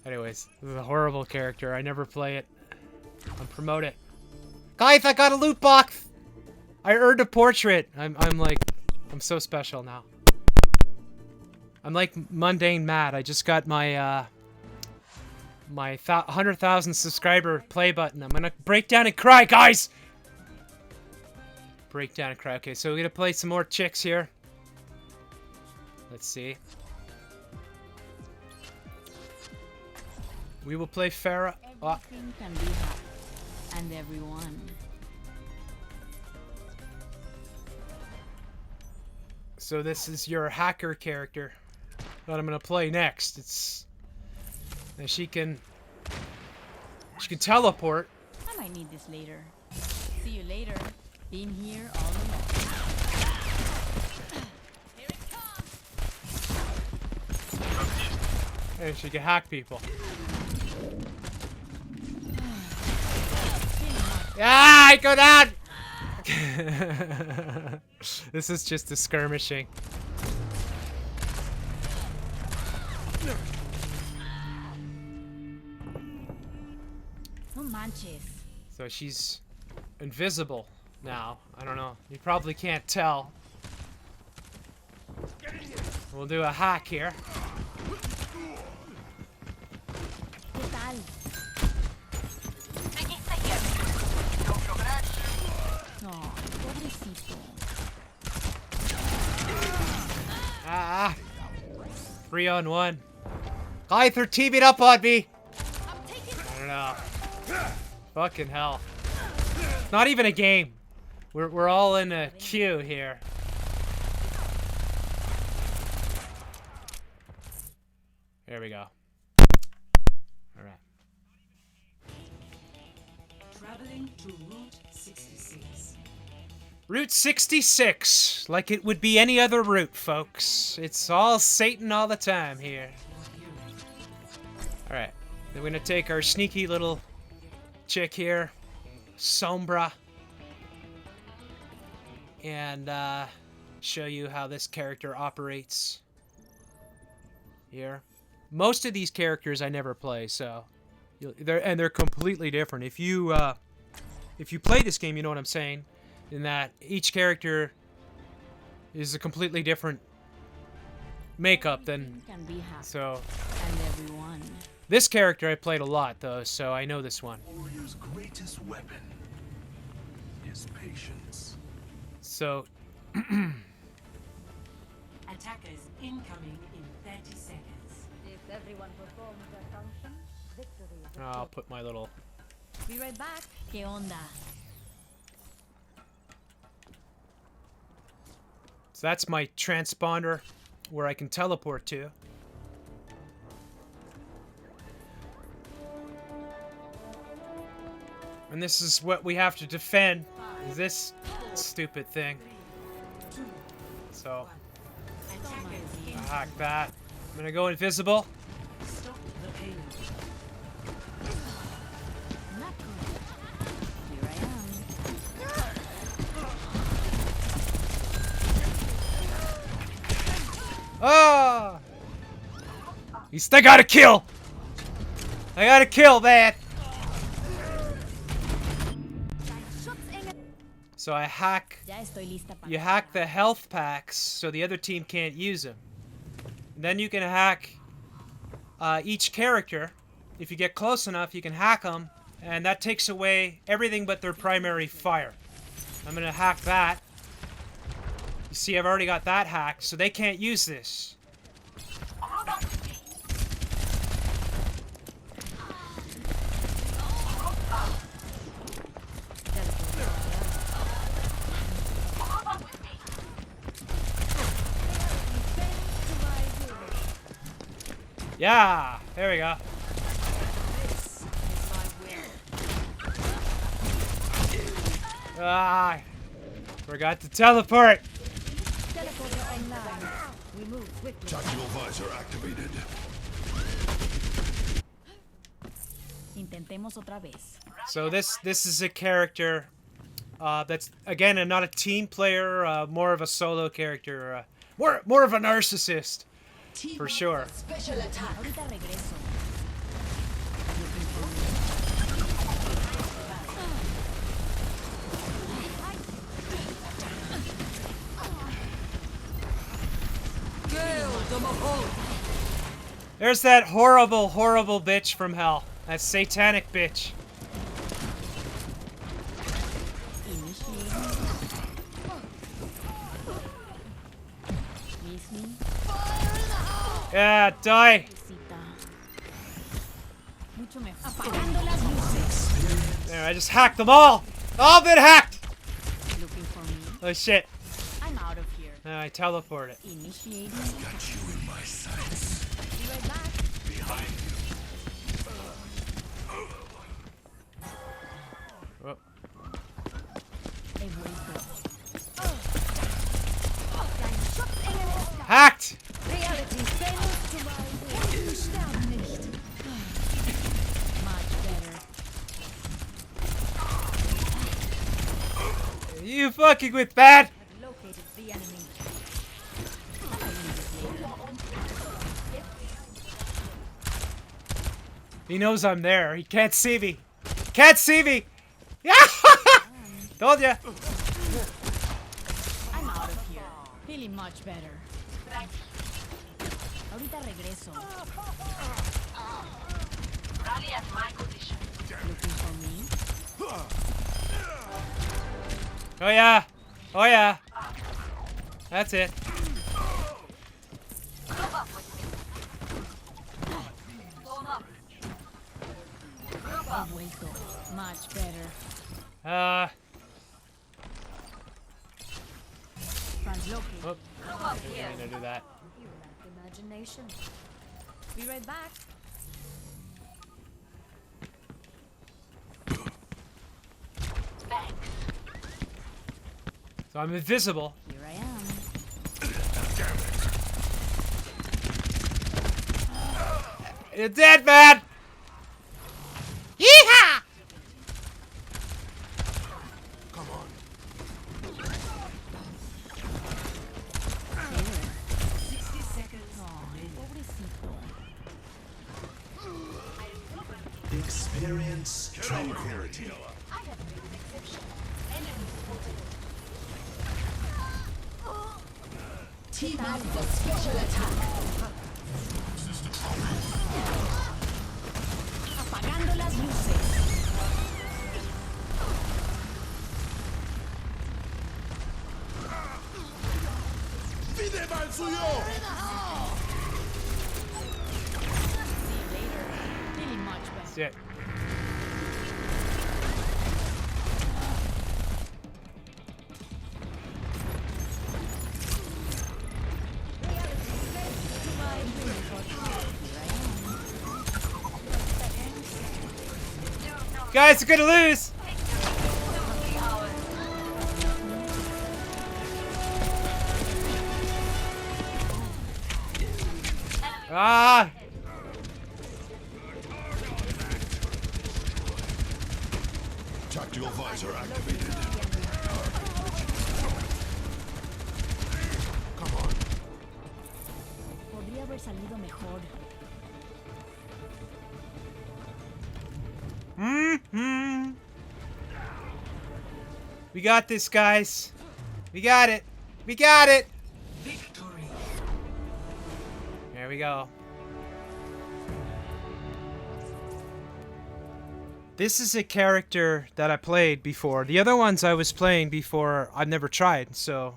Anyways, this is a horrible character. I never play it. I'll promote it. Guys, I got a loot box! I earned a portrait! I'm so special now. I'm like mundane Matt. I just got my, my 100,000 subscriber play button. I'm gonna break down and cry, guys! Break down and cry. Okay, so we're gonna play some more Chix here. Let's see. We will play Pharah. Everything can be hacked. And everyone. So this is your hacker character that I'm gonna play next. It's... And she can teleport. I might need this later. See you later. Been here all along. Here it comes! And she can hack people. Ah, I go down! This is just a skirmishing. No manches. So she's invisible now. I don't know. You probably can't tell. We'll do a hack here. ¿Qué tal? No, pobrecito. Ah! 3-on-1. Guys, they're teaming up on me! I don't know. Fucking hell. It's not even a game. We're all in a queue here. There we go. All right. Traveling to Route 66. Route 66, like it would be any other route, folks. It's all Satan all the time here. All right, then we're gonna take our sneaky little chick here, Sombra, and show you how this character operates here. Most of these characters I never play, so they're completely different. If you play this game, you know what I'm saying. In that each character is a completely different makeup than so. And everyone. This character I played a lot though, so I know this one. Warrior's greatest weapon is patience. So Attackers incoming in 30 seconds. If everyone performs their function, victory is I'll put my little. Be right back. ¿Qué onda? So that's my transponder where I can teleport to. And this is what we have to defend. Is this stupid thing. So I hack that. I'm gonna go invisible. Stop the payload. Not good. Here I am. Oh! You still gotta kill! I gotta kill that! So I hack. You hack the health packs so the other team can't use them. Then you can hack each character. If you get close enough, you can hack them, and that takes away everything but their primary fire. I'm gonna hack that. You see, I've already got that hacked, so they can't use this. Yeah, there we go. Ah, forgot to teleport. We move quickly. Tactical visor activated. Intentemos otra vez. So this is a character that's again not a team player, more of a solo character, more of a narcissist, for sure. Special attack. Ahorita regreso. There's that horrible, horrible bitch from hell. That satanic bitch. Yeah, die. There, I just hacked them all. All been hacked. Looking for me? Oh shit. I'm out of here. I teleported. Initiating. Got you in my sights. Be right back. Behind Oh. He vuelto. Hacked. Reality fails to my will. You sterben nicht. Much better. You fucking with that? I've located the enemy. He knows I'm there. He can't see me. Can't see me. Yeah. Told ya. I'm out of here. Feeling much better. Ahorita regreso. Rally at my position. Looking for me? Oh yeah. Oh yeah. That's it. Move up with me. Form up. Move up. He vuelto. Much better. Translocate. Oh, Move up I here. didn't mean to do that. You lack imagination. Be right back. So I'm invisible. Here I am. You're dead, man! Yeehaw! Come on. Experience tranquility. Team up for special attack. Apagando las luces. ¡Videma el suyo! Feeling much better. That's it. Guys, we're gonna lose! Ah! Tactical visor activated. Come on. Podría haber salido mejor. We got this, guys. We got it. We got it. Victory. There we go. This is a character that I played before. The other ones I was playing before, I've never tried, so...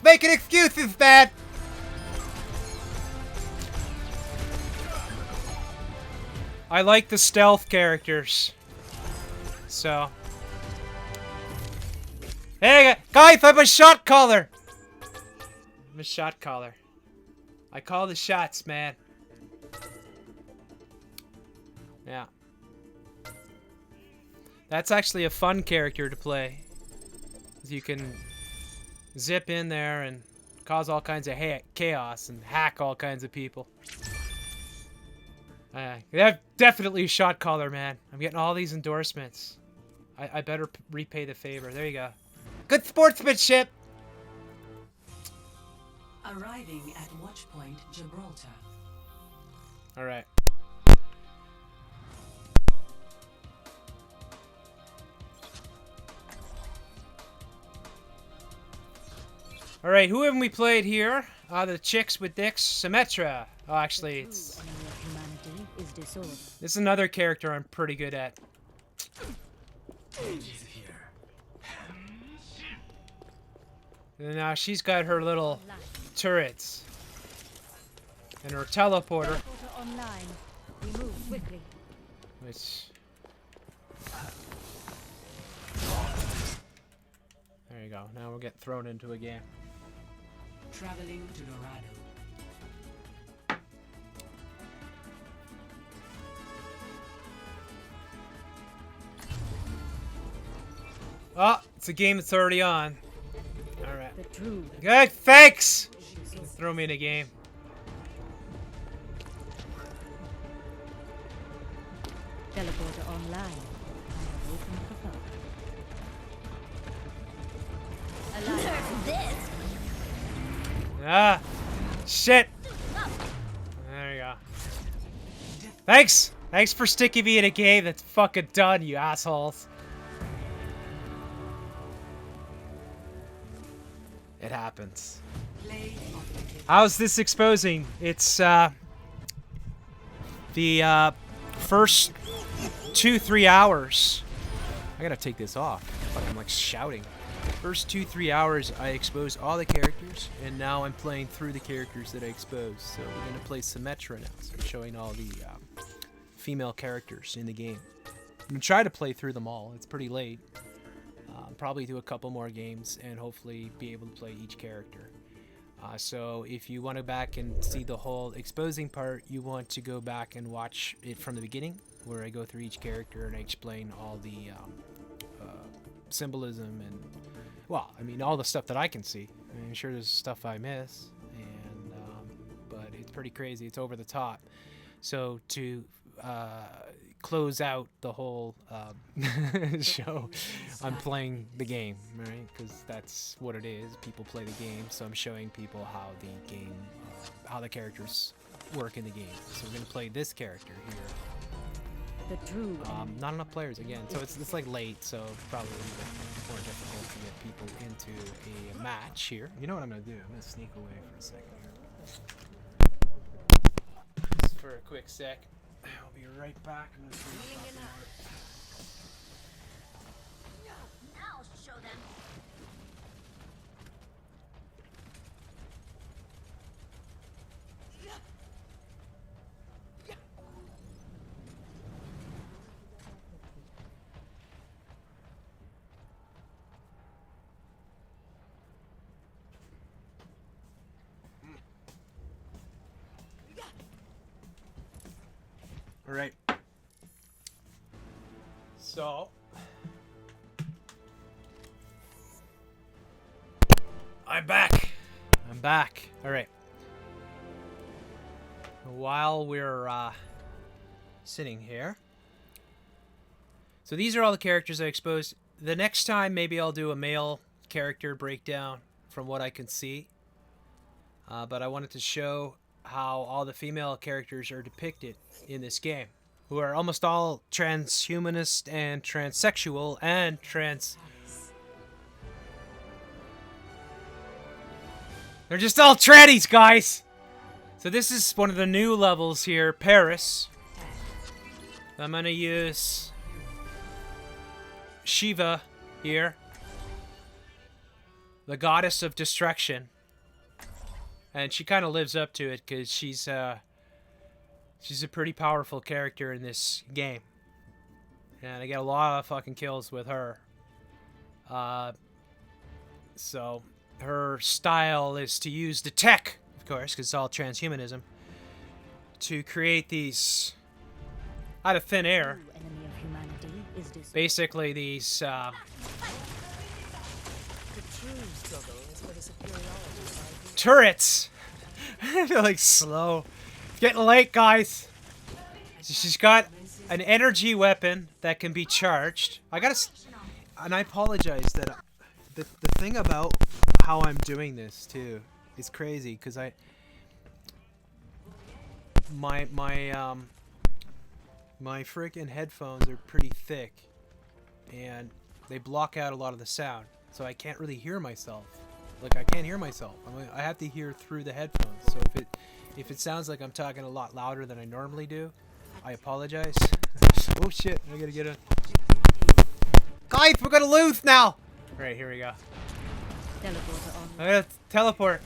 Making excuses, man! I like the stealth characters. So... Hey, guys, I'm a shot caller! I'm a shot caller. I call the shots, man. Yeah. That's actually a fun character to play. You can zip in there and cause all kinds of chaos and hack all kinds of people. They're definitely a shot caller, man. I'm getting all these endorsements. I better repay the favor. There you go. Good sportsmanship! Arriving at Watchpoint Gibraltar. Alright. Alright, who haven't we played here? The chicks with dicks, Symmetra. Oh, actually, it's... This is another character I'm pretty good at. And now she's got her little turrets. And her teleporter. Which... There you go. Now we'll get thrown into a game. Traveling to Dorado. Oh, it's a game that's already on. Alright. Good, thanks! Throw me in a game. Teleporter online. I have opened the phone. This. Ah! Shit! There you go. Thanks! Thanks for sticking me in a game that's fucking done, you assholes. It happens. How's this exposing? It's, the, first 2-3 hours. I gotta take this off. Fuck, I'm like shouting. First 2-3 hours, I exposed all the characters, and now I'm playing through the characters that I exposed. So we're gonna play Symmetra now. So I'm showing all the female characters in the game. I'm gonna try to play through them all. It's pretty late. Probably do a couple more games and hopefully be able to play each character. So if you want to back and see the whole exposing part, you want to go back and watch it from the beginning, where I go through each character and I explain all the symbolism and, well, I mean, all the stuff that I can see. I mean, sure there's stuff I miss, and but it's pretty crazy. It's over the top. So to close out the whole show, I'm playing the game, right? Because that's what it is. People play the game, so I'm showing people how the game, how the characters work in the game. So we're gonna play this character here. The true. Not enough players again, so it's like late, so probably a little bit more difficult to get people into a match here. You know what I'm gonna do? I'm gonna sneak away for a second here. Just for a quick sec. I'll be right back. I'm gonna see Now show them. All right. So I'm back. I'm back. All right. While we're sitting here, so these are all the characters I exposed. The next time, maybe I'll do a male character breakdown from what I can see. But I wanted to show how all the female characters are depicted in this game, who are almost all transhumanist and transsexual and they're just all trannies, guys! So this is one of the new levels here, Paris. I'm gonna use Shiva here, the goddess of destruction. And she kind of lives up to it because she's a pretty powerful character in this game. And I get a lot of fucking kills with her. So her style is to use the tech, of course, because it's all transhumanism, to create these out of thin air. Basically these turrets. They're like slow. It's getting late, guys. She's got an energy weapon that can be charged. And I apologize that the thing about how I'm doing this too is crazy because my freaking headphones are pretty thick and they block out a lot of the sound, so I can't really hear myself. Like, I can't hear myself. I have to hear through the headphones. So if it sounds like I'm talking a lot louder than I normally do, I apologize. Oh shit, I gotta get a... Guys, we're gonna lose now! Alright, here we go. I gotta teleport.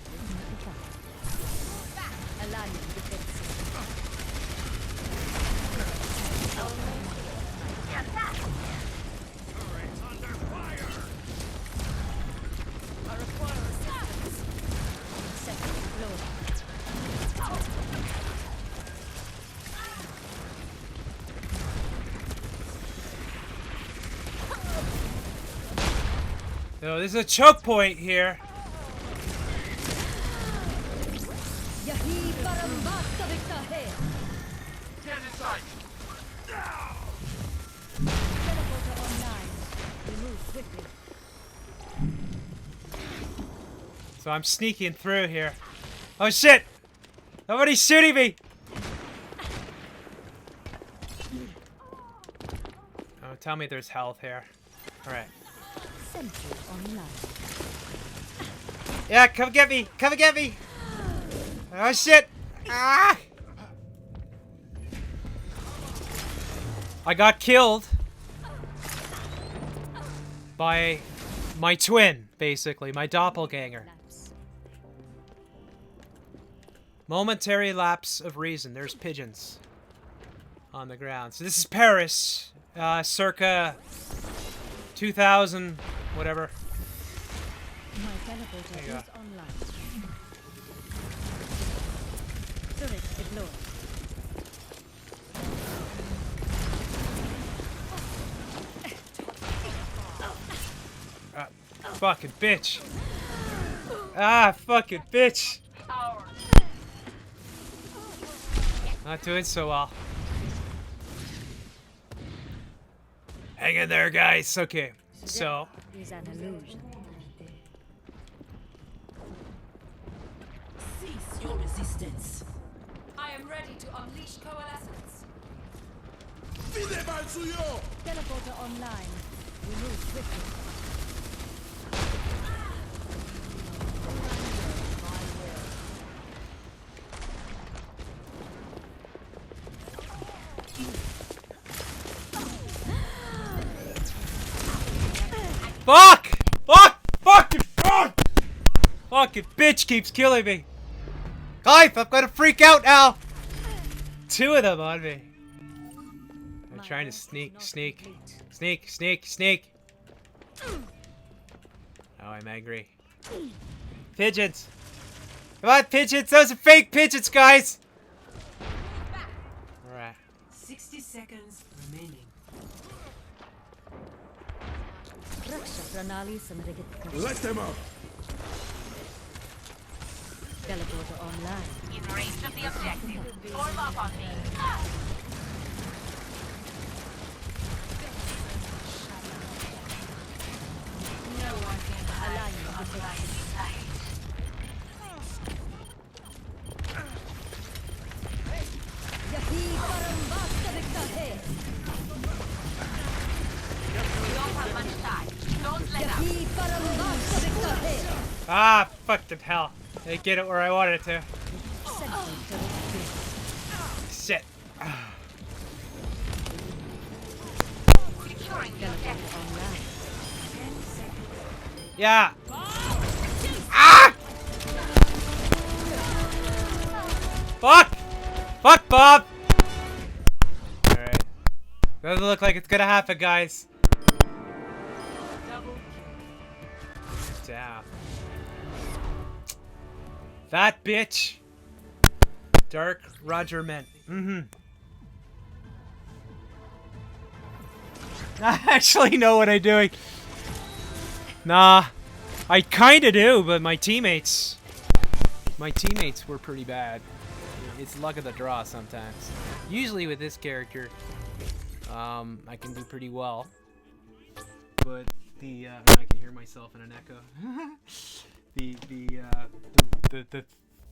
So there's a choke point here. So I'm sneaking through here. Oh shit! Nobody's shooting me! Oh, tell me there's health here. Alright. Yeah, come get me! Come and get me! Oh shit! Ah! I got killed by my twin, basically, my doppelganger. Momentary lapse of reason. There's pigeons on the ground. So this is Paris, circa 2000, whatever. There you go. Turret deployed. Fucking bitch. Ah, fucking bitch. Not doing so well. Hang in there, guys. Okay, so. Is an illusion. Cease your resistance. I am ready to unleash coalescence. Fide mal suyo! Teleporter online. We move swiftly. Fuck! Fuck! Fucking fuck! Fucking bitch keeps killing me. Guys, I'm gonna freak out now. Two of them on me. I'm trying to sneak. Oh, I'm angry. Pigeons! Come on, pigeons! Those are fake pigeons, guys! Alright. 60 seconds remaining. Let them up! Teleporter online. In range of the objective. Form up on me. No one can hide. We don't have much time. Don't let up. Ah, fuck the hell. I get it where I wanted it to. Shit. Securing the objective. Yeah. Ah! Fuck! Fuck, Bob! Alright. Doesn't look like it's gonna happen, guys. Damn. That bitch. Dark Roger Mint. I actually know what I'm doing. Nah. I kinda do, but my teammates were pretty bad. It's luck of the draw sometimes. Usually with this character, I can do pretty well. But I can hear myself in an echo.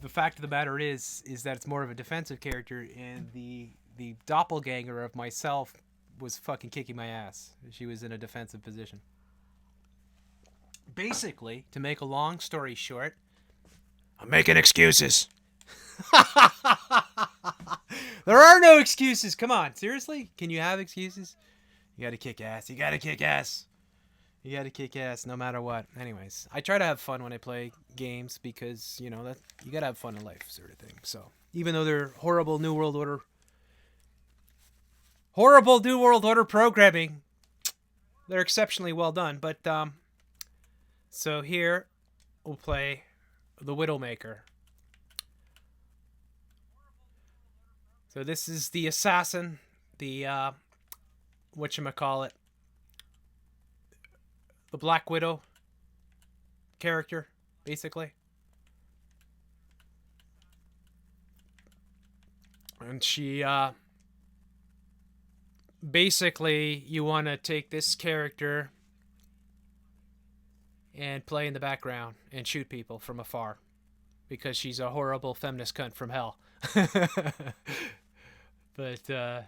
The fact of the matter is that it's more of a defensive character, and the doppelganger of myself was fucking kicking my ass. She was in a defensive position. Basically, to make a long story short, I'm making excuses. There are no excuses. Come on, seriously? Can you have excuses? You gotta kick ass. You gotta kick ass. You gotta kick ass no matter what. Anyways, I try to have fun when I play games because, you know, that you gotta have fun in life, sort of thing. So, even though they're horrible New World Order programming, they're exceptionally well done. But, so here, we'll play the Widowmaker. So this is the assassin, the, whatchamacallit, the Black Widow character, basically. And she, basically, you want to take this character and play in the background and shoot people from afar. Because she's a horrible feminist cunt from hell. But, and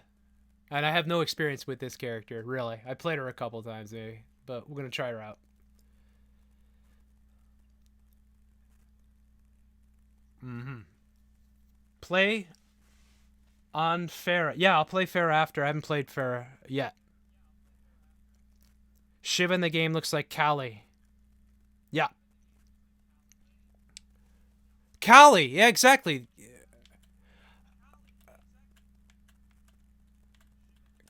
I have no experience with this character, really. I played her a couple times, maybe. But we're going to try her out. Play on Pharah. Yeah, I'll play Pharah after. I haven't played Pharah yet. Shiva in the game looks like Callie. Yeah. Callie! Yeah, exactly.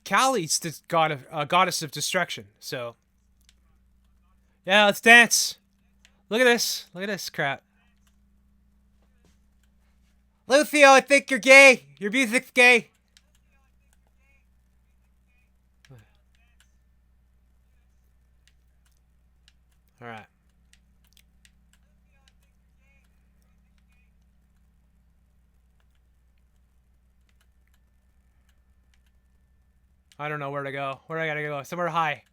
Callie's the goddess of destruction, so... Yeah, let's dance! Look at this. Look at this crap. Lucio, I think you're gay. Your music's gay. Alright. I don't know where to go. Where I gotta go? Somewhere high.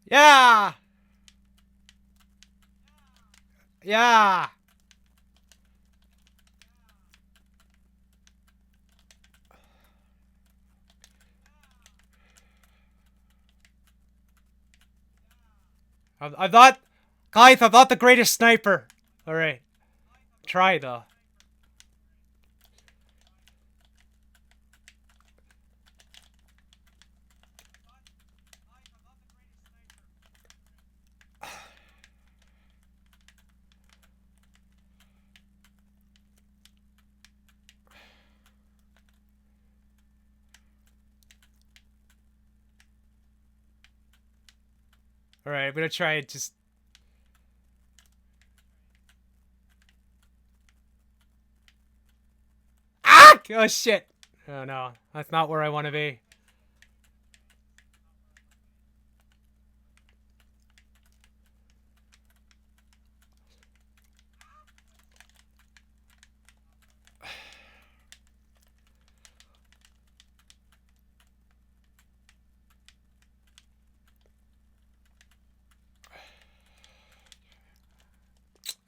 Yeah! Yeah! I'm not... Guys, I'm not the greatest sniper. Alright. Try, though. Alright, I'm gonna try and just... Ah! Oh, shit. Oh, no. That's not where I want to be.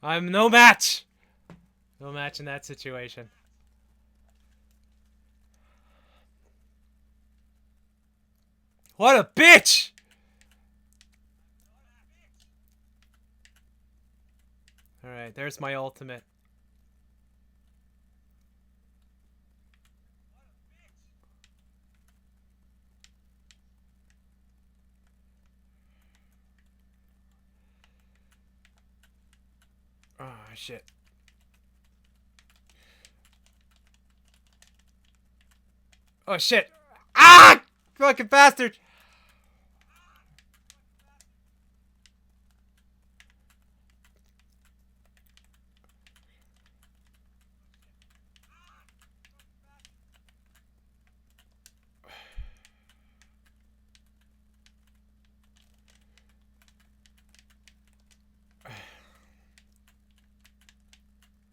I'm no match! No match in that situation. What a bitch! Alright, there's my ultimate. Oh, shit. Oh, shit. Ah! Fucking bastard!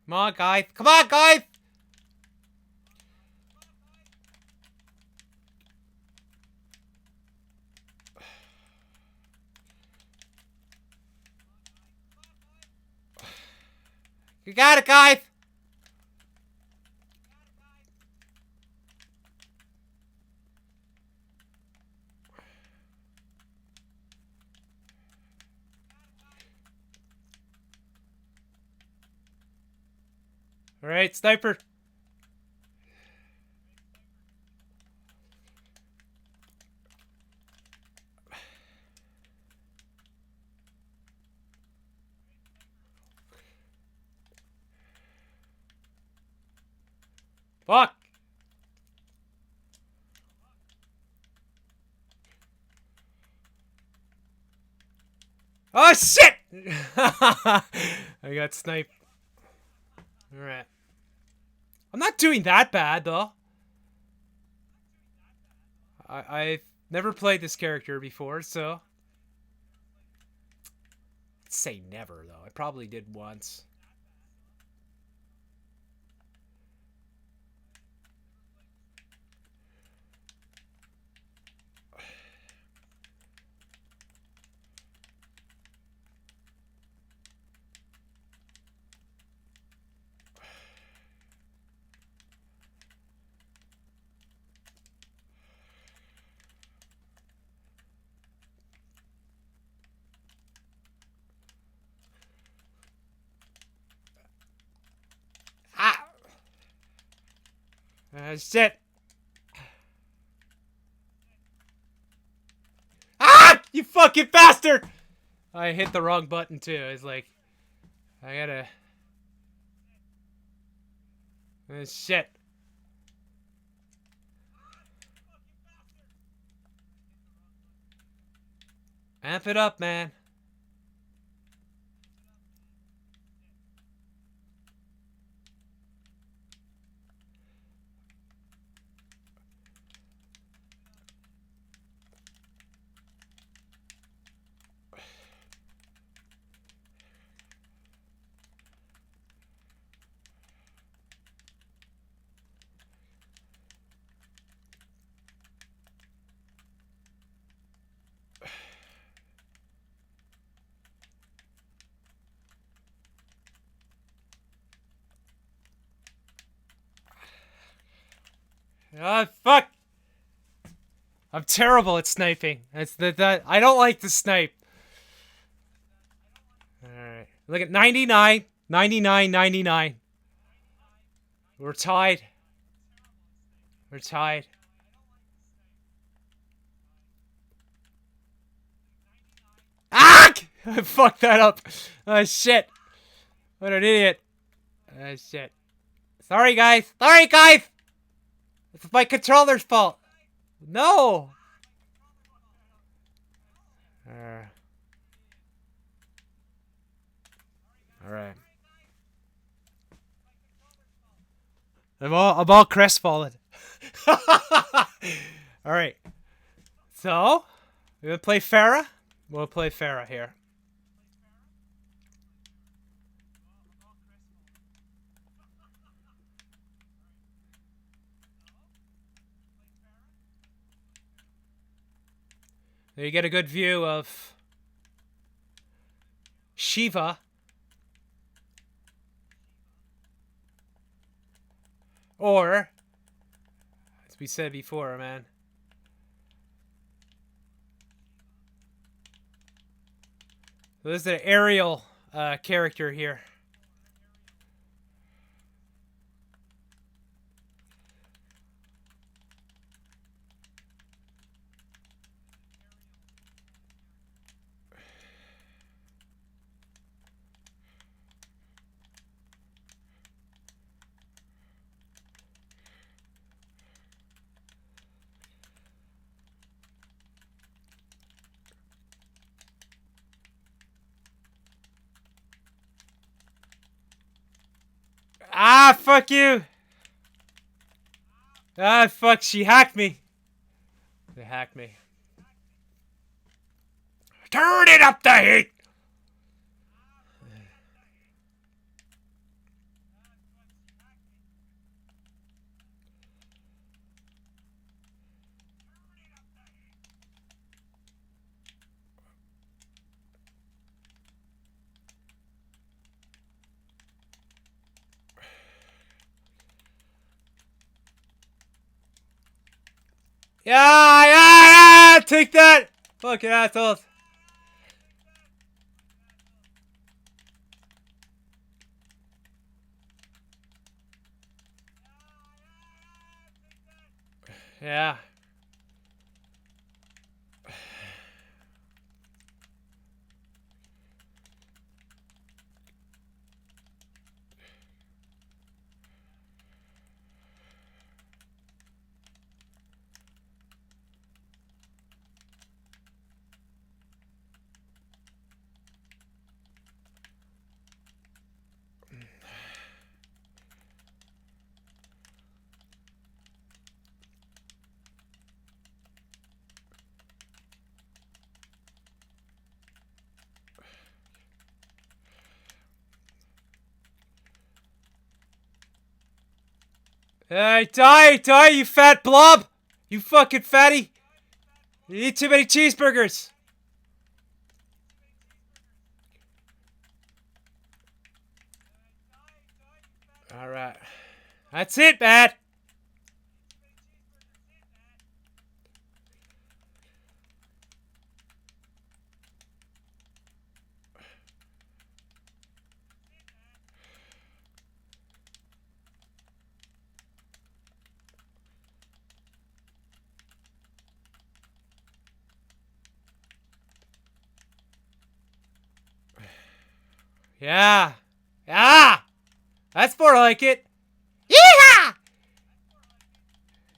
Come on, guys. Come on, guys! You got it, guys! Alright, sniper. Fuck! Oh, shit! I got sniped. Alright. I'm not doing that bad, though. I've never played this character before, so... Let's say never, though. I probably did once. Shit. Ah! You fucking bastard! I hit the wrong button, too. It's like... I gotta... shit. Amp it up, man. Ah, fuck! I'm terrible at sniping. That's that. I don't like to snipe. Alright. Look at 99, 99, 99. We're tied. We're tied. Ah! I fucked that up. Oh, shit. What an idiot. Oh, shit. Sorry, guys. Sorry, guys! It's my controller's fault. No! Alright. I'm all crestfallen. Alright. So, we're gonna play Pharah. We'll play Pharah here. There you get a good view of Shiva. Or, as we said before, man. So this is an aerial character here. Ah, fuck you! Ah, fuck, she hacked me. They hacked me. Turn it up the heat! Yeah, take that! Fucking assholes. Yeah. Hey, die, you fat blob! You fucking fatty! You eat too many cheeseburgers! Alright. That's it, man! Yeah. Ah! That's more like it. Yeehaw!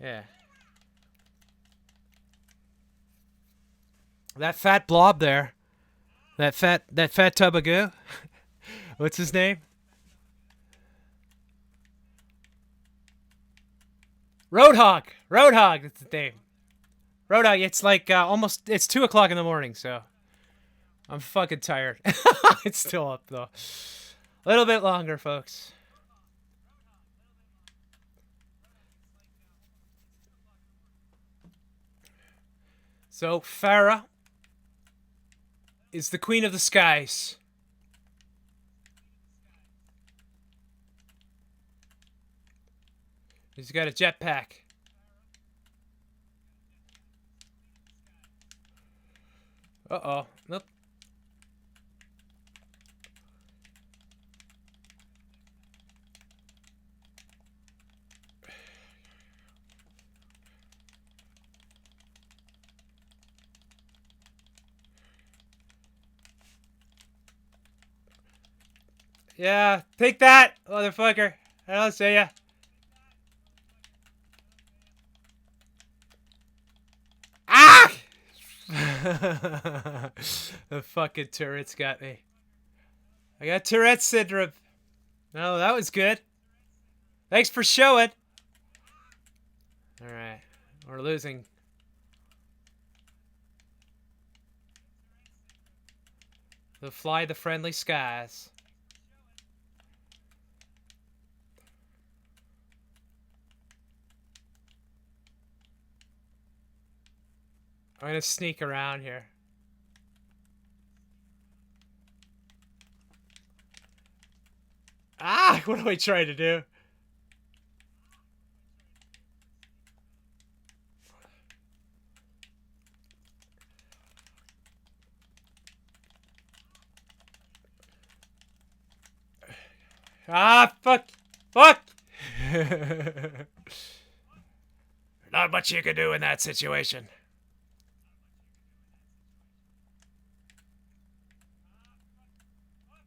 Yeah. That fat blob there. That fat tub of goo. What's his name? Roadhog. Roadhog, that's his name. Roadhog, it's like almost, it's 2 o'clock in the morning, so I'm fucking tired. It's still up, though. A little bit longer, folks. So, Pharah is the queen of the skies. He's got a jetpack. Uh-oh. Nope. Yeah, take that, motherfucker. I don't see ya. Ah! The fucking turrets got me. I got Tourette syndrome. Oh, that was good. Thanks for showing. Alright, we're losing. The fly the friendly skies. I'm gonna sneak around here. Ah! What am I trying to do? Ah, fuck! Fuck! Not much you can do in that situation.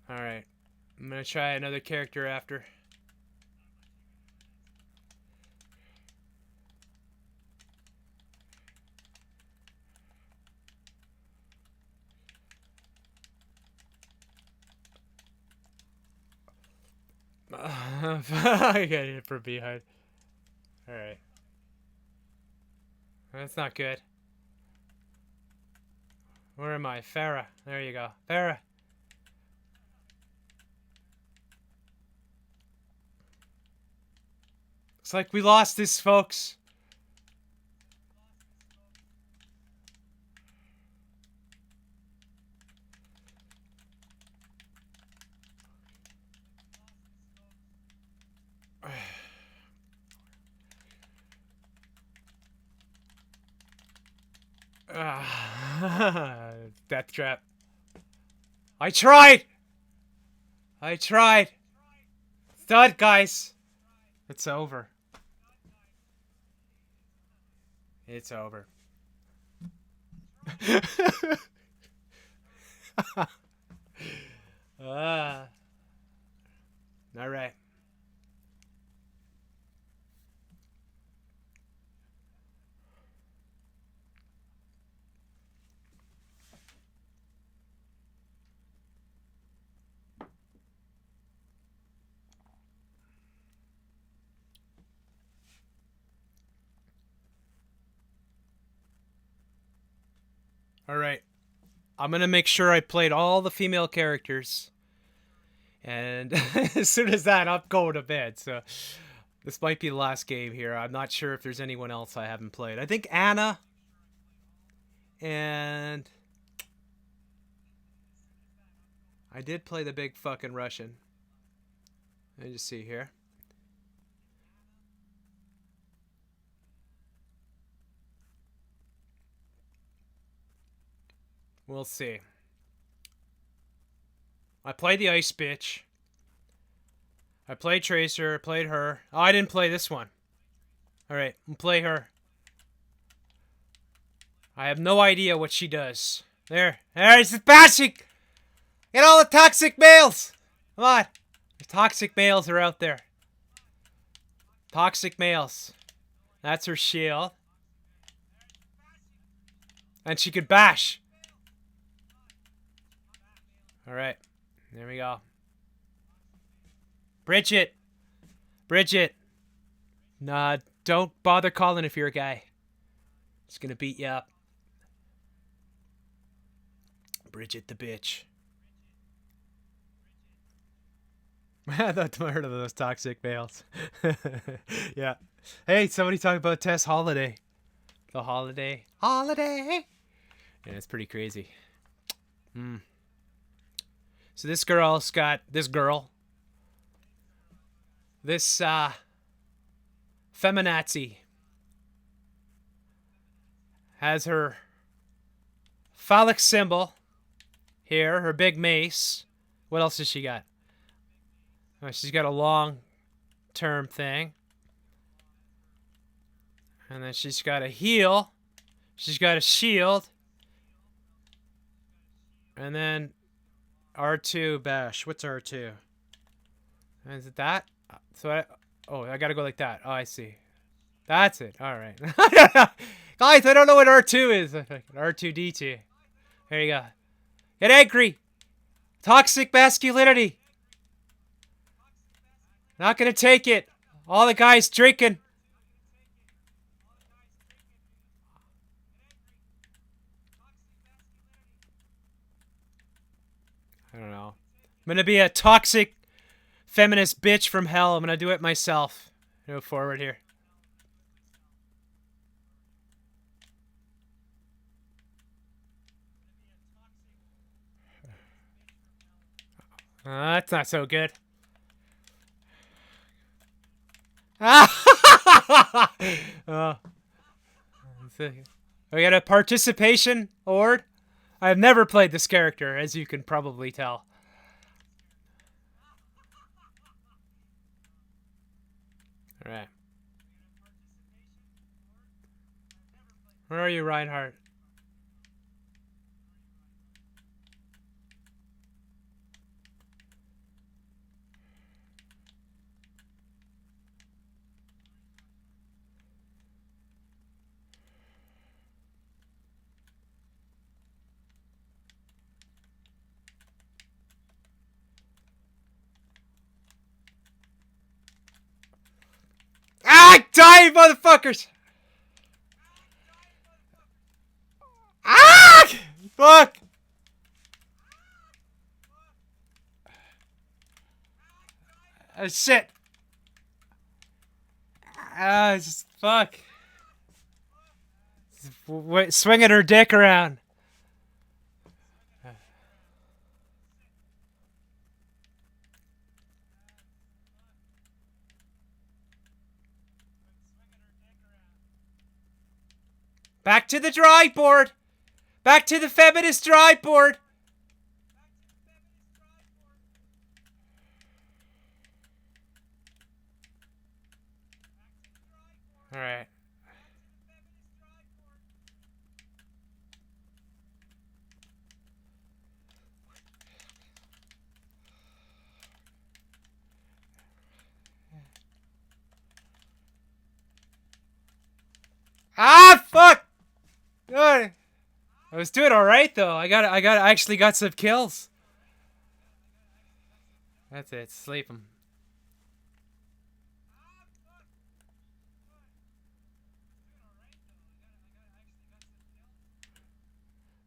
Alright. I'm gonna try another character after. I got hit from behind. Alright. That's not good. Where am I? Pharah. There you go. Pharah. It's like we lost this, folks. Death trap. I tried! I tried! It's done, guys. It's over. It's over. Alright. Alright. I'm gonna make sure I played all the female characters. And as soon as that, I'm going to bed. So this might be the last game here. I'm not sure if there's anyone else I haven't played. I think Anna. And I did play the big fucking Russian. Let me just see here. We'll see. I played the Ice Bitch. I played Tracer. I played her. Oh, I didn't play this one. Alright, I'll play her. I have no idea what she does. There's the bashing! Get all the toxic males! Come on! Toxic males are out there. Toxic males. That's her shield. And she could bash. Alright. There we go. Brigitte. Brigitte. Nah, don't bother calling if you're a guy. It's gonna beat you up. Brigitte the bitch. I thought I heard of those toxic males. Yeah. Hey, somebody talk about Tess Holiday. The holiday. Holiday! Yeah, it's pretty crazy. So this girl's got... This feminazi has her phallic symbol here, her big mace. What else has she got? Oh, she's got a long-term thing. And then she's got a heal. She's got a shield. And then R2 bash. What's R2? Is it that? So I gotta go like that. Oh, I see. That's it. All right. Guys, I don't know what R2 is. R2D2. There you go. Get angry. Toxic masculinity. Not gonna take it. All the guys drinking. I don't know. I'm gonna be a toxic feminist bitch from hell. I'm gonna do it myself. Go forward here. That's not so good. We got a participation award. I've never played this character, as you can probably tell. Alright. Where are you, Reinhardt? Ah! Die, motherfuckers! Ah! Fuck! Shit! Just fuck. Swinging her dick around. Back to the drawing board! Back to the feminist drawing board! Alright. Ah, fuck! I was doing all right though. I actually got some kills. That's it. Sleep him.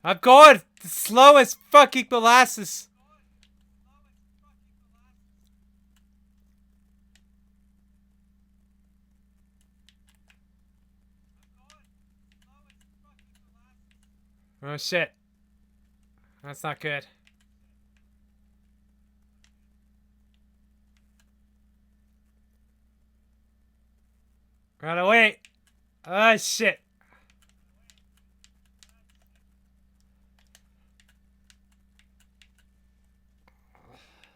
I'm going slow as fucking molasses. Oh shit. That's not good. Gotta wait. Oh shit.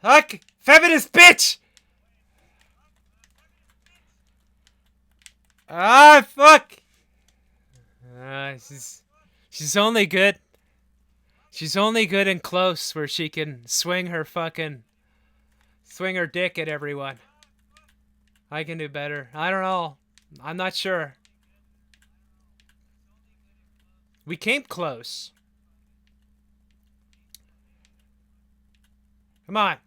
Fuck! Feminist bitch! Ah, fuck! She's only good. She's only good and close where she can swing her fucking Swing her dick at everyone. I can do better. I don't know. I'm not sure. We came close. Come on.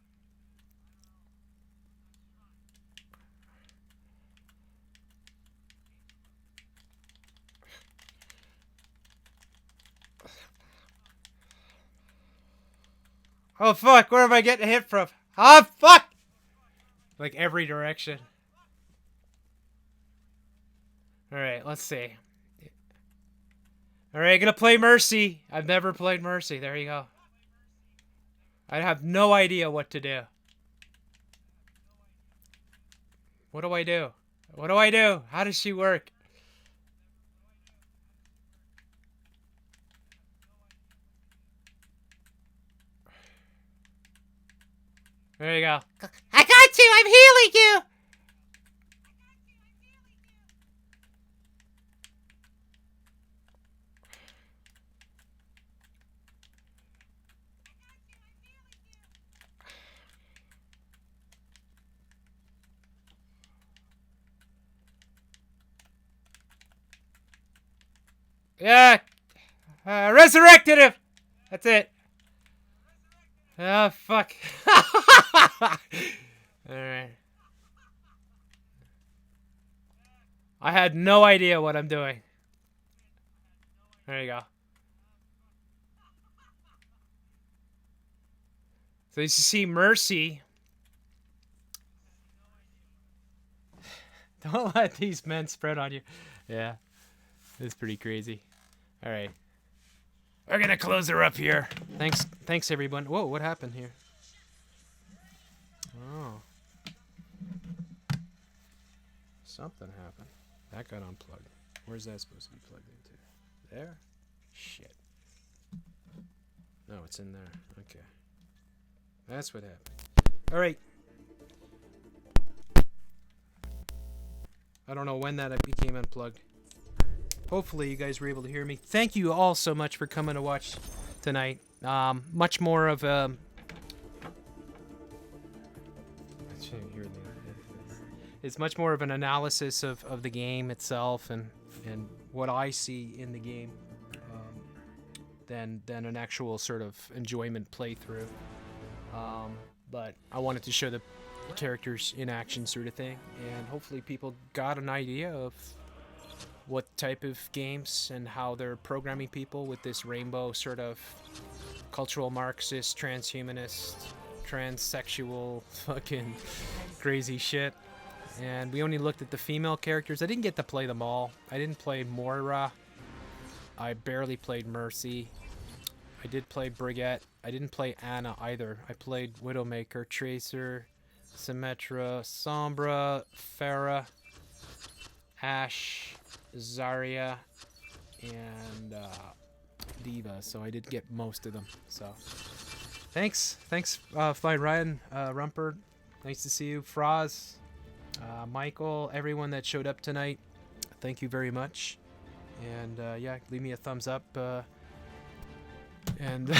Oh, fuck. Where am I getting hit from? Ah, fuck! Like every direction. Alright, let's see. Alright, gonna play Mercy. I've never played Mercy. There you go. I have no idea what to do. What do I do? What do I do? How does she work? There you go. I got you! I'm healing you! Yeah! Resurrected him! That's it. Oh, fuck. Alright. I had no idea what I'm doing. There you go. So you see Mercy. Don't let these men spread on you. Yeah. It's pretty crazy. Alright. We're gonna close her up here. Thanks everyone. Whoa, what happened here? Oh. Something happened. That got unplugged. Where's that supposed to be plugged into? There? Shit. No, it's in there. Okay. That's what happened. Alright. I don't know when that became unplugged. Hopefully you guys were able to hear me. Thank you all so much for coming to watch tonight. Much more of a... It's much more of an analysis of the game itself and what I see in the game than an actual sort of enjoyment playthrough. But I wanted to show the characters in action sort of thing, and hopefully people got an idea of what type of games and how they're programming people with this rainbow sort of cultural Marxist, transhumanist, transsexual fucking crazy shit. And we only looked at the female characters. I didn't get to play them all. I didn't play Moira. I barely played Mercy. I did play Brigitte. I didn't play Anna either. I played Widowmaker, Tracer, Symmetra, Sombra, Pharah, Ashe, Zarya, and D.Va. So I did get most of them. So thanks, Fine Ryan, Rumper. Nice to see you, Froz, Michael, everyone that showed up tonight. Thank you very much. And yeah, leave me a thumbs up. And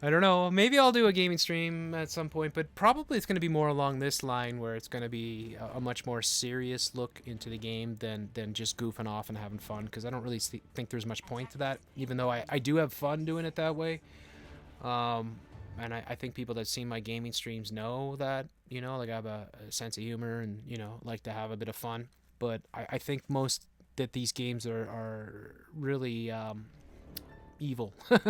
I don't know, maybe I'll do a gaming stream at some point, but probably it's going to be more along this line where it's going to be a much more serious look into the game than just goofing off and having fun, because I don't really think there's much point to that, even though I do have fun doing it that way. And I think people that see my gaming streams know that, you know, like I have a sense of humor and, you know, like to have a bit of fun. But I think most that these games are really evil for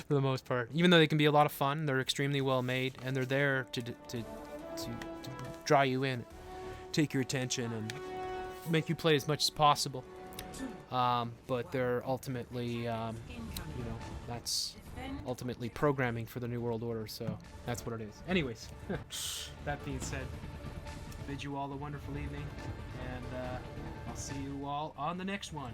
the most part. Even though they can be a lot of fun, they're extremely well made, and they're there to draw you in, take your attention, and make you play as much as possible. But they're ultimately, you know, that's ultimately programming for the New World Order, so that's what it is. Anyways, that being said, bid you all a wonderful evening, and I'll see you all on the next one.